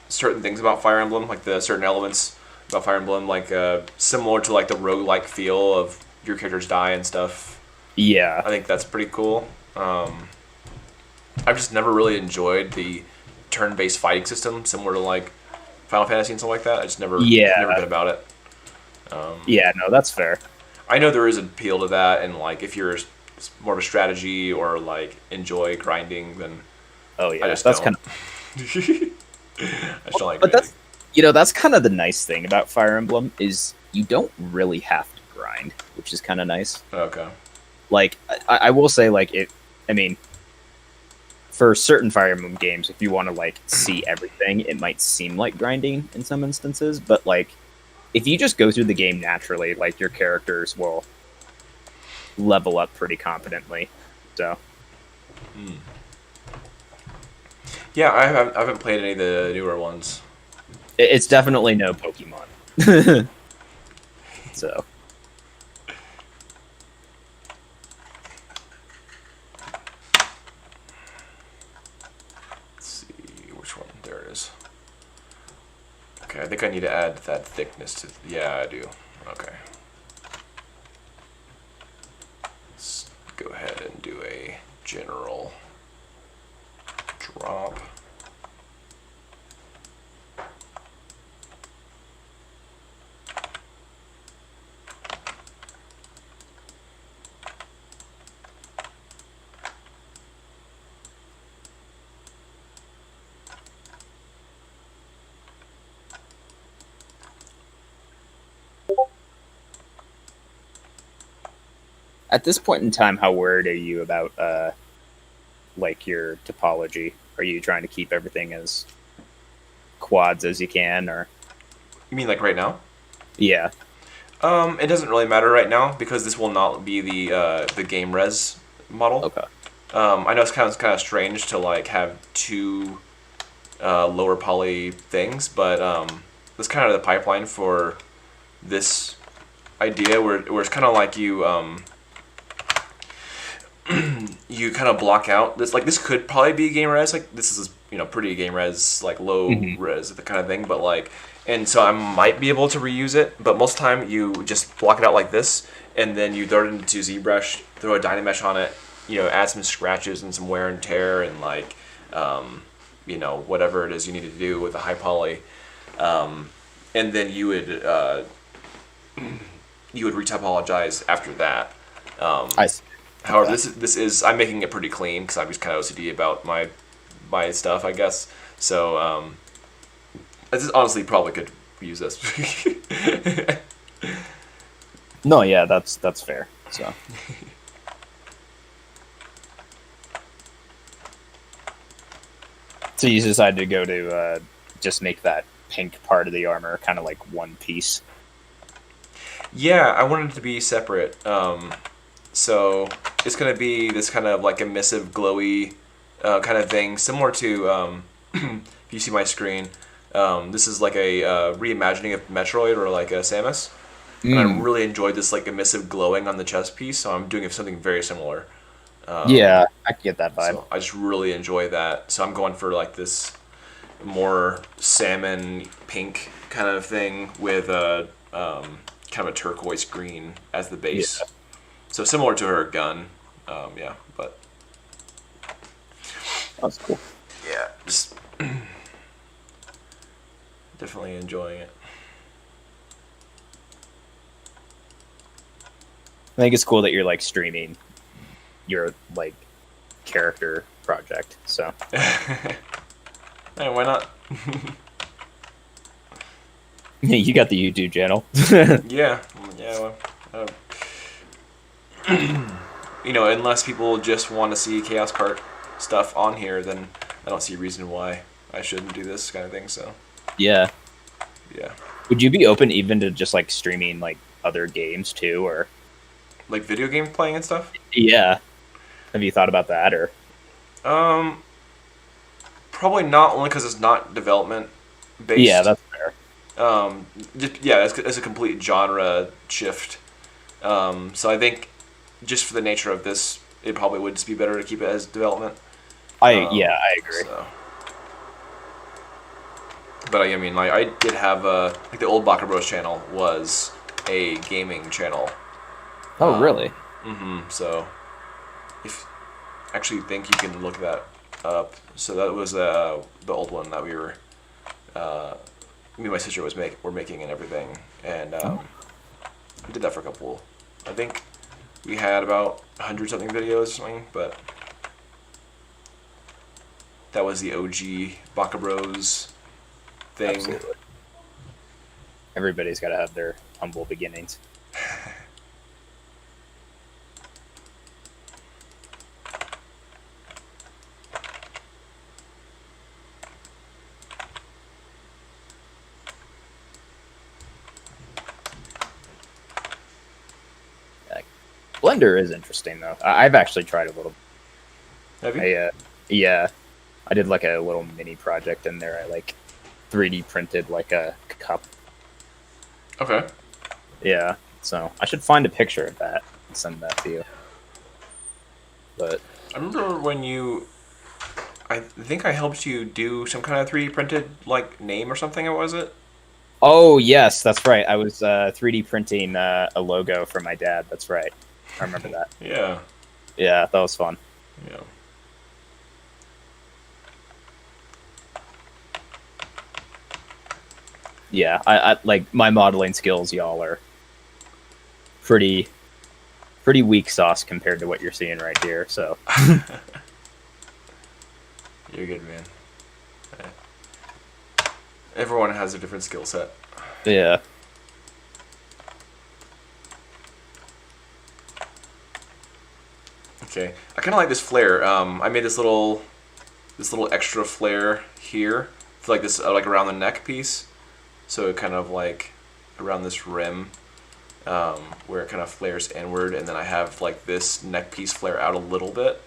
certain things about Fire Emblem, like the certain elements about Fire Emblem, like similar to like the roguelike feel of your characters die and stuff. Yeah. I think that's pretty cool. I've just never really enjoyed the turn-based fighting system, similar to like Final Fantasy and stuff like that. I just never been about it. Yeah, no, that's fair. I know there is an appeal to that, and like if you're more of a strategy or like enjoy grinding, then Oh yeah, I just that's don't. kind of. I just don't like But grinding. that's kind of the nice thing about Fire Emblem is you don't really have to grind, which is kind of nice. Okay. Like I will say, like it. I mean, for certain Fire Emblem games, if you want to like see everything, it might seem like grinding in some instances. But like, if you just go through the game naturally, like your characters will level up pretty competently. So. Yeah, I haven't played any of the newer ones. It's definitely no Pokemon. So. Let's see which one. There it is. Okay, I think I need to add that thickness to. Yeah, I do. Okay. Let's go ahead and do a general drop. At this point in time, how worried are you about like your topology? Are you trying to keep everything as quads as you can, or You mean like right now? yeah? It doesn't really matter right now because this will not be the game res model. Okay. I know it's kind of strange to like have two lower poly things, but that's kind of the pipeline for this idea where it's kind of like you you kind of block out this. Like this could probably be game res. Like this is pretty game res, like low res, the kind of thing. But like, and so I might be able to reuse it. But most of the time you just block it out like this, and then you throw it into ZBrush, throw a Dynamesh on it. Add some scratches and some wear and tear and like whatever it is you need to do with a high poly, and then you would retopologize after that. I see. However, this is I'm making it pretty clean because I'm just kind of OCD about my stuff, I guess. So I just honestly probably could use this. No, yeah, that's fair. So. So you decided to go to just make that pink part of the armor kind of like one piece. Yeah, I wanted it to be separate. So it's going to be this kind of like emissive, glowy kind of thing, similar to, if you see my screen, this is like a reimagining of Metroid or like a Samus. And I really enjoyed this like emissive glowing on the chest piece, so I'm doing something very similar. Yeah, I can get that vibe. So I just really enjoy that. So I'm going for like this more salmon pink kind of thing with a kind of a turquoise green as the base. Yeah. So similar to her gun, yeah, but That's cool. yeah, just definitely enjoying it. I think it's cool that you're like streaming your like character project. So Hey, why not? you got the YouTube channel. Yeah. Well, unless people just want to see Chaos Cart stuff on here, then I don't see a reason why I shouldn't do this kind of thing. So Yeah. yeah, Would you be open even to just like streaming like other games too, or like video game playing and stuff. yeah? Have you thought about that, or Probably not, only because it's not development based. yeah, that's fair. It's a complete genre shift. So I think just for the nature of this, it probably would just be better to keep it as development. I agree. So. But I mean, like I did have like the old Baka Bros channel was a gaming channel. Oh, really? So if actually think you can look that up. So that was the old one that we were me and my sister were making and everything, and we did that for a couple. I think we had about 100 something videos or something, but that was the OG Baka Bros thing. Absolutely. Everybody's got to have their humble beginnings. Blender is interesting though. I've actually tried a little. Have you? Yeah, I did like a little mini project in there. I like 3D printed like a cup. Okay. Yeah, so I should find a picture of that and send that to you. But I remember when I think I helped you do some kind of 3D printed like name or something. What was it? oh yes, that's right. I was 3D printing a logo for my dad. That's right. I remember that. Yeah. Yeah, that was fun. Yeah. Yeah, I like my modeling skills. Y'all are pretty weak sauce compared to what you're seeing right here. So You're good, man. Everyone has a different skill set. yeah, Okay, I kind of like this flare. I made this little extra flare here, for like this like around the neck piece, so it kind of like around this rim, where it kind of flares inward, and then I have like this neck piece flare out a little bit.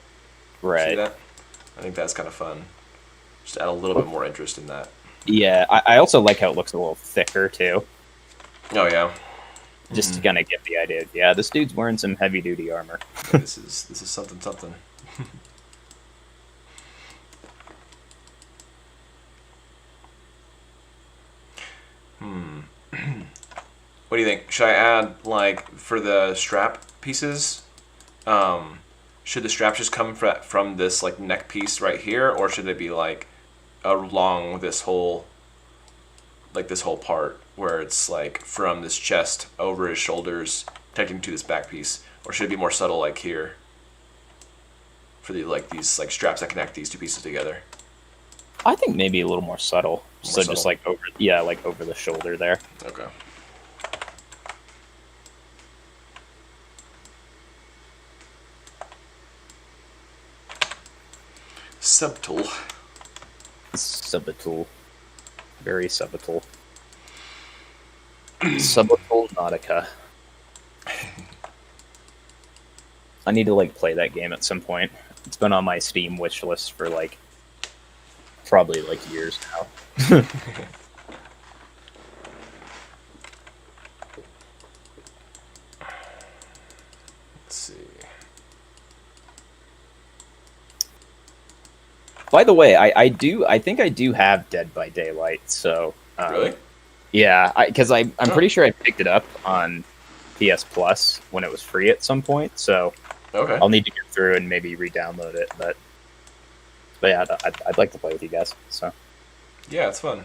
See right. that? I think that's kind of fun. Just add a little bit more interest in that. Yeah, I also like how it looks a little thicker too. Oh yeah. Just to kind of get the idea. Yeah, this dude's wearing some heavy duty armor. Yeah, this is something. What do you think? Should I add like for the strap pieces? Should the straps just come from this like neck piece right here, or should they be like along this whole part where it's like from this chest over his shoulders, connecting to this back piece, or should it be more subtle like here? For the like these like straps that connect these two pieces together. I think maybe a little more subtle. So subtle. just like over the shoulder there. Okay. Subtle. Subtle. Very subtle. Subtle Nautica. I need to like play that game at some point. It's been on my Steam wish list for like probably like years now. Let's see. By the way, I think I do have Dead by Daylight. So Really? yeah, because I'm pretty sure I picked it up on PS Plus when it was free at some point. So Okay. I'll need to get through and maybe re-download it. But yeah, I'd like to play with you guys. So Yeah, it's fun.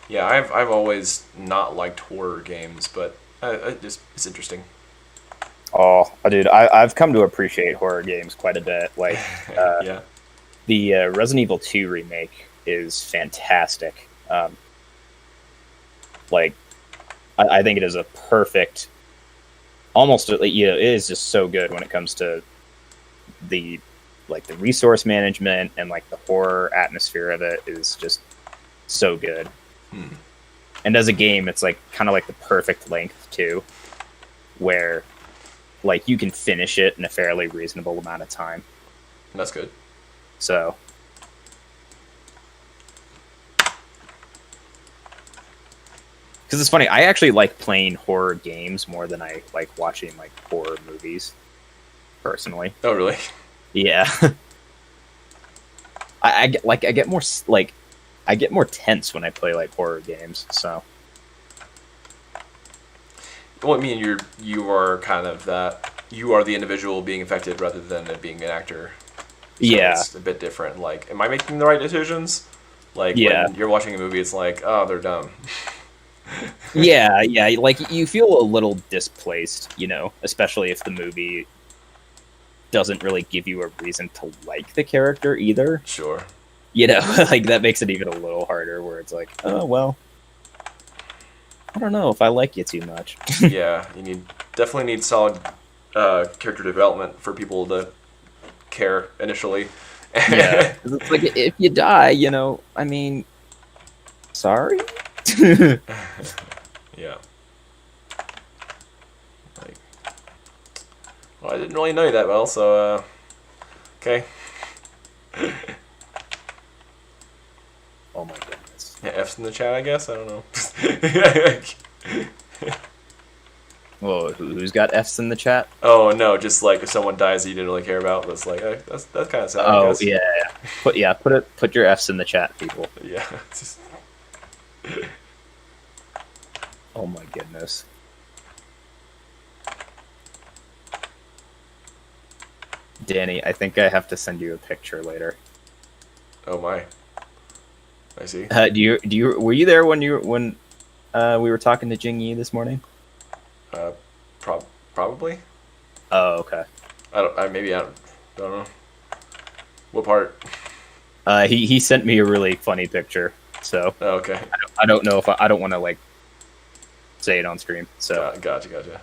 Yeah, I've always not liked horror games, but it's interesting. oh, dude, I've come to appreciate horror games quite a bit. Like Yeah. the Resident Evil 2 remake is fantastic. Like I think it is a perfect, almost it is just so good when it comes to the resource management and like the horror atmosphere of it is just so good. And as a game, it's like kind of like the perfect length too, where like you can finish it in a fairly reasonable amount of time. That's good. So because it's funny, I actually like playing horror games more than I like watching like horror movies personally. Oh, really? Yeah. I get more like I get more tense when I play like horror games. So Well, I mean, you are kind of that. You are the individual being affected rather than it being an actor. So yeah, it's a bit different. Like, am I making the right decisions? Like Yeah. when you're watching a movie, it's like, oh, they're dumb. Yeah, like you feel a little displaced, especially if the movie doesn't really give you a reason to like the character either. Sure. Like that makes it even a little harder where it's like, oh well, I don't know if I like you too much. Yeah, you definitely need solid character development for people to care initially. Yeah. 'Cause it's like if you die, I mean, sorry. Yeah. Like, well, I didn't really know you that well, so okay. Oh my goodness. Yeah, F's in the chat, I guess. I don't know. Whoa, who's got F's in the chat? Oh no, just like if someone dies that you didn't really care about, that's like that's kind of sad. I Oh guess. yeah. Put your F's in the chat, people. Yeah. It's just... Oh my goodness. Danny, I think I have to send you a picture later. Oh my. I see. Were you there when we were talking to Jing Yi this morning? Probably. Oh, okay. I don't know. What part? He sent me a really funny picture, so Oh, okay. I don't know if I don't want to like say it on stream. So Gotcha.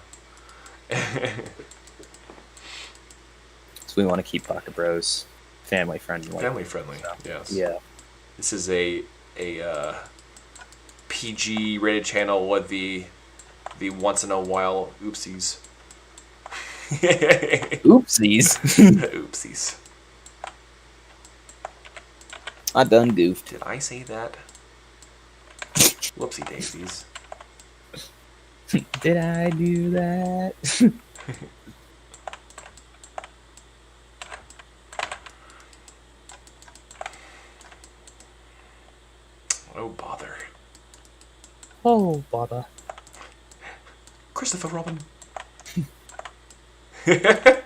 So we want to keep Baka Bros family friendly. Family friendly. Yes. Yeah. This is a PG rated channel with the once in a while oopsies. Oopsies. Oopsies. I done goofed. Did I say that? Whoopsie daisies. Did I do that? Oh bother. Oh, bother. Christopher Robin. Oh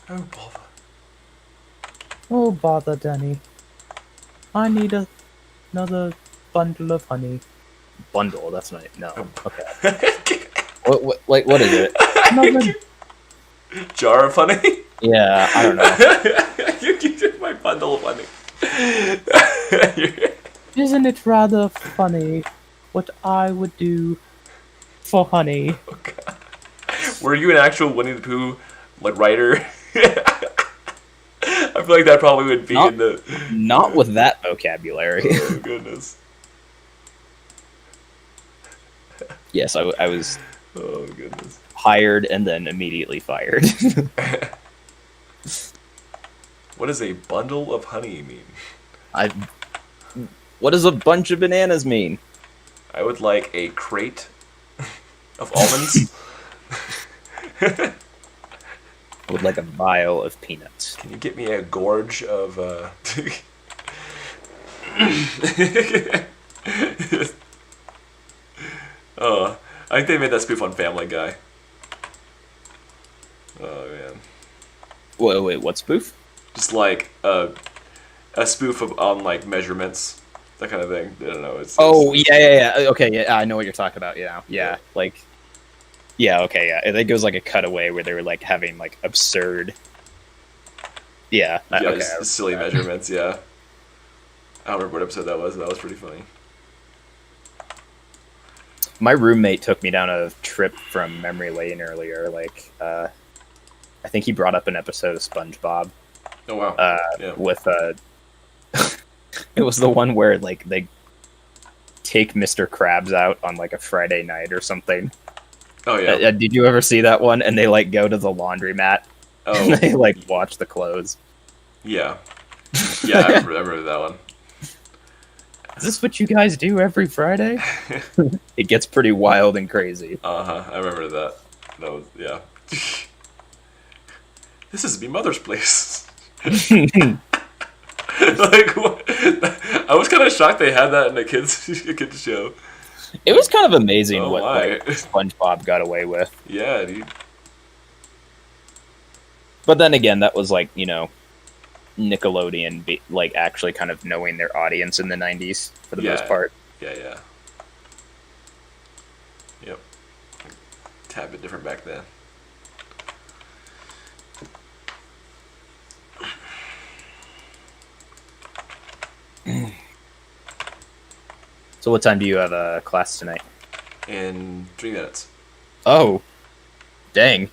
bother. Oh, bother, Danny. I need another bundle of honey. Bundle? That's not... No. Okay. What is it? Another... Jar of honey? Yeah, I don't know. You took my bundle of honey. Isn't it rather funny what I would do for honey? Oh, God. Were you an actual Winnie the Pooh writer? I feel like that probably would be in the... Not with that vocabulary. Oh, goodness. Yes, I was Oh, goodness. hired and then immediately fired. What does a bundle of honey mean? What does a bunch of bananas mean? I would like a crate of almonds. I would like a vial of peanuts. Can you get me a gorge of Oh, I think they made that spoof on Family Guy. Oh man. Wait, what spoof? Just like a spoof on like measurements, that kind of thing. I don't know. Oh yeah. Okay, yeah, I know what you're talking about. Yeah. Like, yeah, okay, yeah. It goes like a cutaway where they were like having like absurd. Yeah. Okay. Just silly measurements. Yeah. I don't remember what episode that was. That was pretty funny. My roommate took me down a trip from memory lane earlier. Like, I think he brought up an episode of SpongeBob. Oh wow. Yeah. With it was the one where like they take Mr. Krabs out on like a Friday night or something. Oh yeah. Did you ever see that one? And they like go to the laundromat Oh and they like watch the clothes. yeah. Yeah, I remember that one. Is this what you guys do every Friday? It gets pretty wild and crazy. I remember that. That was yeah. This is me mother's place. Like what? I was kind of shocked they had that in a kids show. It was kind of amazing Oh what my. like, SpongeBob got away with. Yeah, dude. But then again, that was like, Nickelodeon like actually kind of knowing their audience in the 90s for the most part. Yeah. Yep. Tad bit different back then. So what time do you have a class tonight? In 3 minutes. Oh, dang.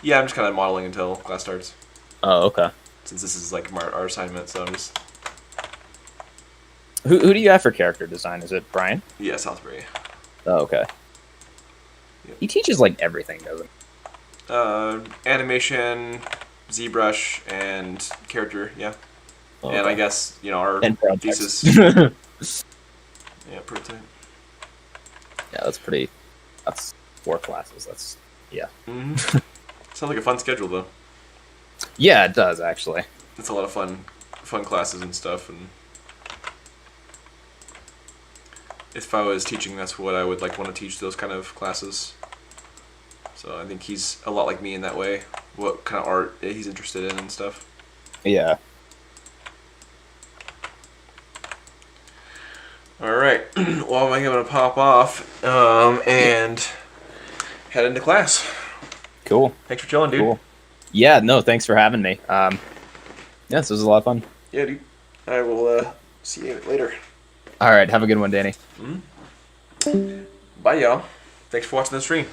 Yeah, I'm just kind of modeling until class starts. Oh, okay. Since this is like our assignment, so I'm just... Who do you have for character design? Is it Brian? Yeah, Southbury. Oh, okay. Yep. He teaches like everything, doesn't he? Animation, ZBrush, and character, yeah. Oh, And I guess, our and projects. thesis... Yeah, prototype. Yeah, that's 4 classes. That's, yeah. Mm-hmm. Sounds like a fun schedule, though. Yeah, it does, actually. It's a lot of fun classes and stuff, and... If I was teaching, that's what I would want to teach, those kind of classes. So I think he's a lot like me in that way. What kind of art he's interested in and stuff. Yeah. All right. Well, I'm going to pop off and head into class. Cool. Thanks for chilling, dude. Cool. Yeah, no, thanks for having me. This was a lot of fun. Yeah, dude. I will see you later. All right, have a good one, Danny. Bye, y'all. Thanks for watching the stream.